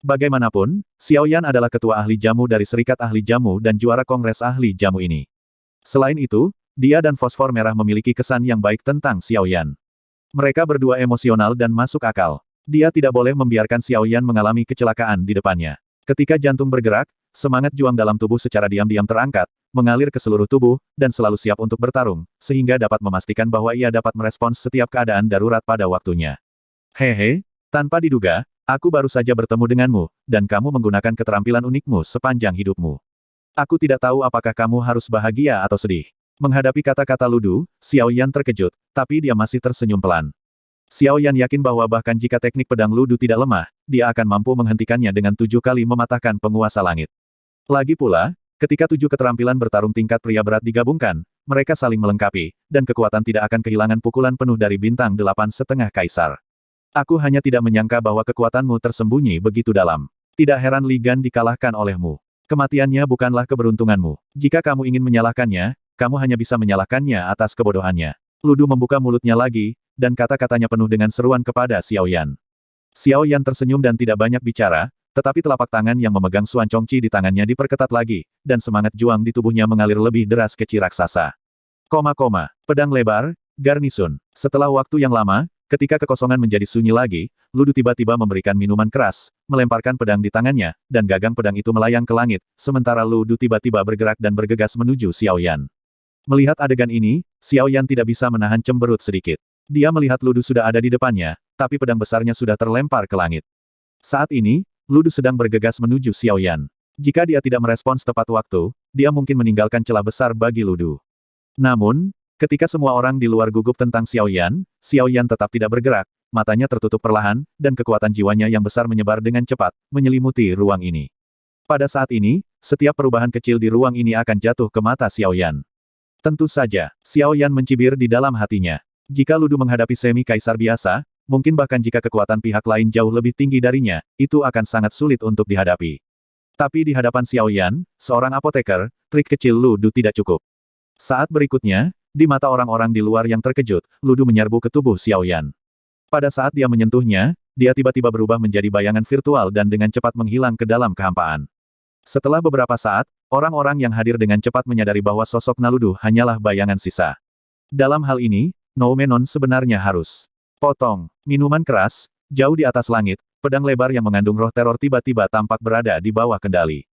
Bagaimanapun, Xiao Yan adalah ketua ahli jamu dari Serikat Ahli Jamu dan juara Kongres Ahli Jamu ini. Selain itu, dia dan Fosfor Merah memiliki kesan yang baik tentang Xiao Yan. Mereka berdua emosional dan masuk akal. Dia tidak boleh membiarkan Xiao Yan mengalami kecelakaan di depannya. Ketika jantung bergerak, semangat juang dalam tubuh secara diam-diam terangkat, mengalir ke seluruh tubuh, dan selalu siap untuk bertarung, sehingga dapat memastikan bahwa ia dapat merespons setiap keadaan darurat pada waktunya. Hehe, tanpa diduga, aku baru saja bertemu denganmu, dan kamu menggunakan keterampilan unikmu sepanjang hidupmu. Aku tidak tahu apakah kamu harus bahagia atau sedih. Menghadapi kata-kata Lu Du, Xiao Yan terkejut, tapi dia masih tersenyum pelan. Xiao Yan yakin bahwa bahkan jika teknik pedang Lu Du tidak lemah, dia akan mampu menghentikannya dengan 7 kali mematahkan penguasa langit. Lagi pula, ketika 7 keterampilan bertarung tingkat pria berat digabungkan, mereka saling melengkapi, dan kekuatan tidak akan kehilangan pukulan penuh dari bintang 8,5 kaisar. Aku hanya tidak menyangka bahwa kekuatanmu tersembunyi begitu dalam. Tidak heran Li Gan dikalahkan olehmu. Kematiannya bukanlah keberuntunganmu. Jika kamu ingin menyalahkannya, kamu hanya bisa menyalahkannya atas kebodohannya. Lu Du membuka mulutnya lagi, dan kata-katanya penuh dengan seruan kepada Xiao Yan. Xiao Yan tersenyum dan tidak banyak bicara, tetapi telapak tangan yang memegang Xuan Chongqi di tangannya diperketat lagi, dan semangat juang di tubuhnya mengalir lebih deras ke Chi raksasa. Pedang lebar, garnisun. Setelah waktu yang lama, ketika kekosongan menjadi sunyi lagi, Lu Du tiba-tiba memberikan minuman keras, melemparkan pedang di tangannya, dan gagang pedang itu melayang ke langit, sementara Lu Du tiba-tiba bergerak dan bergegas menuju Xiao Yan. Melihat adegan ini, Xiao Yan tidak bisa menahan cemberut sedikit. Dia melihat Lu Du sudah ada di depannya, tapi pedang besarnya sudah terlempar ke langit. Saat ini, Lu Du sedang bergegas menuju Xiao Yan. Jika dia tidak merespons tepat waktu, dia mungkin meninggalkan celah besar bagi Lu Du. Namun, ketika semua orang di luar gugup tentang Xiao Yan tetap tidak bergerak, matanya tertutup perlahan, dan kekuatan jiwanya yang besar menyebar dengan cepat, menyelimuti ruang ini. Pada saat ini, setiap perubahan kecil di ruang ini akan jatuh ke mata Xiao Yan. Tentu saja, Xiao Yan mencibir di dalam hatinya. Jika Lu Du menghadapi semi-kaisar biasa, mungkin bahkan jika kekuatan pihak lain jauh lebih tinggi darinya, itu akan sangat sulit untuk dihadapi. Tapi di hadapan Xiao Yan, seorang apoteker, trik kecil Lu Du tidak cukup. Saat berikutnya, di mata orang-orang di luar yang terkejut, Lu Du menyerbu ke tubuh Xiao Yan. Pada saat dia menyentuhnya, dia tiba-tiba berubah menjadi bayangan virtual dan dengan cepat menghilang ke dalam kehampaan. Setelah beberapa saat, orang-orang yang hadir dengan cepat menyadari bahwa sosok Lu Du hanyalah bayangan sisa. Dalam hal ini, Noumenon sebenarnya harus potong. Minuman keras, jauh di atas langit, pedang lebar yang mengandung roh teror tiba-tiba tampak berada di bawah kendali.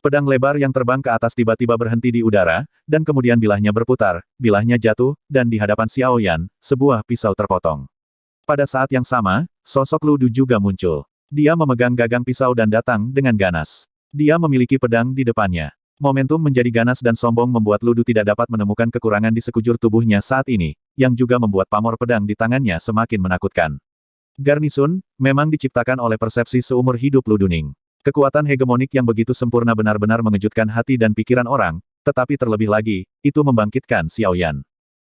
Pedang lebar yang terbang ke atas tiba-tiba berhenti di udara, dan kemudian bilahnya berputar, bilahnya jatuh, dan di hadapan Xiao Yan, sebuah pisau terpotong. Pada saat yang sama, sosok Lu Du juga muncul. Dia memegang gagang pisau dan datang dengan ganas. Dia memiliki pedang di depannya. Momentum menjadi ganas dan sombong membuat Lu Du tidak dapat menemukan kekurangan di sekujur tubuhnya saat ini, yang juga membuat pamor pedang di tangannya semakin menakutkan. Garnisun, memang diciptakan oleh persepsi seumur hidup Lu Duning. Kekuatan hegemonik yang begitu sempurna benar-benar mengejutkan hati dan pikiran orang, tetapi terlebih lagi, itu membangkitkan Xiao Yan.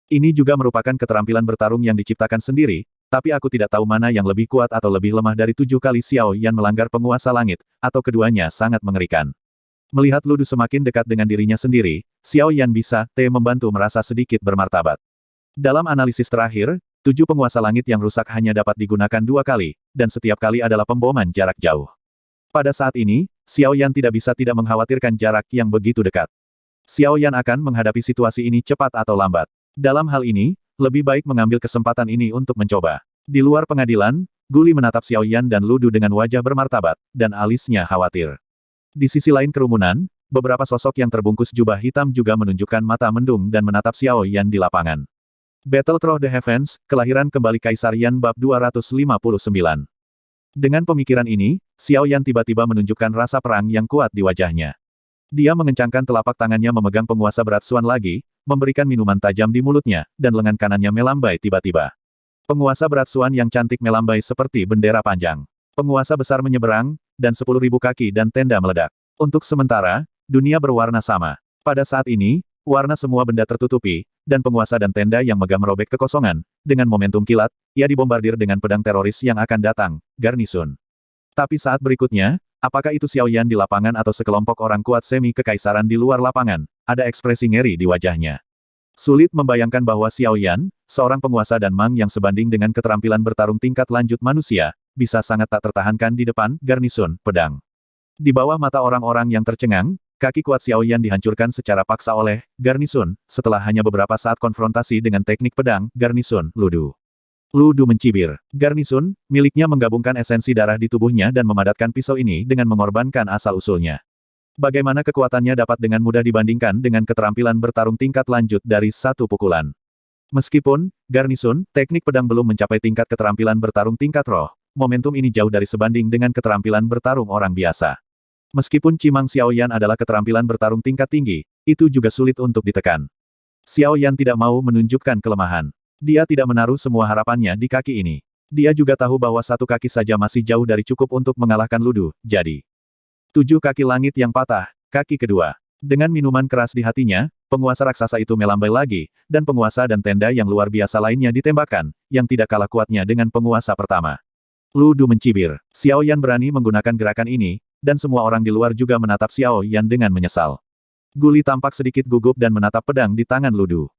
Ini juga merupakan keterampilan bertarung yang diciptakan sendiri, tapi aku tidak tahu mana yang lebih kuat atau lebih lemah dari 7 kali Xiao Yan melanggar penguasa langit, atau keduanya sangat mengerikan. Melihat Lu Du semakin dekat dengan dirinya sendiri, Xiao Yan bisa membantu merasa sedikit bermartabat. Dalam analisis terakhir, 7 penguasa langit yang rusak hanya dapat digunakan 2 kali, dan setiap kali adalah pemboman jarak jauh. Pada saat ini, Xiao Yan tidak bisa tidak mengkhawatirkan jarak yang begitu dekat. Xiao Yan akan menghadapi situasi ini cepat atau lambat. Dalam hal ini, lebih baik mengambil kesempatan ini untuk mencoba. Di luar pengadilan, Guli menatap Xiao Yan dan Ludu dengan wajah bermartabat, dan alisnya khawatir. Di sisi lain kerumunan, beberapa sosok yang terbungkus jubah hitam juga menunjukkan mata mendung dan menatap Xiao Yan di lapangan. Battle Through the Heavens, kelahiran kembali Kaisar Yan bab 259. Dengan pemikiran ini, Xiao Yan tiba-tiba menunjukkan rasa perang yang kuat di wajahnya. Dia mengencangkan telapak tangannya memegang penguasa berat Suan lagi, memberikan minuman tajam di mulutnya, dan lengan kanannya melambai tiba-tiba. Penguasa berat Suan yang cantik melambai seperti bendera panjang. Penguasa besar menyeberang, dan 10.000 kaki dan tenda meledak. Untuk sementara, dunia berwarna sama. Pada saat ini, warna semua benda tertutupi, dan penguasa dan tenda yang megah merobek kekosongan. Dengan momentum kilat, ia dibombardir dengan pedang teroris yang akan datang, Garnisun. Tapi saat berikutnya, apakah itu Xiao Yan di lapangan atau sekelompok orang kuat semi kekaisaran di luar lapangan, ada ekspresi ngeri di wajahnya. Sulit membayangkan bahwa Xiao Yan, seorang penguasa dan Mang yang sebanding dengan keterampilan bertarung tingkat lanjut manusia, bisa sangat tak tertahankan di depan Garnisun pedang. Di bawah mata orang-orang yang tercengang, kaki kuat Xiao Yan dihancurkan secara paksa oleh Garnisun, setelah hanya beberapa saat konfrontasi dengan teknik pedang Garnisun Ludu. Ludu mencibir. Garnisun, miliknya menggabungkan esensi darah di tubuhnya dan memadatkan pisau ini dengan mengorbankan asal-usulnya. Bagaimana kekuatannya dapat dengan mudah dibandingkan dengan keterampilan bertarung tingkat lanjut dari satu pukulan. Meskipun, Garnisun, teknik pedang belum mencapai tingkat keterampilan bertarung tingkat roh, momentum ini jauh dari sebanding dengan keterampilan bertarung orang biasa. Meskipun Cimang Xiao Yan adalah keterampilan bertarung tingkat tinggi, itu juga sulit untuk ditekan. Xiao Yan tidak mau menunjukkan kelemahan. Dia tidak menaruh semua harapannya di kaki ini. Dia juga tahu bahwa satu kaki saja masih jauh dari cukup untuk mengalahkan Ludu, jadi 7 kaki langit yang patah, kaki kedua. Dengan minuman keras di hatinya, penguasa raksasa itu melambai lagi, dan penguasa dan tenda yang luar biasa lainnya ditembakkan, yang tidak kalah kuatnya dengan penguasa pertama. Ludu mencibir. Xiao Yan berani menggunakan gerakan ini, dan semua orang di luar juga menatap Xiao Yan dengan menyesal. Guli tampak sedikit gugup dan menatap pedang di tangan Ludu.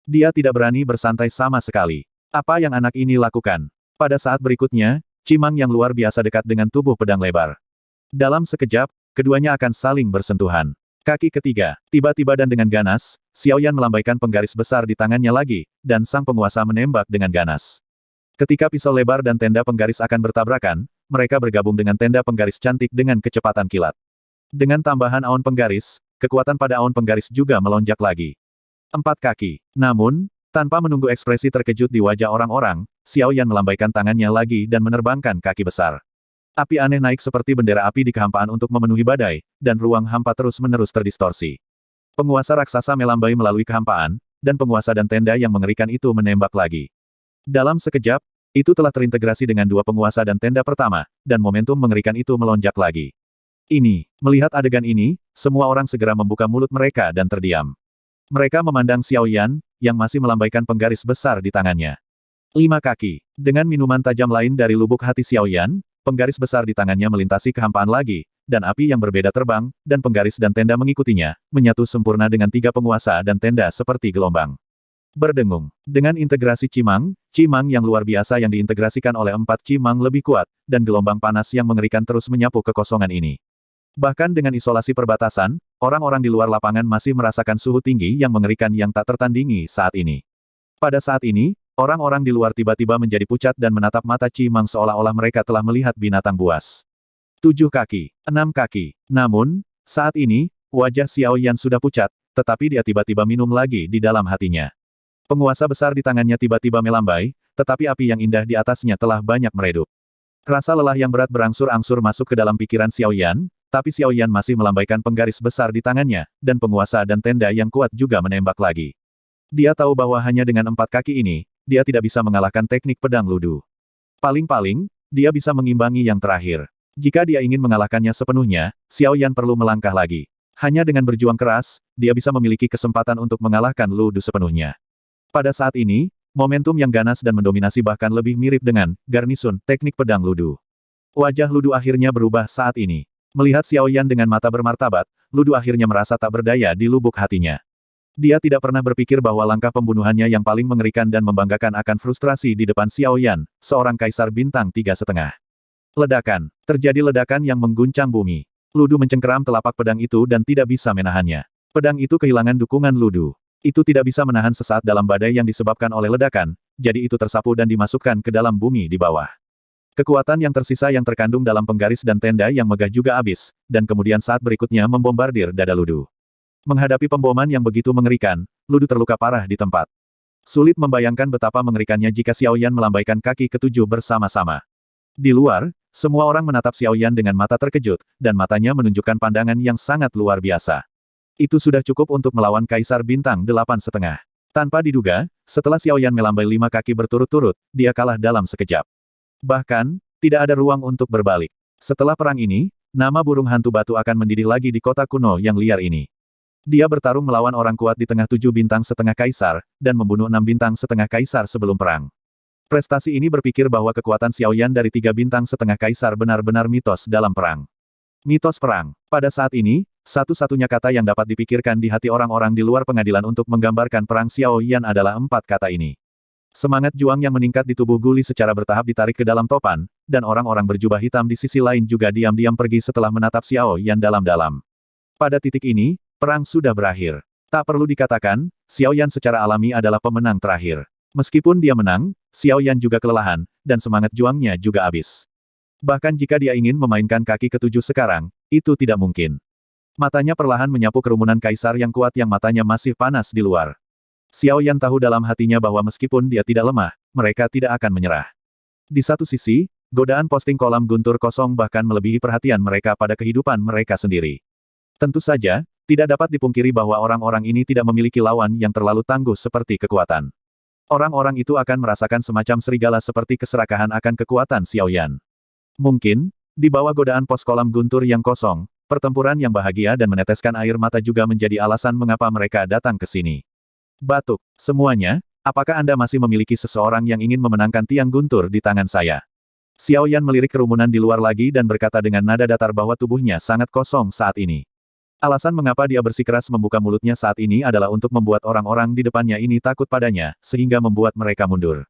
Dia tidak berani bersantai sama sekali. Apa yang anak ini lakukan? Pada saat berikutnya, Cimang yang luar biasa dekat dengan tubuh pedang lebar. Dalam sekejap, keduanya akan saling bersentuhan. Kaki ketiga, tiba-tiba dan dengan ganas, Xiao Yan melambaikan penggaris besar di tangannya lagi, dan sang penguasa menembak dengan ganas. Ketika pisau lebar dan tenda penggaris akan bertabrakan, mereka bergabung dengan tenda penggaris cantik dengan kecepatan kilat. Dengan tambahan aun penggaris, kekuatan pada aun penggaris juga melonjak lagi. 4 kaki. Namun, tanpa menunggu ekspresi terkejut di wajah orang-orang, Xiao Yan melambaikan tangannya lagi dan menerbangkan kaki besar. Api aneh naik seperti bendera api di kehampaan untuk memenuhi badai, dan ruang hampa terus-menerus terdistorsi. Penguasa raksasa melambai melalui kehampaan, dan penguasa dan tenda yang mengerikan itu menembak lagi. Dalam sekejap, itu telah terintegrasi dengan dua penguasa dan tenda pertama, dan momentum mengerikan itu melonjak lagi. Melihat adegan ini, semua orang segera membuka mulut mereka dan terdiam. Mereka memandang Xiao Yan, yang masih melambaikan penggaris besar di tangannya. 5 kaki. Dengan minuman tajam lain dari lubuk hati Xiao Yan, penggaris besar di tangannya melintasi kehampaan lagi, dan api yang berbeda terbang, dan penggaris dan tenda mengikutinya, menyatu sempurna dengan 3 penguasa dan tenda seperti gelombang. Berdengung. Dengan integrasi Cimang yang luar biasa yang diintegrasikan oleh 4 Cimang lebih kuat, dan gelombang panas yang mengerikan terus menyapu kekosongan ini. Bahkan dengan isolasi perbatasan, orang-orang di luar lapangan masih merasakan suhu tinggi yang mengerikan yang tak tertandingi saat ini. Pada saat ini, orang-orang di luar tiba-tiba menjadi pucat dan menatap mata Cimang seolah-olah mereka telah melihat binatang buas. 7 kaki, 6 kaki. Namun, saat ini, wajah Xiao Yan sudah pucat, tetapi dia tiba-tiba minum lagi di dalam hatinya. Penguasa besar di tangannya tiba-tiba melambai, tetapi api yang indah di atasnya telah banyak meredup. Rasa lelah yang berat berangsur-angsur masuk ke dalam pikiran Xiao Yan, tapi Xiao Yan masih melambaikan penggaris besar di tangannya, dan penguasa dan tenda yang kuat juga menembak lagi. Dia tahu bahwa hanya dengan 4 kaki ini, dia tidak bisa mengalahkan teknik pedang Ludu. Paling-paling, dia bisa mengimbangi yang terakhir. Jika dia ingin mengalahkannya sepenuhnya, Xiao Yan perlu melangkah lagi. Hanya dengan berjuang keras, dia bisa memiliki kesempatan untuk mengalahkan Ludu sepenuhnya. Pada saat ini, momentum yang ganas dan mendominasi bahkan lebih mirip dengan Garnisun, teknik pedang Ludu. Wajah Ludu akhirnya berubah saat ini. Melihat Xiao Yan dengan mata bermartabat, Ludu akhirnya merasa tak berdaya di lubuk hatinya. Dia tidak pernah berpikir bahwa langkah pembunuhannya yang paling mengerikan dan membanggakan akan frustrasi di depan Xiao Yan, seorang kaisar bintang 3,5. Ledakan. Terjadi ledakan yang mengguncang bumi. Ludu mencengkeram telapak pedang itu dan tidak bisa menahannya. Pedang itu kehilangan dukungan Ludu. Itu tidak bisa menahan sesaat dalam badai yang disebabkan oleh ledakan, jadi itu tersapu dan dimasukkan ke dalam bumi di bawah. Kekuatan yang tersisa yang terkandung dalam penggaris dan tenda yang megah juga habis, dan kemudian saat berikutnya membombardir dada Ludu. Menghadapi pemboman yang begitu mengerikan, Ludu terluka parah di tempat. Sulit membayangkan betapa mengerikannya jika Xiaoyan melambaikan kaki ketujuh bersama-sama. Di luar, semua orang menatap Xiaoyan dengan mata terkejut, dan matanya menunjukkan pandangan yang sangat luar biasa. Itu sudah cukup untuk melawan Kaisar Bintang 8,5. Tanpa diduga, setelah Xiaoyan melambai 5 kaki berturut-turut, dia kalah dalam sekejap. Bahkan, tidak ada ruang untuk berbalik. Setelah perang ini, nama burung hantu batu akan mendidih lagi di kota kuno yang liar ini. Dia bertarung melawan orang kuat di tengah 7 bintang setengah kaisar, dan membunuh 6 bintang setengah kaisar sebelum perang. Prestasi ini berpikir bahwa kekuatan Xiaoyan dari 3 bintang setengah kaisar benar-benar mitos dalam perang. Mitos perang. Pada saat ini, satu-satunya kata yang dapat dipikirkan di hati orang-orang di luar pengadilan untuk menggambarkan perang Xiaoyan adalah 4 kata ini. Semangat juang yang meningkat di tubuh Guli secara bertahap ditarik ke dalam topan, dan orang-orang berjubah hitam di sisi lain juga diam-diam pergi setelah menatap Xiaoyan dalam-dalam. Pada titik ini, perang sudah berakhir. Tak perlu dikatakan, Xiaoyan secara alami adalah pemenang terakhir. Meskipun dia menang, Xiaoyan juga kelelahan, dan semangat juangnya juga habis. Bahkan jika dia ingin memainkan kaki ketujuh sekarang, itu tidak mungkin. Matanya perlahan menyapu kerumunan kaisar yang kuat yang matanya masih panas di luar. Xiaoyan tahu dalam hatinya bahwa meskipun dia tidak lemah, mereka tidak akan menyerah. Di satu sisi, godaan posting kolam guntur kosong bahkan melebihi perhatian mereka pada kehidupan mereka sendiri. Tentu saja, tidak dapat dipungkiri bahwa orang-orang ini tidak memiliki lawan yang terlalu tangguh seperti kekuatan. Orang-orang itu akan merasakan semacam serigala seperti keserakahan akan kekuatan Xiaoyan. Mungkin, di bawah godaan pos kolam guntur yang kosong, pertempuran yang bahagia dan meneteskan air mata juga menjadi alasan mengapa mereka datang ke sini. Batuk, semuanya, apakah Anda masih memiliki seseorang yang ingin memenangkan tiang guntur di tangan saya? Xiaoyan melirik kerumunan di luar lagi dan berkata dengan nada datar bahwa tubuhnya sangat kosong saat ini. Alasan mengapa dia bersikeras membuka mulutnya saat ini adalah untuk membuat orang-orang di depannya ini takut padanya, sehingga membuat mereka mundur.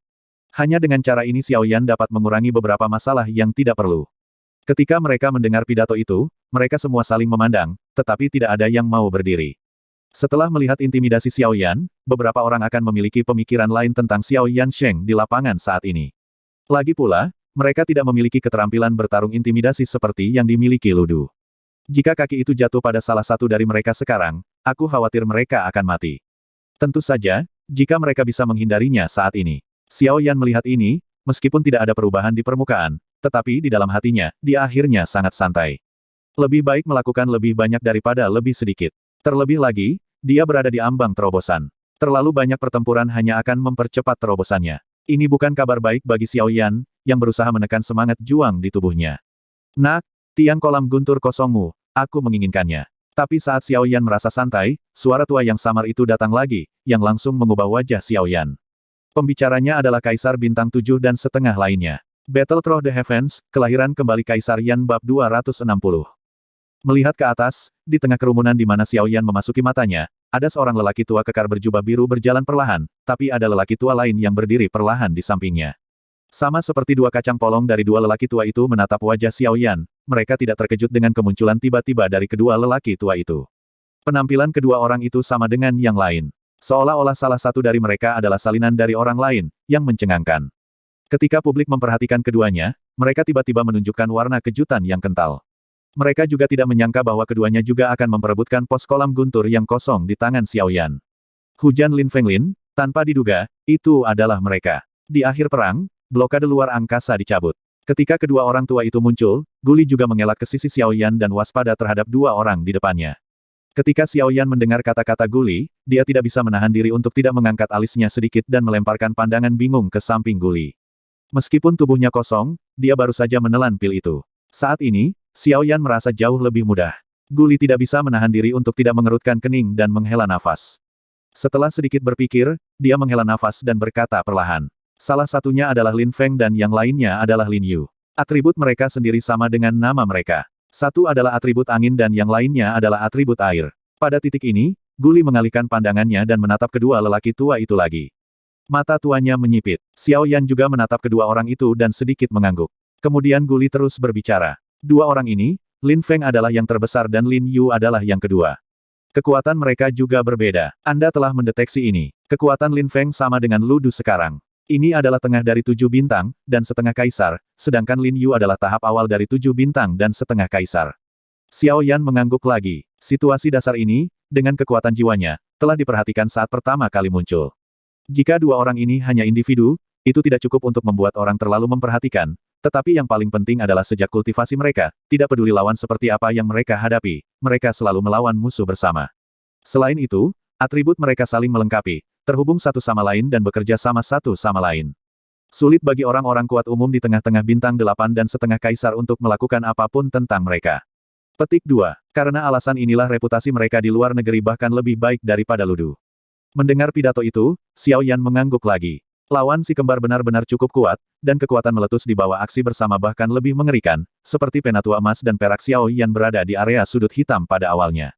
Hanya dengan cara ini Xiaoyan dapat mengurangi beberapa masalah yang tidak perlu. Ketika mereka mendengar pidato itu, mereka semua saling memandang, tetapi tidak ada yang mau berdiri. Setelah melihat intimidasi Xiaoyan, beberapa orang akan memiliki pemikiran lain tentang Xiaoyan Sheng di lapangan saat ini. Lagi pula, mereka tidak memiliki keterampilan bertarung intimidasi seperti yang dimiliki Ludu. Jika kaki itu jatuh pada salah satu dari mereka sekarang, aku khawatir mereka akan mati. Tentu saja, jika mereka bisa menghindarinya saat ini. Xiaoyan melihat ini, meskipun tidak ada perubahan di permukaan, tetapi di dalam hatinya, dia akhirnya sangat santai. Lebih baik melakukan lebih banyak daripada lebih sedikit. Terlebih lagi, dia berada di ambang terobosan. Terlalu banyak pertempuran hanya akan mempercepat terobosannya. Ini bukan kabar baik bagi Xiaoyan, yang berusaha menekan semangat juang di tubuhnya. Nak, tiang kolam guntur kosongmu, aku menginginkannya. Tapi saat Xiaoyan merasa santai, suara tua yang samar itu datang lagi, yang langsung mengubah wajah Xiaoyan. Pembicaranya adalah Kaisar Bintang 7 dan setengah lainnya. Battle Through the Heavens, kelahiran kembali Kaisar Yan bab 260. Melihat ke atas, di tengah kerumunan di mana Xiaoyan memasuki matanya, ada seorang lelaki tua kekar berjubah biru berjalan perlahan, tapi ada lelaki tua lain yang berdiri perlahan di sampingnya. Sama seperti dua kacang polong dari dua lelaki tua itu menatap wajah Xiaoyan, mereka tidak terkejut dengan kemunculan tiba-tiba dari kedua lelaki tua itu. Penampilan kedua orang itu sama dengan yang lain. Seolah-olah salah satu dari mereka adalah salinan dari orang lain, yang mencengangkan. Ketika publik memperhatikan keduanya, mereka tiba-tiba menunjukkan warna kejutan yang kental. Mereka juga tidak menyangka bahwa keduanya juga akan memperebutkan pos kolam guntur yang kosong di tangan Xiaoyan. Hujan Lin Fenglin, tanpa diduga, itu adalah mereka. Di akhir perang, blokade luar angkasa dicabut. Ketika kedua orang tua itu muncul, Guli juga mengelak ke sisi Xiaoyan dan waspada terhadap dua orang di depannya. Ketika Xiaoyan mendengar kata-kata Guli, dia tidak bisa menahan diri untuk tidak mengangkat alisnya sedikit dan melemparkan pandangan bingung ke samping Guli. Meskipun tubuhnya kosong, dia baru saja menelan pil itu. Saat ini, Xiaoyan merasa jauh lebih mudah. Guli tidak bisa menahan diri untuk tidak mengerutkan kening dan menghela nafas. Setelah sedikit berpikir, dia menghela nafas dan berkata perlahan. Salah satunya adalah Lin Feng dan yang lainnya adalah Lin Yu. Atribut mereka sendiri sama dengan nama mereka. Satu adalah atribut angin dan yang lainnya adalah atribut air. Pada titik ini, Guli mengalihkan pandangannya dan menatap kedua lelaki tua itu lagi. Mata tuanya menyipit. Xiaoyan juga menatap kedua orang itu dan sedikit mengangguk. Kemudian Guli terus berbicara. Dua orang ini, Lin Feng adalah yang terbesar dan Lin Yu adalah yang kedua. Kekuatan mereka juga berbeda. Anda telah mendeteksi ini. Kekuatan Lin Feng sama dengan Ludu sekarang. Ini adalah tengah dari 7 bintang, dan setengah kaisar, sedangkan Lin Yu adalah tahap awal dari 7 bintang dan setengah kaisar. Xiao Yan mengangguk lagi. Situasi dasar ini, dengan kekuatan jiwanya, telah diperhatikan saat pertama kali muncul. Jika dua orang ini hanya individu, itu tidak cukup untuk membuat orang terlalu memperhatikan, tetapi yang paling penting adalah sejak kultivasi mereka, tidak peduli lawan seperti apa yang mereka hadapi, mereka selalu melawan musuh bersama. Selain itu, atribut mereka saling melengkapi, terhubung satu sama lain dan bekerja sama satu sama lain. Sulit bagi orang-orang kuat umum di tengah-tengah bintang 8 dan setengah kaisar untuk melakukan apapun tentang mereka. Petik 2. Karena alasan inilah reputasi mereka di luar negeri bahkan lebih baik daripada Ludu. Mendengar pidato itu, Xiao Yan mengangguk lagi. Lawan si kembar benar-benar cukup kuat, dan kekuatan meletus di bawah aksi bersama bahkan lebih mengerikan, seperti penatua emas dan perak Xiao Yan berada di area sudut hitam pada awalnya.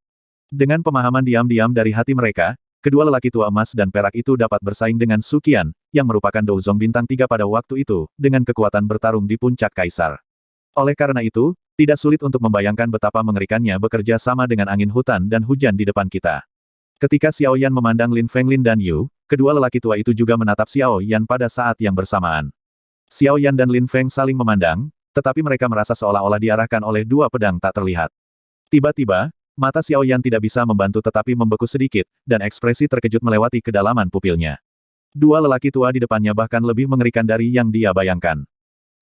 Dengan pemahaman diam-diam dari hati mereka, kedua lelaki tua emas dan perak itu dapat bersaing dengan Su Qian, yang merupakan Douzong bintang 3 pada waktu itu, dengan kekuatan bertarung di puncak kaisar. Oleh karena itu, tidak sulit untuk membayangkan betapa mengerikannya bekerja sama dengan angin hutan dan hujan di depan kita. Ketika Xiao Yan memandang Lin Fenglin dan Yu, kedua lelaki tua itu juga menatap Xiao Yan pada saat yang bersamaan. Xiao Yan dan Lin Feng saling memandang, tetapi mereka merasa seolah-olah diarahkan oleh dua pedang tak terlihat. Tiba-tiba, mata Xiao Yan tidak bisa membantu tetapi membeku sedikit, dan ekspresi terkejut melewati kedalaman pupilnya. Dua lelaki tua di depannya bahkan lebih mengerikan dari yang dia bayangkan.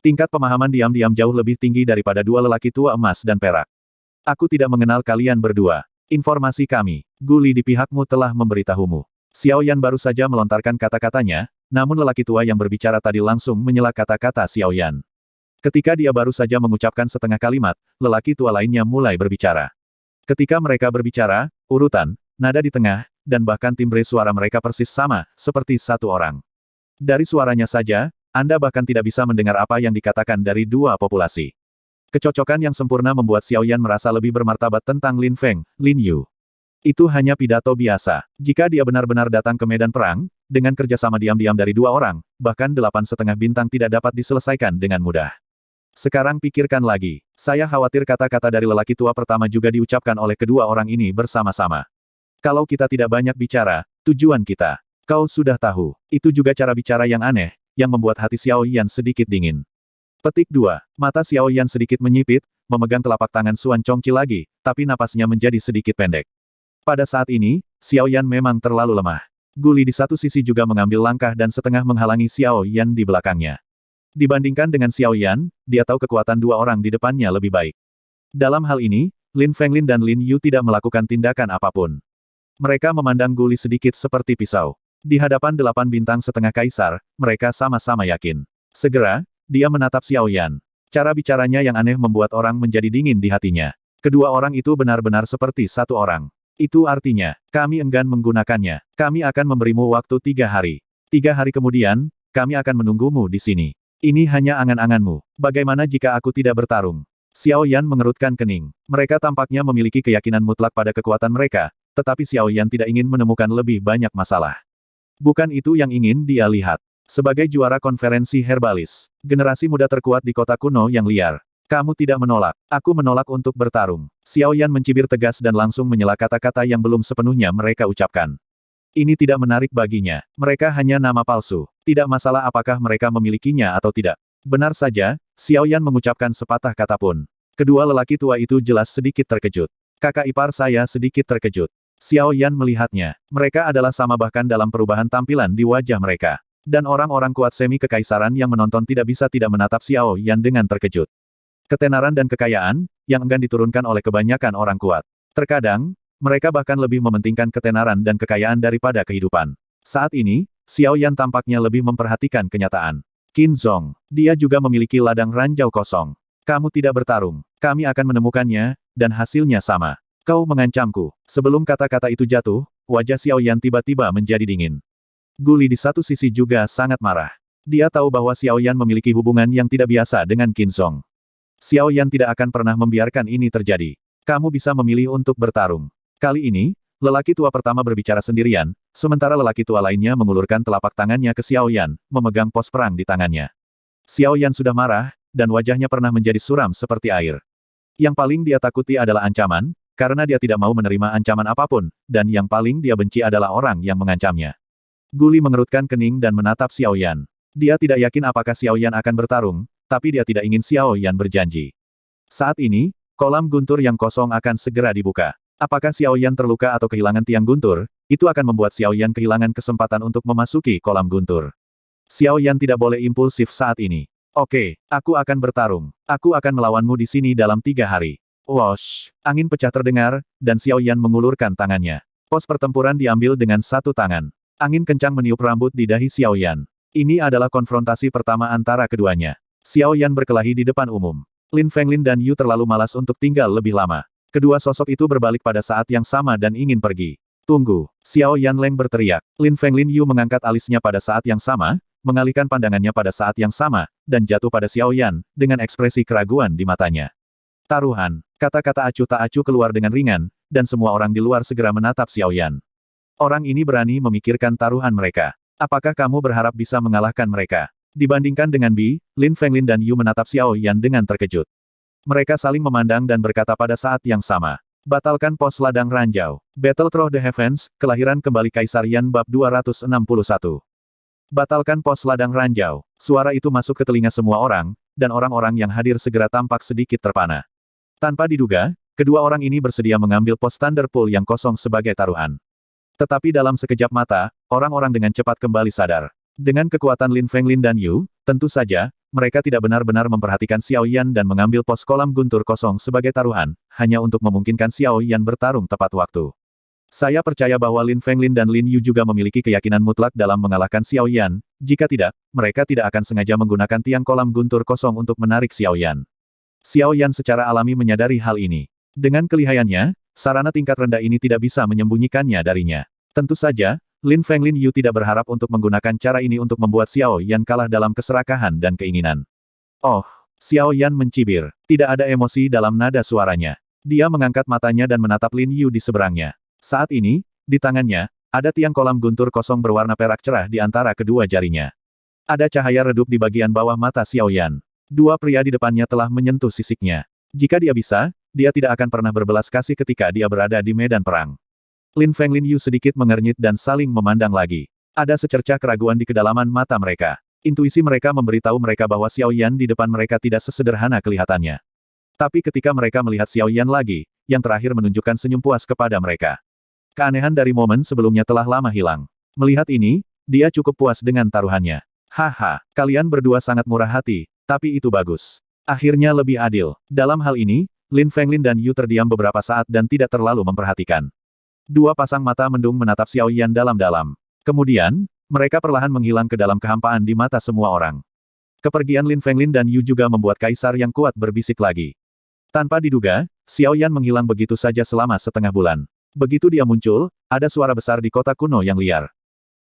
Tingkat pemahaman diam-diam jauh lebih tinggi daripada dua lelaki tua emas dan perak. Aku tidak mengenal kalian berdua. Informasi kami, Guli di pihakmu telah memberitahumu. Xiao Yan baru saja melontarkan kata-katanya, namun lelaki tua yang berbicara tadi langsung menyela kata-kata Xiao Yan. Ketika dia baru saja mengucapkan setengah kalimat, lelaki tua lainnya mulai berbicara. Ketika mereka berbicara, urutan, nada di tengah, dan bahkan timbre suara mereka persis sama, seperti satu orang. Dari suaranya saja, Anda bahkan tidak bisa mendengar apa yang dikatakan dari dua populasi. Kecocokan yang sempurna membuat Xiao Yan merasa lebih bermartabat tentang Lin Feng, Lin Yu. Itu hanya pidato biasa. Jika dia benar-benar datang ke medan perang, dengan kerjasama diam-diam dari dua orang, bahkan 8,5 bintang tidak dapat diselesaikan dengan mudah. Sekarang pikirkan lagi. Saya khawatir kata-kata dari lelaki tua pertama juga diucapkan oleh kedua orang ini bersama-sama. Kalau kita tidak banyak bicara, tujuan kita. Kau sudah tahu. Itu juga cara bicara yang aneh, yang membuat hati Xiao Yan sedikit dingin. Petik 2. Mata Xiao Yan sedikit menyipit, memegang telapak tangan Suan Chongqi lagi, tapi napasnya menjadi sedikit pendek. Pada saat ini, Xiao Yan memang terlalu lemah. Guli di satu sisi juga mengambil langkah dan setengah menghalangi Xiao Yan di belakangnya. Dibandingkan dengan Xiao Yan, dia tahu kekuatan dua orang di depannya lebih baik. Dalam hal ini, Lin Fenglin dan Lin Yu tidak melakukan tindakan apapun. Mereka memandang Guli sedikit seperti pisau. Di hadapan 8 bintang setengah kaisar, mereka sama-sama yakin. Segera, dia menatap Xiao Yan. Cara bicaranya yang aneh membuat orang menjadi dingin di hatinya. Kedua orang itu benar-benar seperti satu orang. Itu artinya, kami enggan menggunakannya. Kami akan memberimu waktu 3 hari. 3 hari kemudian, kami akan menunggumu di sini. Ini hanya angan-anganmu. Bagaimana jika aku tidak bertarung? Xiao Yan mengerutkan kening. Mereka tampaknya memiliki keyakinan mutlak pada kekuatan mereka, tetapi Xiao Yan tidak ingin menemukan lebih banyak masalah. Bukan itu yang ingin dia lihat. Sebagai juara konferensi herbalis, generasi muda terkuat di kota kuno yang liar. Kamu tidak menolak. Aku menolak untuk bertarung. Xiao Yan mencibir tegas dan langsung menyela kata-kata yang belum sepenuhnya mereka ucapkan. Ini tidak menarik baginya. Mereka hanya nama palsu. Tidak masalah apakah mereka memilikinya atau tidak. Benar saja, Xiao Yan mengucapkan sepatah kata pun. Kedua lelaki tua itu jelas sedikit terkejut. Kakak ipar saya sedikit terkejut. Xiao Yan melihatnya. Mereka adalah sama bahkan dalam perubahan tampilan di wajah mereka. Dan orang-orang kuat semi kekaisaran yang menonton tidak bisa tidak menatap Xiao Yan dengan terkejut. Ketenaran dan kekayaan, yang enggan diturunkan oleh kebanyakan orang kuat. Terkadang, mereka bahkan lebih mementingkan ketenaran dan kekayaan daripada kehidupan. Saat ini, Xiao Yan tampaknya lebih memperhatikan kenyataan. Qin Zong, dia juga memiliki ladang ranjau kosong. Kamu tidak bertarung. Kami akan menemukannya, dan hasilnya sama. Kau mengancamku. Sebelum kata-kata itu jatuh, wajah Xiao Yan tiba-tiba menjadi dingin. Guli di satu sisi juga sangat marah. Dia tahu bahwa Xiao Yan memiliki hubungan yang tidak biasa dengan Qin Zong. Xiao Yan tidak akan pernah membiarkan ini terjadi. Kamu bisa memilih untuk bertarung. Kali ini, lelaki tua pertama berbicara sendirian, sementara lelaki tua lainnya mengulurkan telapak tangannya ke Xiao Yan, memegang pos perang di tangannya. Xiao Yan sudah marah, dan wajahnya pernah menjadi suram seperti air. Yang paling dia takuti adalah ancaman, karena dia tidak mau menerima ancaman apapun, dan yang paling dia benci adalah orang yang mengancamnya. Guli mengerutkan kening dan menatap Xiao Yan. Dia tidak yakin apakah Xiao Yan akan bertarung, tapi dia tidak ingin Xiao Yan berjanji. Saat ini, kolam guntur yang kosong akan segera dibuka. Apakah Xiao Yan terluka atau kehilangan tiang guntur, itu akan membuat Xiao Yan kehilangan kesempatan untuk memasuki kolam guntur. Xiao Yan tidak boleh impulsif saat ini. Oke, aku akan bertarung. Aku akan melawanmu di sini dalam 3 hari. Wosh! Angin pecah terdengar, dan Xiao Yan mengulurkan tangannya. Pos pertempuran diambil dengan satu tangan. Angin kencang meniup rambut di dahi Xiao Yan. Ini adalah konfrontasi pertama antara keduanya. Xiao Yan berkelahi di depan umum. Lin Fenglin dan Yu terlalu malas untuk tinggal lebih lama. Kedua sosok itu berbalik pada saat yang sama dan ingin pergi. Tunggu! Xiao Yan Leng berteriak. Lin Fenglin Yu mengangkat alisnya pada saat yang sama, mengalihkan pandangannya pada saat yang sama, dan jatuh pada Xiao Yan, dengan ekspresi keraguan di matanya. Taruhan. Kata-kata acuh tak acuh keluar dengan ringan, dan semua orang di luar segera menatap Xiao Yan. Orang ini berani memikirkan taruhan mereka. Apakah kamu berharap bisa mengalahkan mereka? Dibandingkan dengan Bi, Lin Fenglin dan Yu menatap Xiao Yan dengan terkejut. Mereka saling memandang dan berkata pada saat yang sama. Batalkan pos ladang ranjau. Battle Through the Heavens, kelahiran kembali Kaisar Yan bab 261. Batalkan pos ladang ranjau. Suara itu masuk ke telinga semua orang, dan orang-orang yang hadir segera tampak sedikit terpana. Tanpa diduga, kedua orang ini bersedia mengambil pos Thunder Pool yang kosong sebagai taruhan. Tetapi dalam sekejap mata, orang-orang dengan cepat kembali sadar. Dengan kekuatan Lin Fenglin dan Yu, tentu saja, mereka tidak benar-benar memperhatikan Xiao Yan dan mengambil pos kolam guntur kosong sebagai taruhan, hanya untuk memungkinkan Xiao Yan bertarung tepat waktu. Saya percaya bahwa Lin Fenglin dan Lin Yu juga memiliki keyakinan mutlak dalam mengalahkan Xiao Yan, jika tidak, mereka tidak akan sengaja menggunakan tiang kolam guntur kosong untuk menarik Xiao Yan. Xiao Yan secara alami menyadari hal ini. Dengan kelihayannya, sarana tingkat rendah ini tidak bisa menyembunyikannya darinya. Tentu saja, Lin Fenglin Yu tidak berharap untuk menggunakan cara ini untuk membuat Xiao Yan kalah dalam keserakahan dan keinginan. Oh, Xiao Yan mencibir. Tidak ada emosi dalam nada suaranya. Dia mengangkat matanya dan menatap Lin Yu di seberangnya. Saat ini, di tangannya, ada tiang kolam guntur kosong berwarna perak cerah di antara kedua jarinya. Ada cahaya redup di bagian bawah mata Xiao Yan. Dua pria di depannya telah menyentuh sisiknya. Jika dia bisa, dia tidak akan pernah berbelas kasih ketika dia berada di medan perang. Lin Fenglin Yu sedikit mengernyit dan saling memandang lagi. Ada secercah keraguan di kedalaman mata mereka. Intuisi mereka memberitahu mereka bahwa Xiao Yan di depan mereka tidak sesederhana kelihatannya. Tapi ketika mereka melihat Xiao Yan lagi, yang terakhir menunjukkan senyum puas kepada mereka. Keanehan dari momen sebelumnya telah lama hilang. Melihat ini, dia cukup puas dengan taruhannya. Haha, kalian berdua sangat murah hati, tapi itu bagus. Akhirnya lebih adil. Dalam hal ini, Lin Fenglin dan Yu terdiam beberapa saat dan tidak terlalu memperhatikan. Dua pasang mata mendung menatap Xiao Yan dalam-dalam. Kemudian, mereka perlahan menghilang ke dalam kehampaan di mata semua orang. Kepergian Lin Fenglin dan Yu juga membuat kaisar yang kuat berbisik lagi. Tanpa diduga, Xiao Yan menghilang begitu saja selama setengah bulan. Begitu dia muncul, ada suara besar di kota kuno yang liar.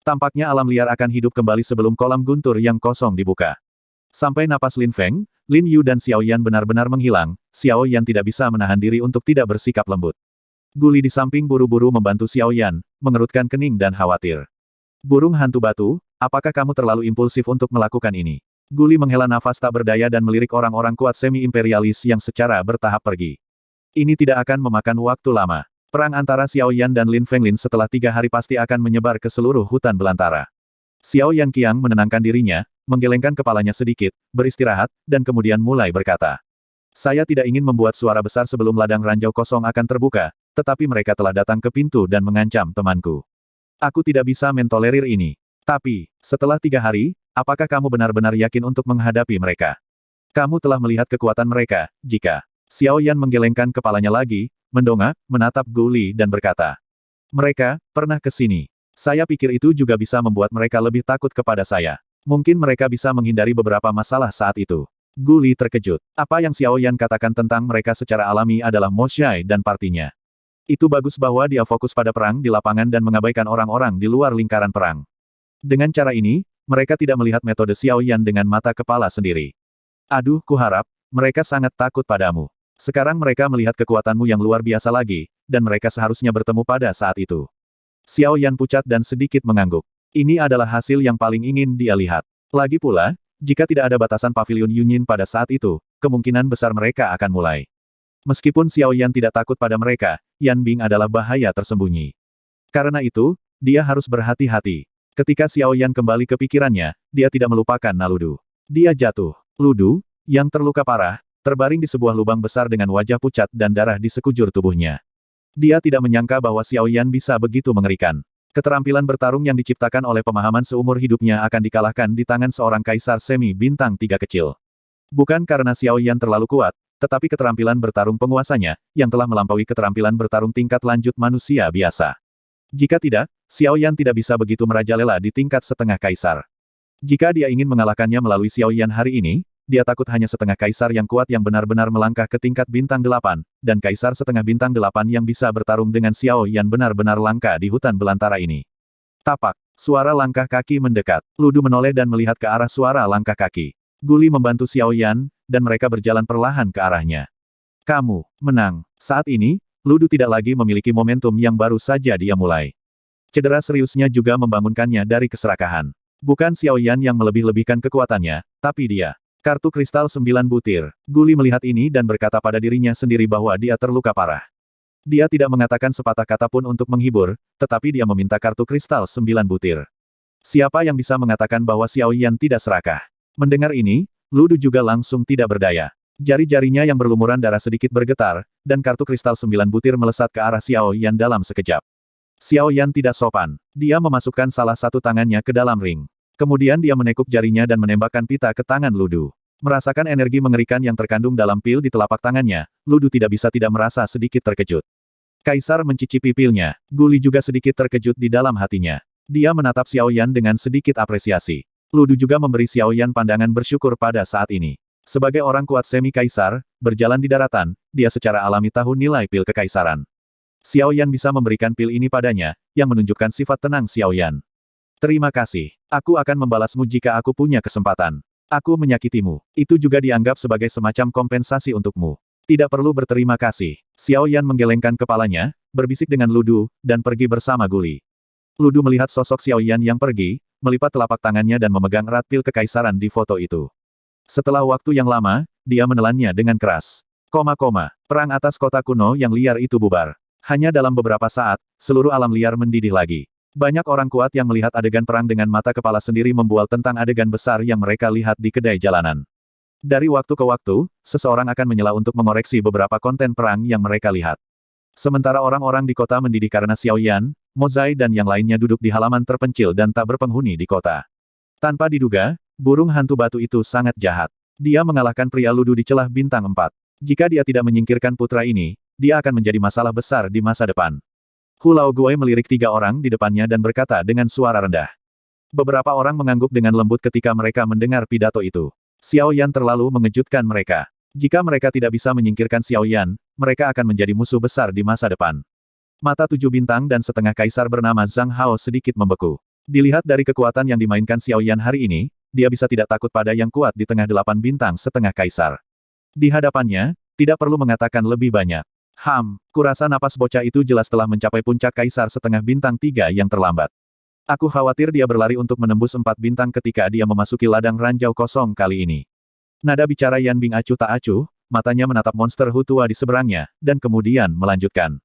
Tampaknya alam liar akan hidup kembali sebelum kolam guntur yang kosong dibuka. Sampai napas Lin Feng, Lin Yu dan Xiao Yan benar-benar menghilang, Xiao Yan tidak bisa menahan diri untuk tidak bersikap lembut. Guli di samping buru-buru membantu Xiao Yan, mengerutkan kening dan khawatir. Burung hantu batu, apakah kamu terlalu impulsif untuk melakukan ini? Guli menghela nafas tak berdaya dan melirik orang-orang kuat semi-imperialis yang secara bertahap pergi. Ini tidak akan memakan waktu lama. Perang antara Xiao Yan dan Lin Fenglin setelah 3 hari pasti akan menyebar ke seluruh hutan belantara. Xiao Yan Qiang menenangkan dirinya, menggelengkan kepalanya sedikit, beristirahat, dan kemudian mulai berkata. Saya tidak ingin membuat suara besar sebelum ladang ranjau kosong akan terbuka, tetapi mereka telah datang ke pintu dan mengancam temanku. Aku tidak bisa mentolerir ini. Tapi, setelah 3 hari, apakah kamu benar-benar yakin untuk menghadapi mereka? Kamu telah melihat kekuatan mereka, jika... Xiao Yan menggelengkan kepalanya lagi, mendongak, menatap Guli dan berkata. Mereka, pernah ke sini. Saya pikir itu juga bisa membuat mereka lebih takut kepada saya. Mungkin mereka bisa menghindari beberapa masalah saat itu. Guli terkejut. Apa yang Xiao Yan katakan tentang mereka secara alami adalah Mo Xiai dan partinya. Itu bagus bahwa dia fokus pada perang di lapangan dan mengabaikan orang-orang di luar lingkaran perang. Dengan cara ini, mereka tidak melihat metode Xiao Yan dengan mata kepala sendiri. Aduh, kuharap, mereka sangat takut padamu. Sekarang mereka melihat kekuatanmu yang luar biasa lagi, dan mereka seharusnya bertemu pada saat itu. Xiao Yan pucat dan sedikit mengangguk. Ini adalah hasil yang paling ingin dia lihat. Lagi pula, jika tidak ada batasan pavilion Yunyin pada saat itu, kemungkinan besar mereka akan mulai. Meskipun Xiao Yan tidak takut pada mereka, Yan Bing adalah bahaya tersembunyi. Karena itu, dia harus berhati-hati. Ketika Xiao Yan kembali ke pikirannya, dia tidak melupakan Naludu. Dia jatuh. Ludu, yang terluka parah, terbaring di sebuah lubang besar dengan wajah pucat dan darah di sekujur tubuhnya. Dia tidak menyangka bahwa Xiao Yan bisa begitu mengerikan. Keterampilan bertarung yang diciptakan oleh pemahaman seumur hidupnya akan dikalahkan di tangan seorang kaisar semi bintang 3 kecil. Bukan karena Xiao Yan terlalu kuat, tetapi keterampilan bertarung penguasanya, yang telah melampaui keterampilan bertarung tingkat lanjut manusia biasa. Jika tidak, Xiao Yan tidak bisa begitu merajalela di tingkat setengah kaisar. Jika dia ingin mengalahkannya melalui Xiao Yan hari ini, dia takut hanya setengah kaisar yang kuat yang benar-benar melangkah ke tingkat bintang 8, dan kaisar setengah bintang 8 yang bisa bertarung dengan Xiao Yan benar-benar langka di hutan belantara ini. Tapak, suara langkah kaki mendekat. Ludu menoleh dan melihat ke arah suara langkah kaki. Guli membantu Xiao Yan, dan mereka berjalan perlahan ke arahnya. Kamu menang. Saat ini, Ludu tidak lagi memiliki momentum yang baru saja dia mulai. Cedera seriusnya juga membangunkannya dari keserakahan. Bukan Xiao Yan yang melebih-lebihkan kekuatannya, tapi dia. Kartu kristal 9 butir. Guli melihat ini dan berkata pada dirinya sendiri bahwa dia terluka parah. Dia tidak mengatakan sepatah kata pun untuk menghibur, tetapi dia meminta kartu kristal 9 butir. Siapa yang bisa mengatakan bahwa Xiao Yan tidak serakah? Mendengar ini, Ludu juga langsung tidak berdaya. Jari-jarinya yang berlumuran darah sedikit bergetar, dan kartu kristal 9 butir melesat ke arah Xiao Yan dalam sekejap. Xiao Yan tidak sopan. Dia memasukkan salah satu tangannya ke dalam ring. Kemudian dia menekuk jarinya dan menembakkan pita ke tangan Ludu. Merasakan energi mengerikan yang terkandung dalam pil di telapak tangannya, Ludu tidak bisa tidak merasa sedikit terkejut. Kaisar mencicipi pilnya. Guli juga sedikit terkejut di dalam hatinya. Dia menatap Xiao Yan dengan sedikit apresiasi. Ludu juga memberi Xiao Yan pandangan bersyukur pada saat ini. Sebagai orang kuat semi-kaisar, berjalan di daratan, dia secara alami tahu nilai pil kekaisaran. Xiao Yan bisa memberikan pil ini padanya, yang menunjukkan sifat tenang Xiao Yan. Terima kasih. Aku akan membalasmu jika aku punya kesempatan. Aku menyakitimu. Itu juga dianggap sebagai semacam kompensasi untukmu. Tidak perlu berterima kasih. Xiao Yan menggelengkan kepalanya, berbisik dengan Ludu, dan pergi bersama Guli. Ludu melihat sosok Xiao Yan yang pergi, melipat telapak tangannya dan memegang erat pil kekaisaran di foto itu. Setelah waktu yang lama, dia menelannya dengan keras. Perang atas kota kuno yang liar itu bubar. Hanya dalam beberapa saat, seluruh alam liar mendidih lagi. Banyak orang kuat yang melihat adegan perang dengan mata kepala sendiri membual tentang adegan besar yang mereka lihat di kedai jalanan. Dari waktu ke waktu, seseorang akan menyela untuk mengoreksi beberapa konten perang yang mereka lihat. Sementara orang-orang di kota mendidih karena Xiao Yan, Mo Zai dan yang lainnya duduk di halaman terpencil dan tak berpenghuni di kota. Tanpa diduga, burung hantu batu itu sangat jahat. Dia mengalahkan pria Ludu di celah bintang 4. Jika dia tidak menyingkirkan putra ini, dia akan menjadi masalah besar di masa depan. Hu Laoguai melirik 3 orang di depannya dan berkata dengan suara rendah. Beberapa orang mengangguk dengan lembut ketika mereka mendengar pidato itu. Xiao Yan terlalu mengejutkan mereka. Jika mereka tidak bisa menyingkirkan Xiao Yan, mereka akan menjadi musuh besar di masa depan. Mata 7 bintang dan setengah kaisar bernama Zhang Hao sedikit membeku. Dilihat dari kekuatan yang dimainkan Xiao Yan hari ini, dia bisa tidak takut pada yang kuat di tengah 8 bintang setengah kaisar. Di hadapannya, tidak perlu mengatakan lebih banyak. Kurasa napas bocah itu jelas telah mencapai puncak kaisar setengah bintang 3 yang terlambat. Aku khawatir dia berlari untuk menembus 4 bintang ketika dia memasuki ladang ranjau kosong kali ini. Nada bicara Yan Bing acuh tak acuh, matanya menatap monster Hu tua di seberangnya, dan kemudian melanjutkan.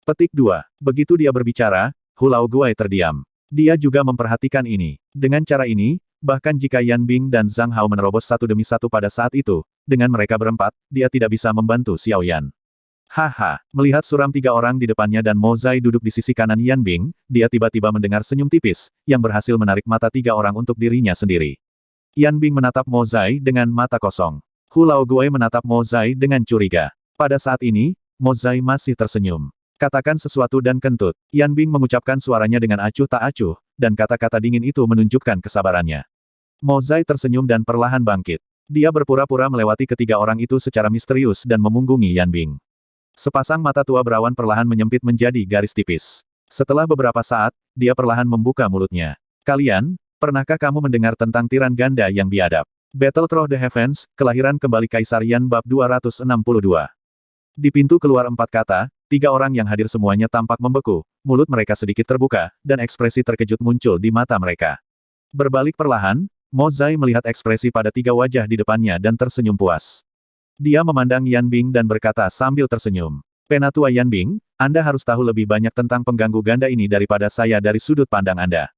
Petik 2. Begitu dia berbicara, Hu Laoguai terdiam. Dia juga memperhatikan ini. Dengan cara ini, bahkan jika Yan Bing dan Zhang Hao menerobos satu demi satu pada saat itu, dengan mereka berempat, dia tidak bisa membantu Xiao Yan. Melihat suram 3 orang di depannya dan Mo Zai duduk di sisi kanan Yan Bing, dia tiba-tiba mendengar senyum tipis, yang berhasil menarik mata 3 orang untuk dirinya sendiri. Yan Bing menatap Mo Zai dengan mata kosong. Hu Laoguai menatap Mo Zai dengan curiga. Pada saat ini, Mo Zai masih tersenyum. Katakan sesuatu dan kentut. Yan Bing mengucapkan suaranya dengan acuh tak acuh, dan kata-kata dingin itu menunjukkan kesabarannya. Mo Zai tersenyum dan perlahan bangkit. Dia berpura-pura melewati ketiga orang itu secara misterius dan memunggungi Yan Bing. Sepasang mata tua berawan perlahan menyempit menjadi garis tipis. Setelah beberapa saat, dia perlahan membuka mulutnya. Kalian, pernahkah kamu mendengar tentang tiran ganda yang biadab? Battle Through the Heavens, kelahiran kembali Kaisar Yan bab 262. Di pintu keluar 4 kata, 3 orang yang hadir semuanya tampak membeku, mulut mereka sedikit terbuka, dan ekspresi terkejut muncul di mata mereka. Berbalik perlahan, Mo Zai melihat ekspresi pada 3 wajah di depannya dan tersenyum puas. Dia memandang Yan Bing dan berkata sambil tersenyum. Penatua Yan Bing, Anda harus tahu lebih banyak tentang pengganggu ganda ini daripada saya dari sudut pandang Anda.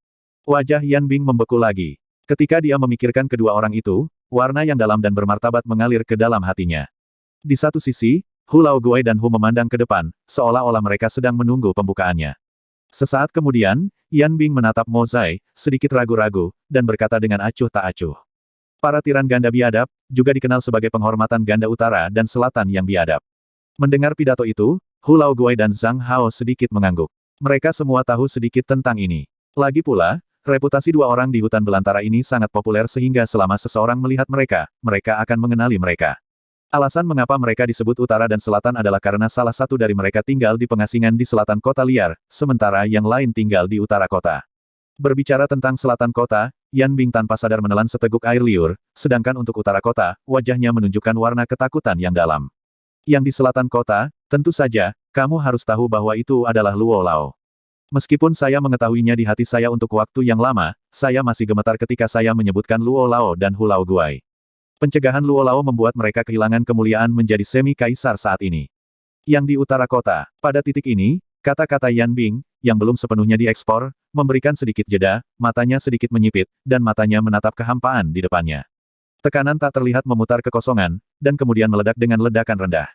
Wajah Yan Bing membeku lagi. Ketika dia memikirkan kedua orang itu, warna yang dalam dan bermartabat mengalir ke dalam hatinya. Di satu sisi, Hu Laoguai dan Hu memandang ke depan, seolah-olah mereka sedang menunggu pembukaannya. Sesaat kemudian, Yan Bing menatap Mo Zai, sedikit ragu-ragu, dan berkata dengan acuh tak acuh. Para tiran ganda biadab, juga dikenal sebagai penghormatan ganda utara dan selatan yang biadab. Mendengar pidato itu, Hu Laoguai dan Zhang Hao sedikit mengangguk. Mereka semua tahu sedikit tentang ini. Lagi pula, reputasi dua orang di hutan belantara ini sangat populer sehingga selama seseorang melihat mereka, mereka akan mengenali mereka. Alasan mengapa mereka disebut utara dan selatan adalah karena salah satu dari mereka tinggal di pengasingan di selatan kota liar, sementara yang lain tinggal di utara kota. Berbicara tentang selatan kota, Yan Bing tanpa sadar menelan seteguk air liur, sedangkan untuk utara kota, wajahnya menunjukkan warna ketakutan yang dalam. Yang di selatan kota, tentu saja, kamu harus tahu bahwa itu adalah Luo Lao. Meskipun saya mengetahuinya di hati saya untuk waktu yang lama, saya masih gemetar ketika saya menyebutkan Luo Lao dan Hu Laoguai. Pencegahan Luo Lao membuat mereka kehilangan kemuliaan menjadi semi-kaisar saat ini. Yang di utara kota, pada titik ini, kata-kata Yan Bing, yang belum sepenuhnya diekspor, memberikan sedikit jeda, matanya sedikit menyipit, dan matanya menatap kehampaan di depannya. Tekanan tak terlihat memutar kekosongan, dan kemudian meledak dengan ledakan rendah.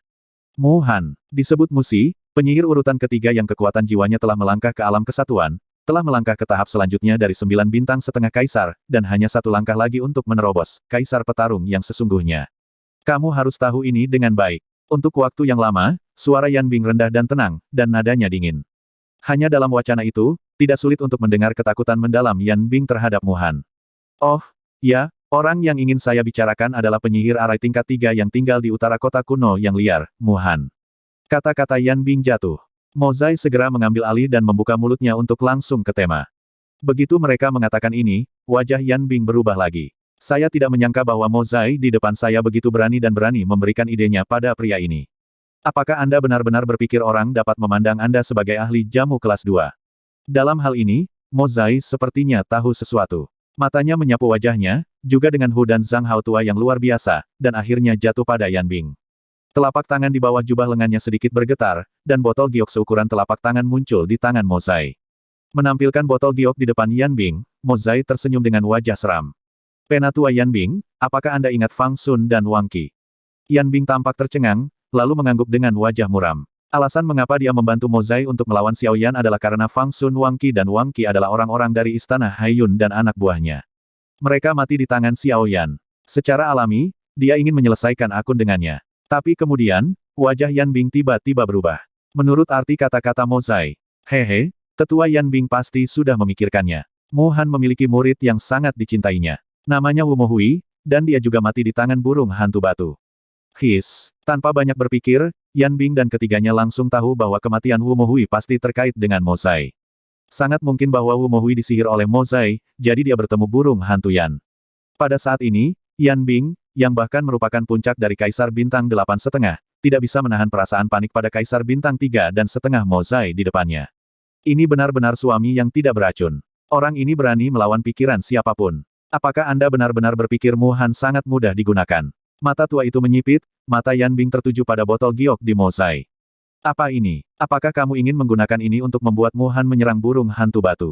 Mu Han, disebut Musi, penyihir urutan ketiga yang kekuatan jiwanya telah melangkah ke alam kesatuan, telah melangkah ke tahap selanjutnya dari 9 bintang setengah kaisar, dan hanya satu langkah lagi untuk menerobos, kaisar petarung yang sesungguhnya. Kamu harus tahu ini dengan baik. Untuk waktu yang lama, suara Yan Bing rendah dan tenang, dan nadanya dingin. Hanya dalam wacana itu, tidak sulit untuk mendengar ketakutan mendalam Yan Bing terhadap Mu Han. Oh, ya, orang yang ingin saya bicarakan adalah penyihir arai tingkat 3 yang tinggal di utara kota kuno yang liar, Mu Han. Kata-kata Yan Bing jatuh. Mo Zai segera mengambil alih dan membuka mulutnya untuk langsung ke tema. Begitu mereka mengatakan ini, wajah Yan Bing berubah lagi. Saya tidak menyangka bahwa Mo Zai di depan saya begitu berani dan berani memberikan idenya pada pria ini. Apakah Anda benar-benar berpikir orang dapat memandang Anda sebagai ahli jamu kelas 2? Dalam hal ini, Mo Zai sepertinya tahu sesuatu. Matanya menyapu wajahnya, juga dengan Hu dan Zhang Hao tua yang luar biasa, dan akhirnya jatuh pada Yan Bing. Telapak tangan di bawah jubah lengannya sedikit bergetar, dan botol giok seukuran telapak tangan muncul di tangan Mo Zai. Menampilkan botol giok di depan Yan Bing, Mo Zai tersenyum dengan wajah seram. Penatua Yan Bing, apakah Anda ingat Fang Sun dan Wang Qi? Yan Bing tampak tercengang, lalu mengangguk dengan wajah muram. Alasan mengapa dia membantu Mo Zai untuk melawan Xiao Yan adalah karena Fang Sun, Wang Qi dan Wang Qi adalah orang-orang dari istana Haiyun dan anak buahnya. Mereka mati di tangan Xiao Yan. Secara alami, dia ingin menyelesaikan akun dengannya. Tapi kemudian, wajah Yan Bing tiba-tiba berubah. Menurut arti kata-kata Mo Zai, hehe, tetua Yan Bing pasti sudah memikirkannya. Mu Han memiliki murid yang sangat dicintainya. Namanya Wu Mohui, dan dia juga mati di tangan burung hantu batu. Tanpa banyak berpikir, Yan Bing dan ketiganya langsung tahu bahwa kematian Wu Mohui pasti terkait dengan Mo Zai. Sangat mungkin bahwa Wu Mohui disihir oleh Mo Zai, jadi dia bertemu burung hantu Yan. Pada saat ini, Yan Bing, yang bahkan merupakan puncak dari Kaisar Bintang 8,5, tidak bisa menahan perasaan panik pada Kaisar Bintang 3,5 Mo Zai di depannya. Ini benar-benar suami yang tidak beracun. Orang ini berani melawan pikiran siapapun. Apakah Anda benar-benar berpikir Mu Han sangat mudah digunakan? Mata tua itu menyipit, mata Yan Bing tertuju pada botol giok di Mo Zai. Apa ini? Apakah kamu ingin menggunakan ini untuk membuat Mu Han menyerang burung hantu batu?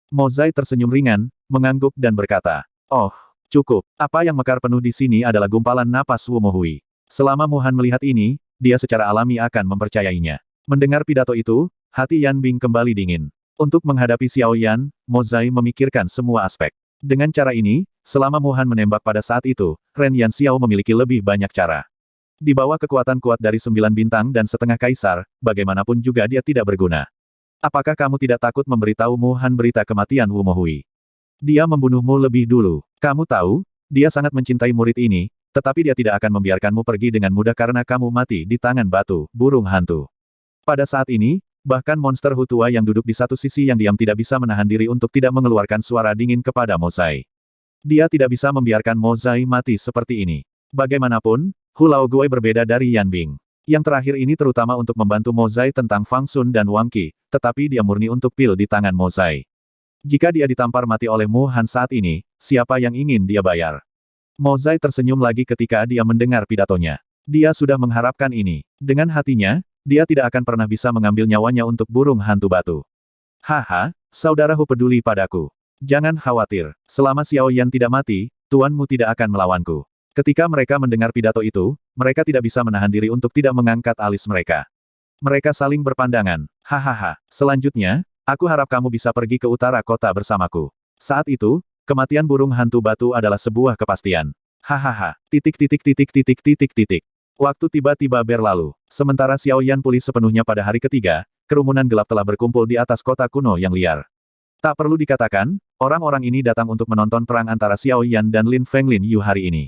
Mo Zai tersenyum ringan, mengangguk dan berkata, oh, cukup. Apa yang mekar penuh di sini adalah gumpalan napas Wu Mohui. Selama Mu Han melihat ini, dia secara alami akan mempercayainya. Mendengar pidato itu, hati Yan Bing kembali dingin. Untuk menghadapi Xiao Yan, Mo Zai memikirkan semua aspek. Dengan cara ini, selama Mu Han menembak pada saat itu, Ren Yan Xiao memiliki lebih banyak cara. Di bawah kekuatan kuat dari 9 bintang dan setengah kaisar, bagaimanapun juga dia tidak berguna. Apakah kamu tidak takut memberitahu Mu Han berita kematian Wu Mohui? Dia membunuhmu lebih dulu. Kamu tahu, dia sangat mencintai murid ini, tetapi dia tidak akan membiarkanmu pergi dengan mudah karena kamu mati di tangan batu, burung hantu. Pada saat ini, bahkan monster Hu tua yang duduk di satu sisi yang diam tidak bisa menahan diri untuk tidak mengeluarkan suara dingin kepada Mo Zai. Dia tidak bisa membiarkan Mo Zai mati seperti ini. Bagaimanapun, Hu Laoguai berbeda dari Yan Bing. Yang terakhir ini terutama untuk membantu Mo Zai tentang Fang Sun dan Wang Qi, tetapi dia murni untuk pil di tangan Mo Zai. Jika dia ditampar mati oleh Mu Han saat ini, siapa yang ingin dia bayar? Mo Zai tersenyum lagi ketika dia mendengar pidatonya. Dia sudah mengharapkan ini. Dengan hatinya, dia tidak akan pernah bisa mengambil nyawanya untuk burung hantu batu. Haha, saudaraku peduli padaku. Jangan khawatir, selama Xiao Yan tidak mati, tuanmu tidak akan melawanku. Ketika mereka mendengar pidato itu, mereka tidak bisa menahan diri untuk tidak mengangkat alis mereka. Mereka saling berpandangan. Hahaha, selanjutnya, aku harap kamu bisa pergi ke utara kota bersamaku. Saat itu, kematian burung hantu batu adalah sebuah kepastian. Hahaha, titik titik titik titik titik titik. Waktu tiba-tiba berlalu. Sementara Xiao Yan pulih sepenuhnya pada hari ketiga, kerumunan gelap telah berkumpul di atas kota kuno yang liar. Tak perlu dikatakan, orang-orang ini datang untuk menonton perang antara Xiao Yan dan Lin Fenglin Yu hari ini.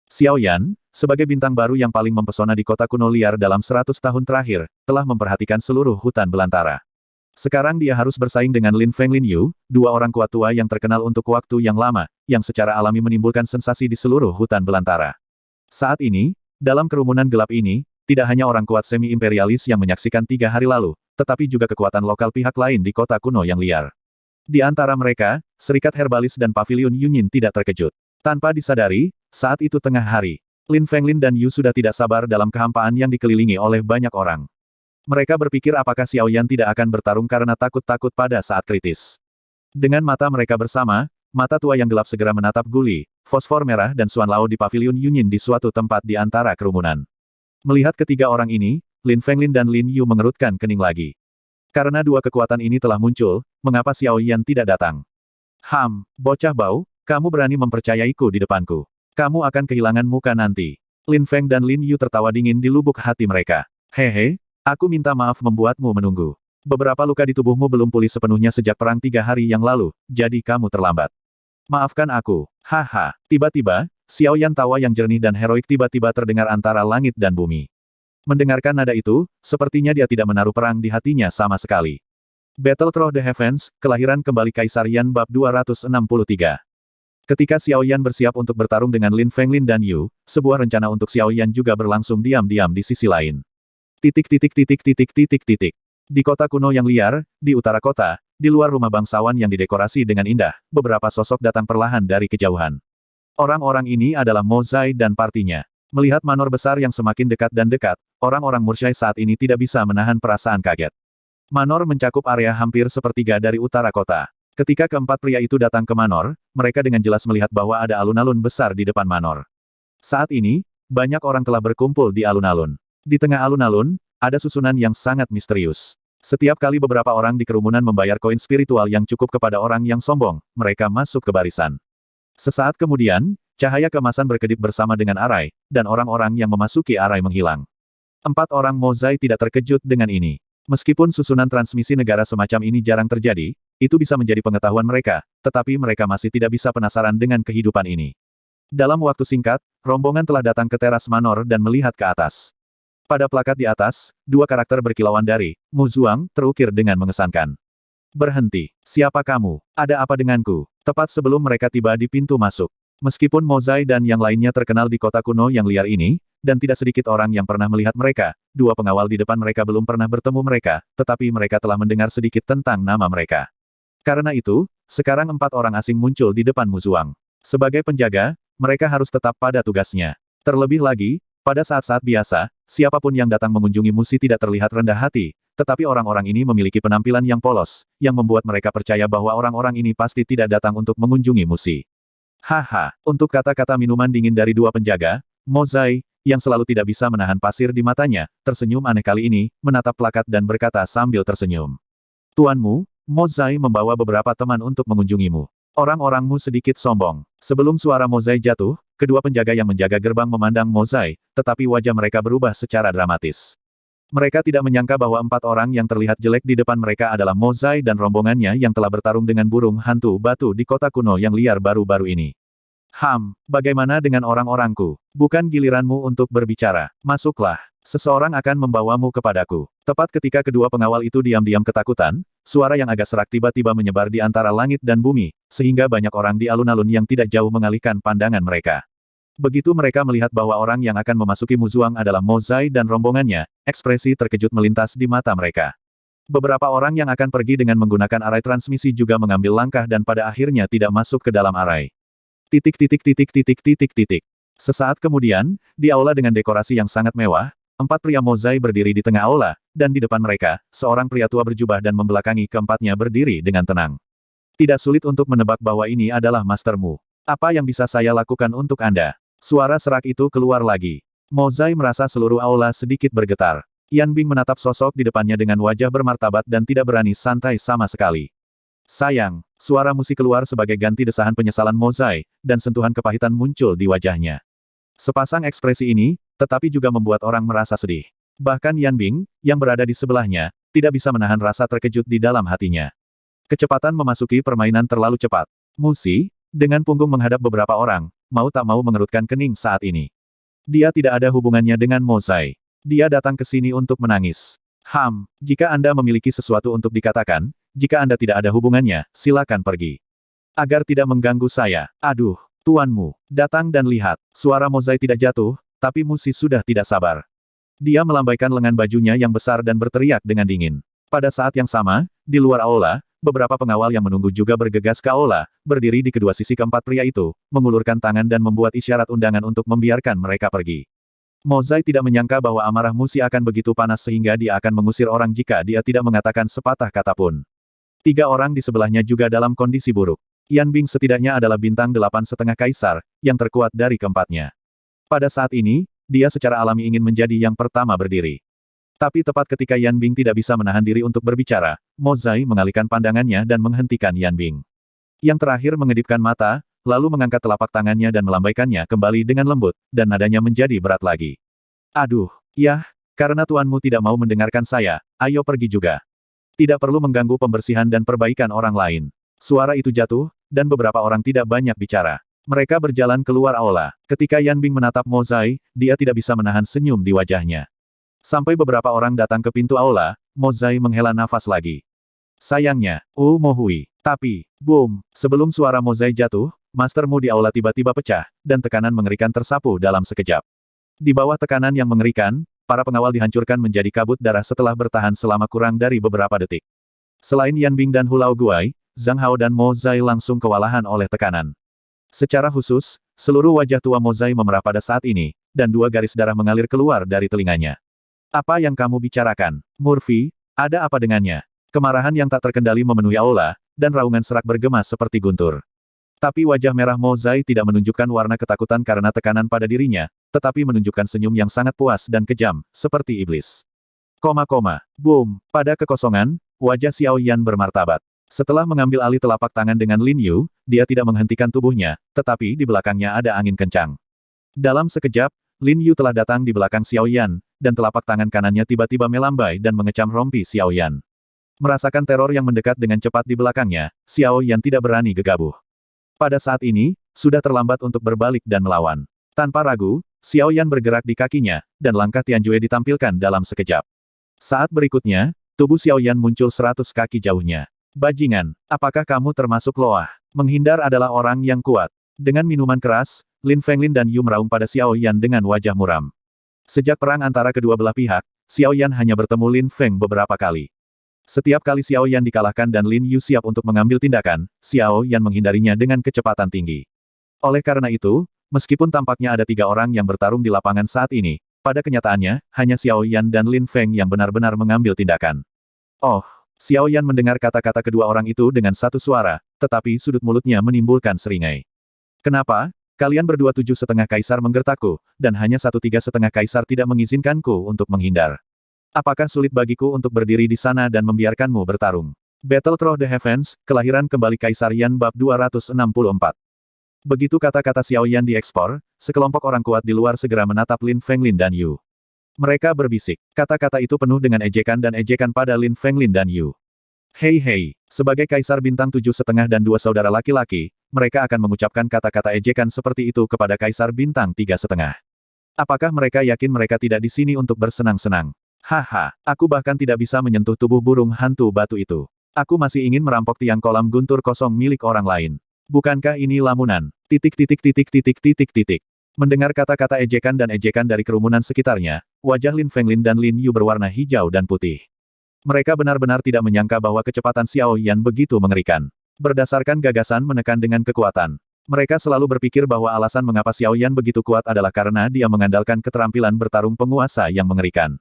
Xiao Yan, sebagai bintang baru yang paling mempesona di kota kuno liar dalam 100 tahun terakhir, telah memperhatikan seluruh hutan belantara. Sekarang dia harus bersaing dengan Lin Fenglin Yu, dua orang kuat tua yang terkenal untuk waktu yang lama, yang secara alami menimbulkan sensasi di seluruh hutan belantara. Saat ini, dalam kerumunan gelap ini, tidak hanya orang kuat semi-imperialis yang menyaksikan 3 hari lalu, tetapi juga kekuatan lokal pihak lain di kota kuno yang liar. Di antara mereka, Serikat Herbalis dan Paviliun Yunyin tidak terkejut. Tanpa disadari, saat itu tengah hari, Lin Fenglin dan Yu sudah tidak sabar dalam kehampaan yang dikelilingi oleh banyak orang. Mereka berpikir apakah Xiao Yan tidak akan bertarung karena takut-takut pada saat kritis. Dengan mata mereka bersama, mata tua yang gelap segera menatap Guli, fosfor merah dan Suan Lao di Paviliun Yunyin di suatu tempat di antara kerumunan. Melihat ketiga orang ini, Lin Fenglin dan Lin Yu mengerutkan kening lagi. Karena dua kekuatan ini telah muncul, mengapa Xiao Yan tidak datang? Bocah bau, kamu berani mempercayaiku di depanku. Kamu akan kehilangan muka nanti. Lin Feng dan Lin Yu tertawa dingin di lubuk hati mereka. Hehe, aku minta maaf membuatmu menunggu. Beberapa luka di tubuhmu belum pulih sepenuhnya sejak perang 3 hari yang lalu, jadi kamu terlambat. Maafkan aku. Haha, tiba-tiba, Xiao Yan tawa yang jernih dan heroik tiba-tiba terdengar antara langit dan bumi. Mendengarkan nada itu, sepertinya dia tidak menaruh perang di hatinya sama sekali. Battle Through the Heavens, Kelahiran Kembali Kaisar Yan Bab 263. Ketika Xiao Yan bersiap untuk bertarung dengan Lin Fenglin dan Yu, sebuah rencana untuk Xiao Yan juga berlangsung diam-diam di sisi lain. Titik titik titik titik titik titik. Di kota kuno yang liar, di utara kota, di luar rumah bangsawan yang didekorasi dengan indah, beberapa sosok datang perlahan dari kejauhan. Orang-orang ini adalah Mo Zai dan partinya. Melihat manor besar yang semakin dekat dan dekat, orang-orang Murshai saat ini tidak bisa menahan perasaan kaget. Manor mencakup area hampir sepertiga dari utara kota. Ketika keempat pria itu datang ke manor, mereka dengan jelas melihat bahwa ada alun-alun besar di depan manor. Saat ini, banyak orang telah berkumpul di alun-alun. Di tengah alun-alun, ada susunan yang sangat misterius. Setiap kali beberapa orang di kerumunan membayar koin spiritual yang cukup kepada orang yang sombong, mereka masuk ke barisan. Sesaat kemudian, cahaya keemasan berkedip bersama dengan arai, dan orang-orang yang memasuki arai menghilang. 4 orang Mo Zai tidak terkejut dengan ini. Meskipun susunan transmisi negara semacam ini jarang terjadi, itu bisa menjadi pengetahuan mereka, tetapi mereka masih tidak bisa penasaran dengan kehidupan ini. Dalam waktu singkat, rombongan telah datang ke teras manor dan melihat ke atas. Pada plakat di atas, 2 karakter berkilauan dari Mu Zuang terukir dengan mengesankan. Berhenti. Siapa kamu? Ada apa denganku? Tepat sebelum mereka tiba di pintu masuk. Meskipun Mo Zai dan yang lainnya terkenal di kota kuno yang liar ini, dan tidak sedikit orang yang pernah melihat mereka, 2 pengawal di depan mereka belum pernah bertemu mereka, tetapi mereka telah mendengar sedikit tentang nama mereka. Karena itu, sekarang 4 orang asing muncul di depan Mu Zuang. Sebagai penjaga, mereka harus tetap pada tugasnya. Terlebih lagi, pada saat-saat biasa, siapapun yang datang mengunjungi Musi tidak terlihat rendah hati, tetapi orang-orang ini memiliki penampilan yang polos, yang membuat mereka percaya bahwa orang-orang ini pasti tidak datang untuk mengunjungi Musi. Haha, untuk kata-kata minuman dingin dari 2 penjaga, Mo Zai, yang selalu tidak bisa menahan pasir di matanya, tersenyum aneh kali ini, menatap plakat dan berkata sambil tersenyum. Tuanmu, Mo Zai membawa beberapa teman untuk mengunjungimu. Orang-orangmu sedikit sombong. Sebelum suara Mo Zai jatuh, kedua penjaga yang menjaga gerbang memandang Mo Zai, tetapi wajah mereka berubah secara dramatis. Mereka tidak menyangka bahwa 4 orang yang terlihat jelek di depan mereka adalah Mo Zai dan rombongannya yang telah bertarung dengan burung hantu batu di kota kuno yang liar baru-baru ini. Bagaimana dengan orang-orangku? Bukan giliranmu untuk berbicara. Masuklah. Seseorang akan membawamu kepadaku. Tepat ketika kedua pengawal itu diam-diam ketakutan, suara yang agak serak tiba-tiba menyebar di antara langit dan bumi, sehingga banyak orang di alun-alun yang tidak jauh mengalihkan pandangan mereka. Begitu mereka melihat bahwa orang yang akan memasuki Mu Zuang adalah Mo Zai dan rombongannya, ekspresi terkejut melintas di mata mereka. Beberapa orang yang akan pergi dengan menggunakan arai transmisi juga mengambil langkah dan pada akhirnya tidak masuk ke dalam arai. Titik titik titik titik titik titik. Sesaat kemudian, di aula dengan dekorasi yang sangat mewah, 4 pria Mozai berdiri di tengah aula, dan di depan mereka, seorang pria tua berjubah dan membelakangi keempatnya berdiri dengan tenang. Tidak sulit untuk menebak bahwa ini adalah mastermu. Apa yang bisa saya lakukan untuk Anda? Suara serak itu keluar lagi. Mozai merasa seluruh aula sedikit bergetar. Yan Bing menatap sosok di depannya dengan wajah bermartabat dan tidak berani santai sama sekali. Sayang, suara musik keluar sebagai ganti desahan penyesalan Mozai, dan sentuhan kepahitan muncul di wajahnya. Sepasang ekspresi ini, tetapi juga membuat orang merasa sedih. Bahkan Yan Bing, yang berada di sebelahnya, tidak bisa menahan rasa terkejut di dalam hatinya. Kecepatan memasuki permainan terlalu cepat. Musi, dengan punggung menghadap beberapa orang, mau tak mau mengerutkan kening saat ini. Dia tidak ada hubungannya dengan Mozai. Dia datang ke sini untuk menangis. Jika Anda memiliki sesuatu untuk dikatakan, jika Anda tidak ada hubungannya, silakan pergi. Agar tidak mengganggu saya. Aduh, tuanmu, datang dan lihat. Suara Mozai tidak jatuh, tapi Musi sudah tidak sabar. Dia melambaikan lengan bajunya yang besar dan berteriak dengan dingin. Pada saat yang sama, di luar aula, beberapa pengawal yang menunggu juga bergegas ke aula, berdiri di kedua sisi keempat pria itu, mengulurkan tangan dan membuat isyarat undangan untuk membiarkan mereka pergi. Mozai tidak menyangka bahwa amarah Musi akan begitu panas sehingga dia akan mengusir orang jika dia tidak mengatakan sepatah kata pun. 3 orang di sebelahnya juga dalam kondisi buruk. Yan Bing setidaknya adalah bintang 8,5 kaisar, yang terkuat dari keempatnya. Pada saat ini, dia secara alami ingin menjadi yang pertama berdiri. Tapi tepat ketika Yan Bing tidak bisa menahan diri untuk berbicara, Mozai mengalihkan pandangannya dan menghentikan Yan Bing. Yang terakhir mengedipkan mata, lalu mengangkat telapak tangannya dan melambaikannya kembali dengan lembut, dan nadanya menjadi berat lagi. Aduh, karena tuanmu tidak mau mendengarkan saya, ayo pergi juga. Tidak perlu mengganggu pembersihan dan perbaikan orang lain. Suara itu jatuh, dan beberapa orang tidak banyak bicara. Mereka berjalan keluar aula. Ketika Yan Bing menatap Mozai, dia tidak bisa menahan senyum di wajahnya. Sampai beberapa orang datang ke pintu aula, Mozai menghela nafas lagi. Sayangnya, Mohui. Tapi, boom, sebelum suara Mozai jatuh, mastermu di aula tiba-tiba pecah, dan tekanan mengerikan tersapu dalam sekejap. Di bawah tekanan yang mengerikan, para pengawal dihancurkan menjadi kabut darah setelah bertahan selama kurang dari beberapa detik. Selain Yan Bing dan Hulao Guai, Zhang Hao dan Mozai langsung kewalahan oleh tekanan. Secara khusus, seluruh wajah tua Mozai memerah pada saat ini, dan 2 garis darah mengalir keluar dari telinganya. Apa yang kamu bicarakan, Murphy? Ada apa dengannya? Kemarahan yang tak terkendali memenuhi aula, dan raungan serak bergema seperti guntur. Tapi wajah merah Mozai tidak menunjukkan warna ketakutan karena tekanan pada dirinya, tetapi menunjukkan senyum yang sangat puas dan kejam, seperti iblis. Boom, pada kekosongan, wajah Xiao Yan bermartabat. Setelah mengambil alih telapak tangan dengan Lin Yu, dia tidak menghentikan tubuhnya, tetapi di belakangnya ada angin kencang. Dalam sekejap, Lin Yu telah datang di belakang Xiao Yan, dan telapak tangan kanannya tiba-tiba melambai dan mengecam rompi Xiao Yan. Merasakan teror yang mendekat dengan cepat di belakangnya, Xiao Yan tidak berani gegabah. Pada saat ini, sudah terlambat untuk berbalik dan melawan. Tanpa ragu, Xiao Yan bergerak di kakinya, dan langkah Tianjue ditampilkan dalam sekejap. Saat berikutnya, tubuh Xiao Yan muncul 100 kaki jauhnya. Bajingan, apakah kamu termasuk Loah? Menghindar adalah orang yang kuat. Dengan minuman keras, Lin Fenglin dan Yu meraung pada Xiao Yan dengan wajah muram. Sejak perang antara kedua belah pihak, Xiao Yan hanya bertemu Lin Feng beberapa kali. Setiap kali Xiao Yan dikalahkan dan Lin Yu siap untuk mengambil tindakan, Xiao Yan menghindarinya dengan kecepatan tinggi. Oleh karena itu, meskipun tampaknya ada 3 orang yang bertarung di lapangan saat ini, pada kenyataannya, hanya Xiao Yan dan Lin Feng yang benar-benar mengambil tindakan. Oh, Xiao Yan mendengar kata-kata kedua orang itu dengan satu suara, tetapi sudut mulutnya menimbulkan seringai. Kenapa? Kalian berdua 7,5 kaisar menggertakku, dan hanya 1,3 kaisar tidak mengizinkanku untuk menghindar. Apakah sulit bagiku untuk berdiri di sana dan membiarkanmu bertarung? Battle Through the Heavens, Kelahiran Kembali Kaisar Yan Bab 264. Begitu kata-kata Xiao Yan diekspor, sekelompok orang kuat di luar segera menatap Lin Fenglin dan Yu. Mereka berbisik. Kata-kata itu penuh dengan ejekan dan ejekan pada Lin Fenglin dan Yu. Hei, sebagai Kaisar Bintang 7,5 dan 2 saudara laki-laki, mereka akan mengucapkan kata-kata ejekan seperti itu kepada Kaisar Bintang 3,5. Apakah mereka yakin mereka tidak di sini untuk bersenang-senang? Haha, aku bahkan tidak bisa menyentuh tubuh burung hantu batu itu. Aku masih ingin merampok tiang kolam guntur kosong milik orang lain. Bukankah ini lamunan? Mendengar kata-kata ejekan dan ejekan dari kerumunan sekitarnya, wajah Lin Fenglin dan Lin Yu berwarna hijau dan putih. Mereka benar-benar tidak menyangka bahwa kecepatan Xiao Yan begitu mengerikan. Berdasarkan gagasan menekan dengan kekuatan. Mereka selalu berpikir bahwa alasan mengapa Xiao Yan begitu kuat adalah karena dia mengandalkan keterampilan bertarung penguasa yang mengerikan.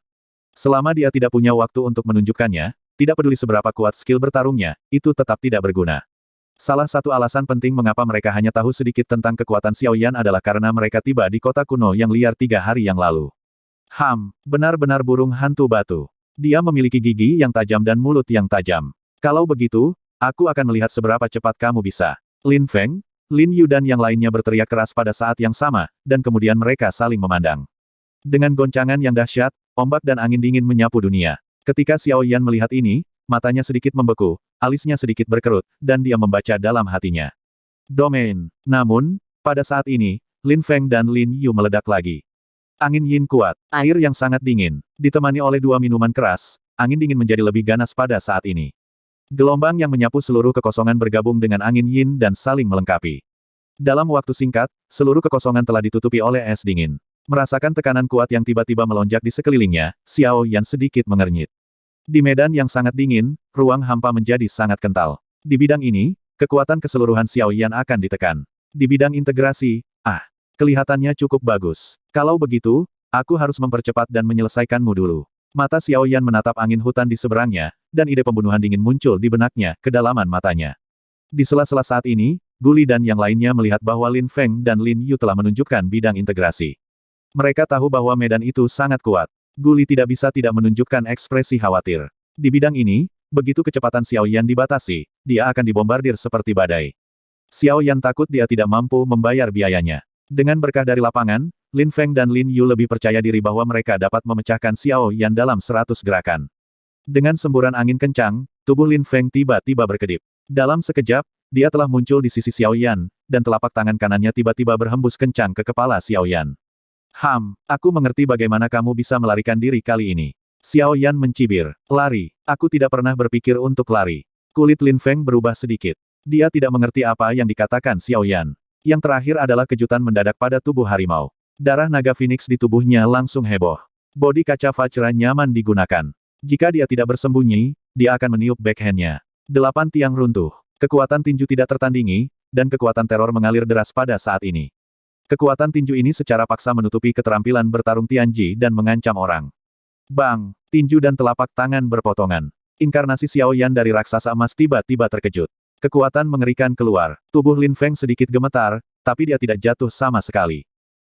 Selama dia tidak punya waktu untuk menunjukkannya, tidak peduli seberapa kuat skill bertarungnya, itu tetap tidak berguna. Salah satu alasan penting mengapa mereka hanya tahu sedikit tentang kekuatan Xiao Yan adalah karena mereka tiba di kota kuno yang liar 3 hari yang lalu. Benar-benar burung hantu batu. Dia memiliki gigi yang tajam dan mulut yang tajam. Kalau begitu, aku akan melihat seberapa cepat kamu bisa. Lin Feng, Lin Yu dan yang lainnya berteriak keras pada saat yang sama, dan kemudian mereka saling memandang. Dengan goncangan yang dahsyat, ombak dan angin dingin menyapu dunia. Ketika Xiao Yan melihat ini, matanya sedikit membeku, alisnya sedikit berkerut, dan dia membaca dalam hatinya. Domain. Namun, pada saat ini, Lin Feng dan Lin Yu meledak lagi. Angin yin kuat, air yang sangat dingin, ditemani oleh 2 minuman keras, angin dingin menjadi lebih ganas pada saat ini. Gelombang yang menyapu seluruh kekosongan bergabung dengan angin yin dan saling melengkapi. Dalam waktu singkat, seluruh kekosongan telah ditutupi oleh es dingin. Merasakan tekanan kuat yang tiba-tiba melonjak di sekelilingnya, Xiao Yan sedikit mengernyit. Di medan yang sangat dingin, ruang hampa menjadi sangat kental. Di bidang ini, kekuatan keseluruhan Xiao Yan akan ditekan. Di bidang integrasi, kelihatannya cukup bagus. Kalau begitu, aku harus mempercepat dan menyelesaikanmu dulu. Mata Xiao Yan menatap angin hutan di seberangnya, dan ide pembunuhan dingin muncul di benaknya, kedalaman matanya. Di sela-sela saat ini, Guli dan yang lainnya melihat bahwa Lin Feng dan Lin Yu telah menunjukkan bidang integrasi. Mereka tahu bahwa medan itu sangat kuat. Guli tidak bisa tidak menunjukkan ekspresi khawatir. Di bidang ini, begitu kecepatan Xiao Yan dibatasi, dia akan dibombardir seperti badai. Xiao Yan takut dia tidak mampu membayar biayanya. Dengan berkah dari lapangan, Lin Feng dan Lin Yu lebih percaya diri bahwa mereka dapat memecahkan Xiao Yan dalam 100 gerakan. Dengan semburan angin kencang, tubuh Lin Feng tiba-tiba berkedip. Dalam sekejap, dia telah muncul di sisi Xiao Yan, dan telapak tangan kanannya tiba-tiba berhembus kencang ke kepala Xiao Yan. Aku mengerti bagaimana kamu bisa melarikan diri kali ini. Xiao Yan mencibir. Lari. Aku tidak pernah berpikir untuk lari. Kulit Lin Feng berubah sedikit. Dia tidak mengerti apa yang dikatakan Xiao Yan. Yang terakhir adalah kejutan mendadak pada tubuh harimau. Darah naga Phoenix di tubuhnya langsung heboh. Bodi kaca Vajra nyaman digunakan. Jika dia tidak bersembunyi, dia akan meniup backhand-nya. 8 tiang runtuh. Kekuatan tinju tidak tertandingi, dan kekuatan teror mengalir deras pada saat ini. Kekuatan tinju ini secara paksa menutupi keterampilan bertarung Tianji dan mengancam orang. Bang! Tinju dan telapak tangan berpotongan. Inkarnasi Xiao Yan dari raksasa emas tiba-tiba terkejut. Kekuatan mengerikan keluar. Tubuh Lin Feng sedikit gemetar, tapi dia tidak jatuh sama sekali.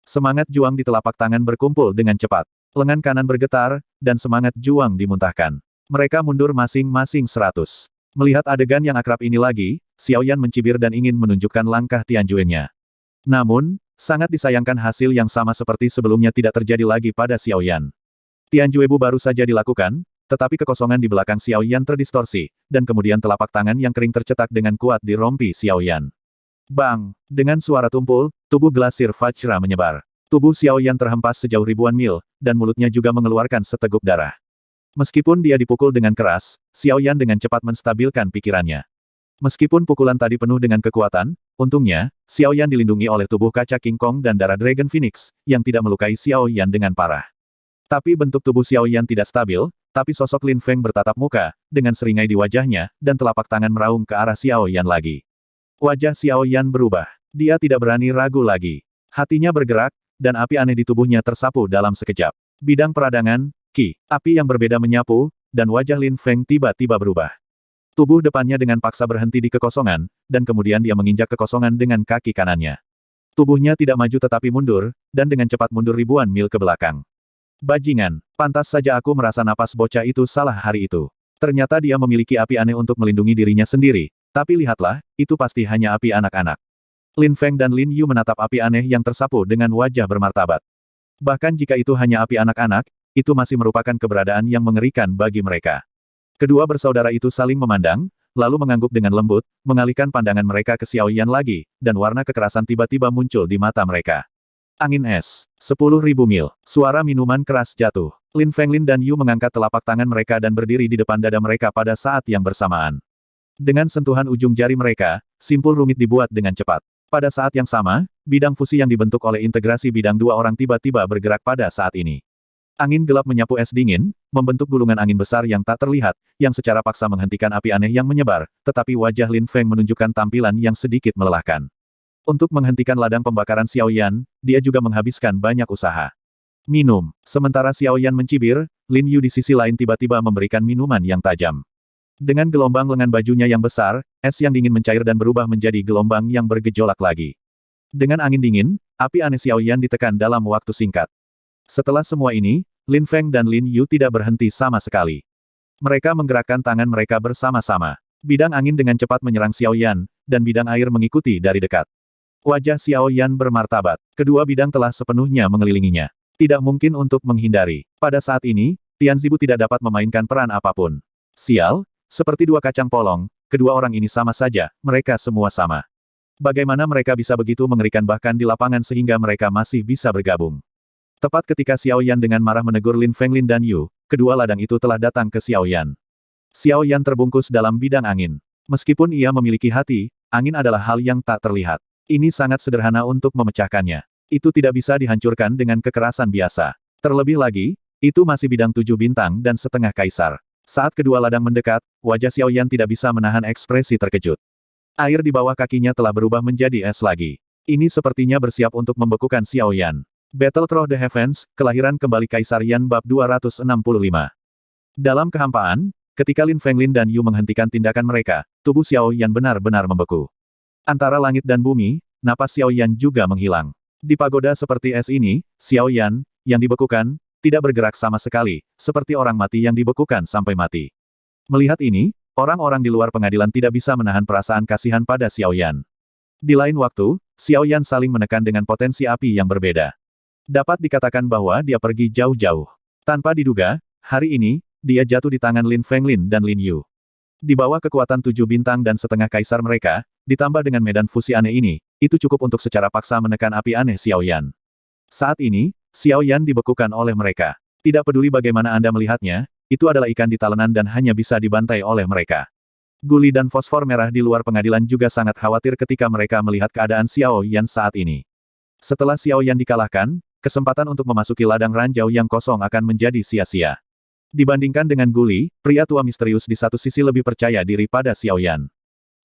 Semangat juang di telapak tangan berkumpul dengan cepat. Lengan kanan bergetar, dan semangat juang dimuntahkan. Mereka mundur masing-masing 100. Melihat adegan yang akrab ini lagi, Xiao Yan mencibir dan ingin menunjukkan langkah Tianjuennya. Namun, sangat disayangkan hasil yang sama seperti sebelumnya tidak terjadi lagi pada Xiao Yan. Tianjuebu baru saja dilakukan, tetapi kekosongan di belakang Xiao Yan terdistorsi, dan kemudian telapak tangan yang kering tercetak dengan kuat di rompi Xiao Yan. Bang! Dengan suara tumpul, tubuh glasir Vajra menyebar. Tubuh Xiao Yan terhempas sejauh ribuan mil, dan mulutnya juga mengeluarkan seteguk darah. Meskipun dia dipukul dengan keras, Xiao Yan dengan cepat menstabilkan pikirannya. Meskipun pukulan tadi penuh dengan kekuatan, untungnya, Xiao Yan dilindungi oleh tubuh kaca King Kong dan darah Dragon Phoenix, yang tidak melukai Xiao Yan dengan parah. Tapi bentuk tubuh Xiao Yan tidak stabil, tapi sosok Lin Feng bertatap muka, dengan seringai di wajahnya, dan telapak tangan meraung ke arah Xiao Yan lagi. Wajah Xiao Yan berubah. Dia tidak berani ragu lagi. Hatinya bergerak, dan api aneh di tubuhnya tersapu dalam sekejap. Bidang peradangan, Ki, api yang berbeda menyapu, dan wajah Lin Feng tiba-tiba berubah. Tubuh depannya dengan paksa berhenti di kekosongan, dan kemudian dia menginjak kekosongan dengan kaki kanannya. Tubuhnya tidak maju tetapi mundur, dan dengan cepat mundur ribuan mil ke belakang. Bajingan, pantas saja aku merasa napas bocah itu salah hari itu. Ternyata dia memiliki api aneh untuk melindungi dirinya sendiri, tapi lihatlah, itu pasti hanya api anak-anak. Lin Feng dan Lin Yu menatap api aneh yang tersapu dengan wajah bermartabat. Bahkan jika itu hanya api anak-anak, itu masih merupakan keberadaan yang mengerikan bagi mereka. Kedua bersaudara itu saling memandang, lalu mengangguk dengan lembut, mengalihkan pandangan mereka ke Xiao Yan lagi, dan warna kekerasan tiba-tiba muncul di mata mereka. Angin es. 10.000 mil. Suara minuman keras jatuh. Lin Fenglin dan Yu mengangkat telapak tangan mereka dan berdiri di depan dada mereka pada saat yang bersamaan. Dengan sentuhan ujung jari mereka, simpul rumit dibuat dengan cepat. Pada saat yang sama, bidang fusi yang dibentuk oleh integrasi bidang dua orang tiba-tiba bergerak pada saat ini. Angin gelap menyapu es dingin, membentuk gulungan angin besar yang tak terlihat, yang secara paksa menghentikan api aneh yang menyebar, tetapi wajah Lin Feng menunjukkan tampilan yang sedikit melelahkan. Untuk menghentikan ladang pembakaran Xiao Yan, dia juga menghabiskan banyak usaha. Minum. Sementara Xiao Yan mencibir, Lin Yu di sisi lain tiba-tiba memberikan minuman yang tajam. Dengan gelombang lengan bajunya yang besar, es yang dingin mencair dan berubah menjadi gelombang yang bergejolak lagi. Dengan angin dingin, api aneh Xiao Yan ditekan dalam waktu singkat. Setelah semua ini, Lin Feng dan Lin Yu tidak berhenti sama sekali. Mereka menggerakkan tangan mereka bersama-sama. Bidang angin dengan cepat menyerang Xiao Yan, dan bidang air mengikuti dari dekat. Wajah Xiao Yan bermartabat. Kedua bidang telah sepenuhnya mengelilinginya. Tidak mungkin untuk menghindari. Pada saat ini, Tian Zibu tidak dapat memainkan peran apapun. Sial, seperti dua kacang polong, kedua orang ini sama saja, mereka semua sama. Bagaimana mereka bisa begitu mengerikan bahkan di lapangan sehingga mereka masih bisa bergabung? Tepat ketika Xiao Yan dengan marah menegur Lin Fenglin dan Yu, kedua ladang itu telah datang ke Xiao Yan. Xiao Yan terbungkus dalam bidang angin. Meskipun ia memiliki hati, angin adalah hal yang tak terlihat. Ini sangat sederhana untuk memecahkannya. Itu tidak bisa dihancurkan dengan kekerasan biasa. Terlebih lagi, itu masih bidang 7 bintang dan setengah kaisar. Saat kedua ladang mendekat, wajah Xiao Yan tidak bisa menahan ekspresi terkejut. Air di bawah kakinya telah berubah menjadi es lagi. Ini sepertinya bersiap untuk membekukan Xiao Yan. Battle Through the Heavens, kelahiran kembali Kaisar Yan bab 265. Dalam kehampaan, ketika Lin Fenglin dan Yu menghentikan tindakan mereka, tubuh Xiao Yan benar-benar membeku. Antara langit dan bumi, napas Xiao Yan juga menghilang. Di pagoda seperti es ini, Xiao Yan, yang dibekukan, tidak bergerak sama sekali, seperti orang mati yang dibekukan sampai mati. Melihat ini, orang-orang di luar pengadilan tidak bisa menahan perasaan kasihan pada Xiao Yan. Di lain waktu, Xiao Yan saling menekan dengan potensi api yang berbeda. Dapat dikatakan bahwa dia pergi jauh-jauh. Tanpa diduga, hari ini, dia jatuh di tangan Lin Fenglin dan Lin Yu. Di bawah kekuatan 7 bintang dan setengah kaisar mereka, ditambah dengan medan fusi aneh ini, itu cukup untuk secara paksa menekan api aneh Xiao Yan. Saat ini, Xiao Yan dibekukan oleh mereka. Tidak peduli bagaimana Anda melihatnya, itu adalah ikan di talenan dan hanya bisa dibantai oleh mereka. Guli dan fosfor merah di luar pengadilan juga sangat khawatir ketika mereka melihat keadaan Xiao Yan saat ini. Setelah Xiao Yan dikalahkan, kesempatan untuk memasuki ladang ranjau yang kosong akan menjadi sia-sia. Dibandingkan dengan Guli, pria tua misterius di satu sisi lebih percaya diri pada Xiao Yan.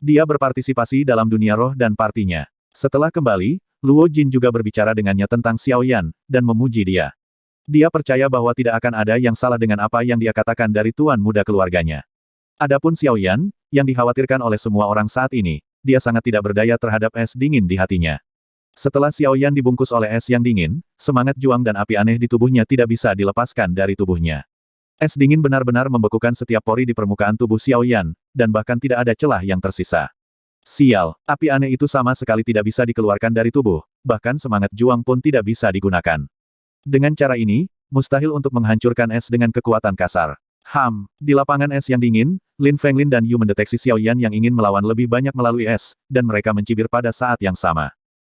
Dia berpartisipasi dalam dunia roh dan partinya. Setelah kembali, Luo Jin juga berbicara dengannya tentang Xiao Yan, dan memuji dia. Dia percaya bahwa tidak akan ada yang salah dengan apa yang dia katakan dari tuan muda keluarganya. Adapun Xiao Yan, yang dikhawatirkan oleh semua orang saat ini, dia sangat tidak berdaya terhadap es dingin di hatinya. Setelah Xiao Yan dibungkus oleh es yang dingin, semangat juang dan api aneh di tubuhnya tidak bisa dilepaskan dari tubuhnya. Es dingin benar-benar membekukan setiap pori di permukaan tubuh Xiao Yan, dan bahkan tidak ada celah yang tersisa. Sial, api aneh itu sama sekali tidak bisa dikeluarkan dari tubuh, bahkan semangat juang pun tidak bisa digunakan. Dengan cara ini, mustahil untuk menghancurkan es dengan kekuatan kasar. Di lapangan es yang dingin, Lin Fenglin dan Yu mendeteksi Xiao Yan yang ingin melawan lebih banyak melalui es, dan mereka mencibir pada saat yang sama.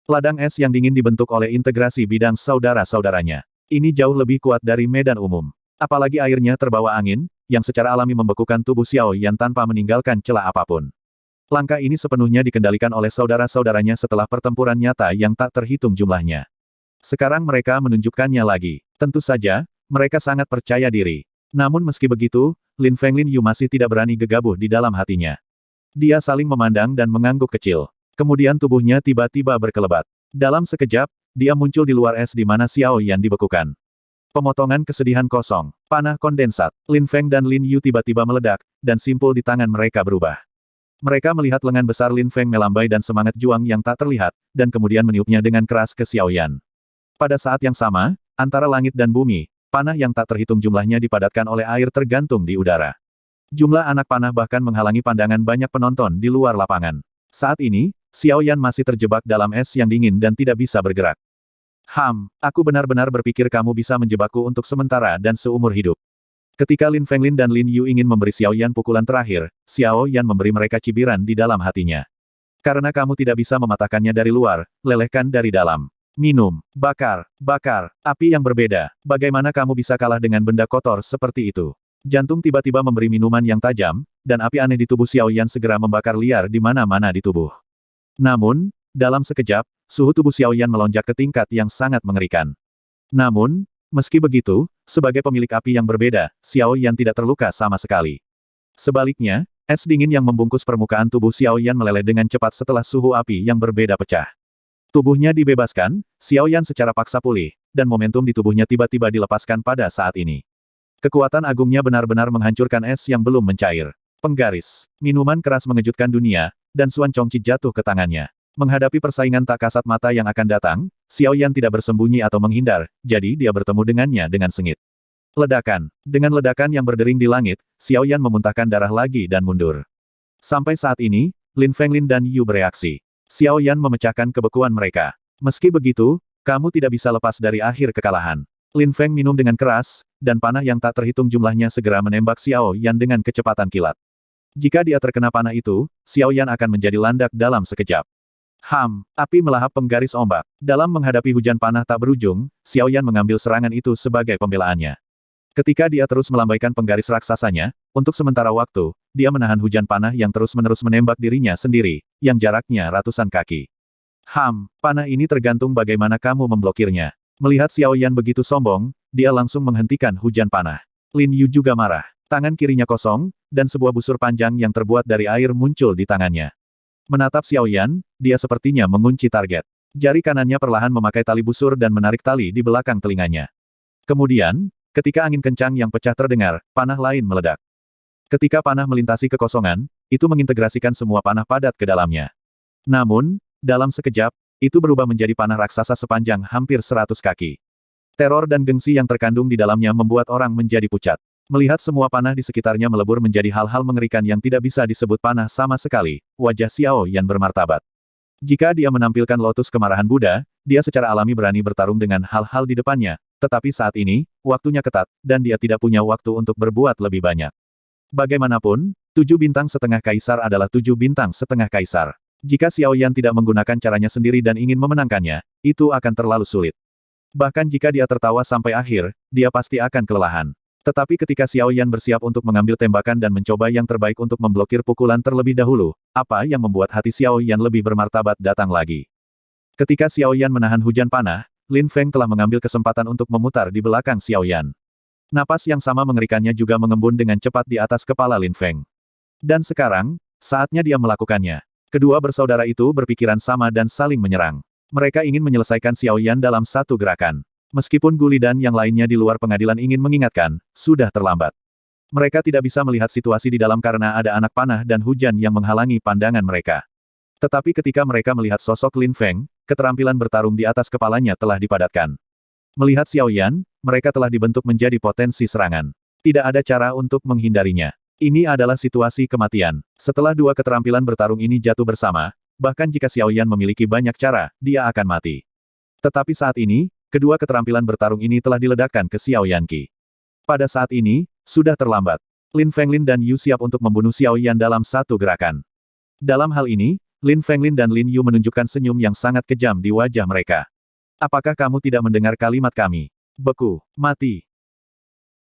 Ladang es yang dingin dibentuk oleh integrasi bidang saudara-saudaranya. Ini jauh lebih kuat dari medan umum. Apalagi airnya terbawa angin, yang secara alami membekukan tubuh Xiao Yan tanpa meninggalkan celah apapun. Langkah ini sepenuhnya dikendalikan oleh saudara-saudaranya setelah pertempuran nyata yang tak terhitung jumlahnya. Sekarang mereka menunjukkannya lagi. Tentu saja, mereka sangat percaya diri. Namun meski begitu, Lin Fenglin Yu masih tidak berani gegabah di dalam hatinya. Dia saling memandang dan mengangguk kecil. Kemudian tubuhnya tiba-tiba berkelebat. Dalam sekejap, dia muncul di luar es di mana Xiao Yan dibekukan. Pemotongan kesedihan kosong. Panah kondensat. Lin Feng dan Lin Yu tiba-tiba meledak, dan simpul di tangan mereka berubah. Mereka melihat lengan besar Lin Feng melambai dan semangat juang yang tak terlihat, dan kemudian meniupnya dengan keras ke Xiao Yan. Pada saat yang sama, antara langit dan bumi, panah yang tak terhitung jumlahnya dipadatkan oleh air tergantung di udara. Jumlah anak panah bahkan menghalangi pandangan banyak penonton di luar lapangan. Saat ini, Xiao Yan masih terjebak dalam es yang dingin dan tidak bisa bergerak. Aku benar-benar berpikir kamu bisa menjebakku untuk sementara dan seumur hidup. Ketika Lin Fenglin dan Lin Yu ingin memberi Xiao Yan pukulan terakhir, Xiao Yan memberi mereka cibiran di dalam hatinya. Karena kamu tidak bisa mematahkannya dari luar, lelehkan dari dalam. Minum, bakar, api yang berbeda. Bagaimana kamu bisa kalah dengan benda kotor seperti itu? Jantung tiba-tiba memberi minuman yang tajam, dan api aneh di tubuh Xiao Yan segera membakar liar di mana-mana di tubuh. Namun, dalam sekejap, suhu tubuh Xiao Yan melonjak ke tingkat yang sangat mengerikan. Namun, meski begitu, sebagai pemilik api yang berbeda, Xiao Yan tidak terluka sama sekali. Sebaliknya, es dingin yang membungkus permukaan tubuh Xiao Yan meleleh dengan cepat setelah suhu api yang berbeda pecah. Tubuhnya dibebaskan, Xiao Yan secara paksa pulih, dan momentum di tubuhnya tiba-tiba dilepaskan pada saat ini. Kekuatan agungnya benar-benar menghancurkan es yang belum mencair. Penggaris. Minuman keras mengejutkan dunia, dan Xuan Chongqi jatuh ke tangannya. Menghadapi persaingan tak kasat mata yang akan datang, Xiao Yan tidak bersembunyi atau menghindar, jadi dia bertemu dengannya dengan sengit. Ledakan. Dengan ledakan yang berdering di langit, Xiao Yan memuntahkan darah lagi dan mundur. Sampai saat ini, Lin Fenglin dan Yu bereaksi. Xiao Yan memecahkan kebekuan mereka. Meski begitu, kamu tidak bisa lepas dari akhir kekalahan. Lin Feng minum dengan keras, dan panah yang tak terhitung jumlahnya segera menembak Xiao Yan dengan kecepatan kilat. Jika dia terkena panah itu, Xiao Yan akan menjadi landak dalam sekejap. Api melahap penggaris ombak. Dalam menghadapi hujan panah tak berujung, Xiao Yan mengambil serangan itu sebagai pembelaannya. Ketika dia terus melambaikan penggaris raksasanya, untuk sementara waktu, dia menahan hujan panah yang terus-menerus menembak dirinya sendiri, yang jaraknya ratusan kaki. Panah ini tergantung bagaimana kamu memblokirnya. Melihat Xiao Yan begitu sombong, dia langsung menghentikan hujan panah. Lin Yu juga marah. Tangan kirinya kosong, dan sebuah busur panjang yang terbuat dari air muncul di tangannya. Menatap Xiao Yan, dia sepertinya mengunci target. Jari kanannya perlahan memakai tali busur dan menarik tali di belakang telinganya. Kemudian, ketika angin kencang yang pecah terdengar, panah lain meledak. Ketika panah melintasi kekosongan, itu mengintegrasikan semua panah padat ke dalamnya. Namun, dalam sekejap, itu berubah menjadi panah raksasa sepanjang hampir 100 kaki. Teror dan gengsi yang terkandung di dalamnya membuat orang menjadi pucat. Melihat semua panah di sekitarnya melebur menjadi hal-hal mengerikan yang tidak bisa disebut panah sama sekali, wajah Xiao Yan bermartabat. Jika dia menampilkan lotus kemarahan Buddha, dia secara alami berani bertarung dengan hal-hal di depannya, tetapi saat ini, waktunya ketat, dan dia tidak punya waktu untuk berbuat lebih banyak. Bagaimanapun, 7 bintang setengah kaisar adalah 7 bintang setengah kaisar. Jika Xiao Yan tidak menggunakan caranya sendiri dan ingin memenangkannya, itu akan terlalu sulit. Bahkan jika dia tertawa sampai akhir, dia pasti akan kelelahan. Tetapi ketika Xiao Yan bersiap untuk mengambil tembakan dan mencoba yang terbaik untuk memblokir pukulan terlebih dahulu, apa yang membuat hati Xiao Yan lebih bermartabat datang lagi. Ketika Xiao Yan menahan hujan panah, Lin Feng telah mengambil kesempatan untuk memutar di belakang Xiao Yan. Napas yang sama mengerikannya juga mengembun dengan cepat di atas kepala Lin Feng. Dan sekarang, saatnya dia melakukannya. Kedua bersaudara itu berpikiran sama dan saling menyerang. Mereka ingin menyelesaikan Xiao Yan dalam satu gerakan. Meskipun Guli dan yang lainnya di luar pengadilan ingin mengingatkan, sudah terlambat. Mereka tidak bisa melihat situasi di dalam karena ada anak panah dan hujan yang menghalangi pandangan mereka. Tetapi ketika mereka melihat sosok Lin Feng, keterampilan bertarung di atas kepalanya telah dipadatkan. Melihat Xiao Yan, mereka telah dibentuk menjadi potensi serangan. Tidak ada cara untuk menghindarinya. Ini adalah situasi kematian. Setelah dua keterampilan bertarung ini jatuh bersama, bahkan jika Xiao Yan memiliki banyak cara, dia akan mati. Tetapi saat ini, kedua keterampilan bertarung ini telah diledakkan ke Xiao Yanqi. Pada saat ini, sudah terlambat. Lin Fenglin dan Yu siap untuk membunuh Xiao Yan dalam satu gerakan. Dalam hal ini, Lin Fenglin dan Lin Yu menunjukkan senyum yang sangat kejam di wajah mereka. Apakah kamu tidak mendengar kalimat kami? Beku, mati.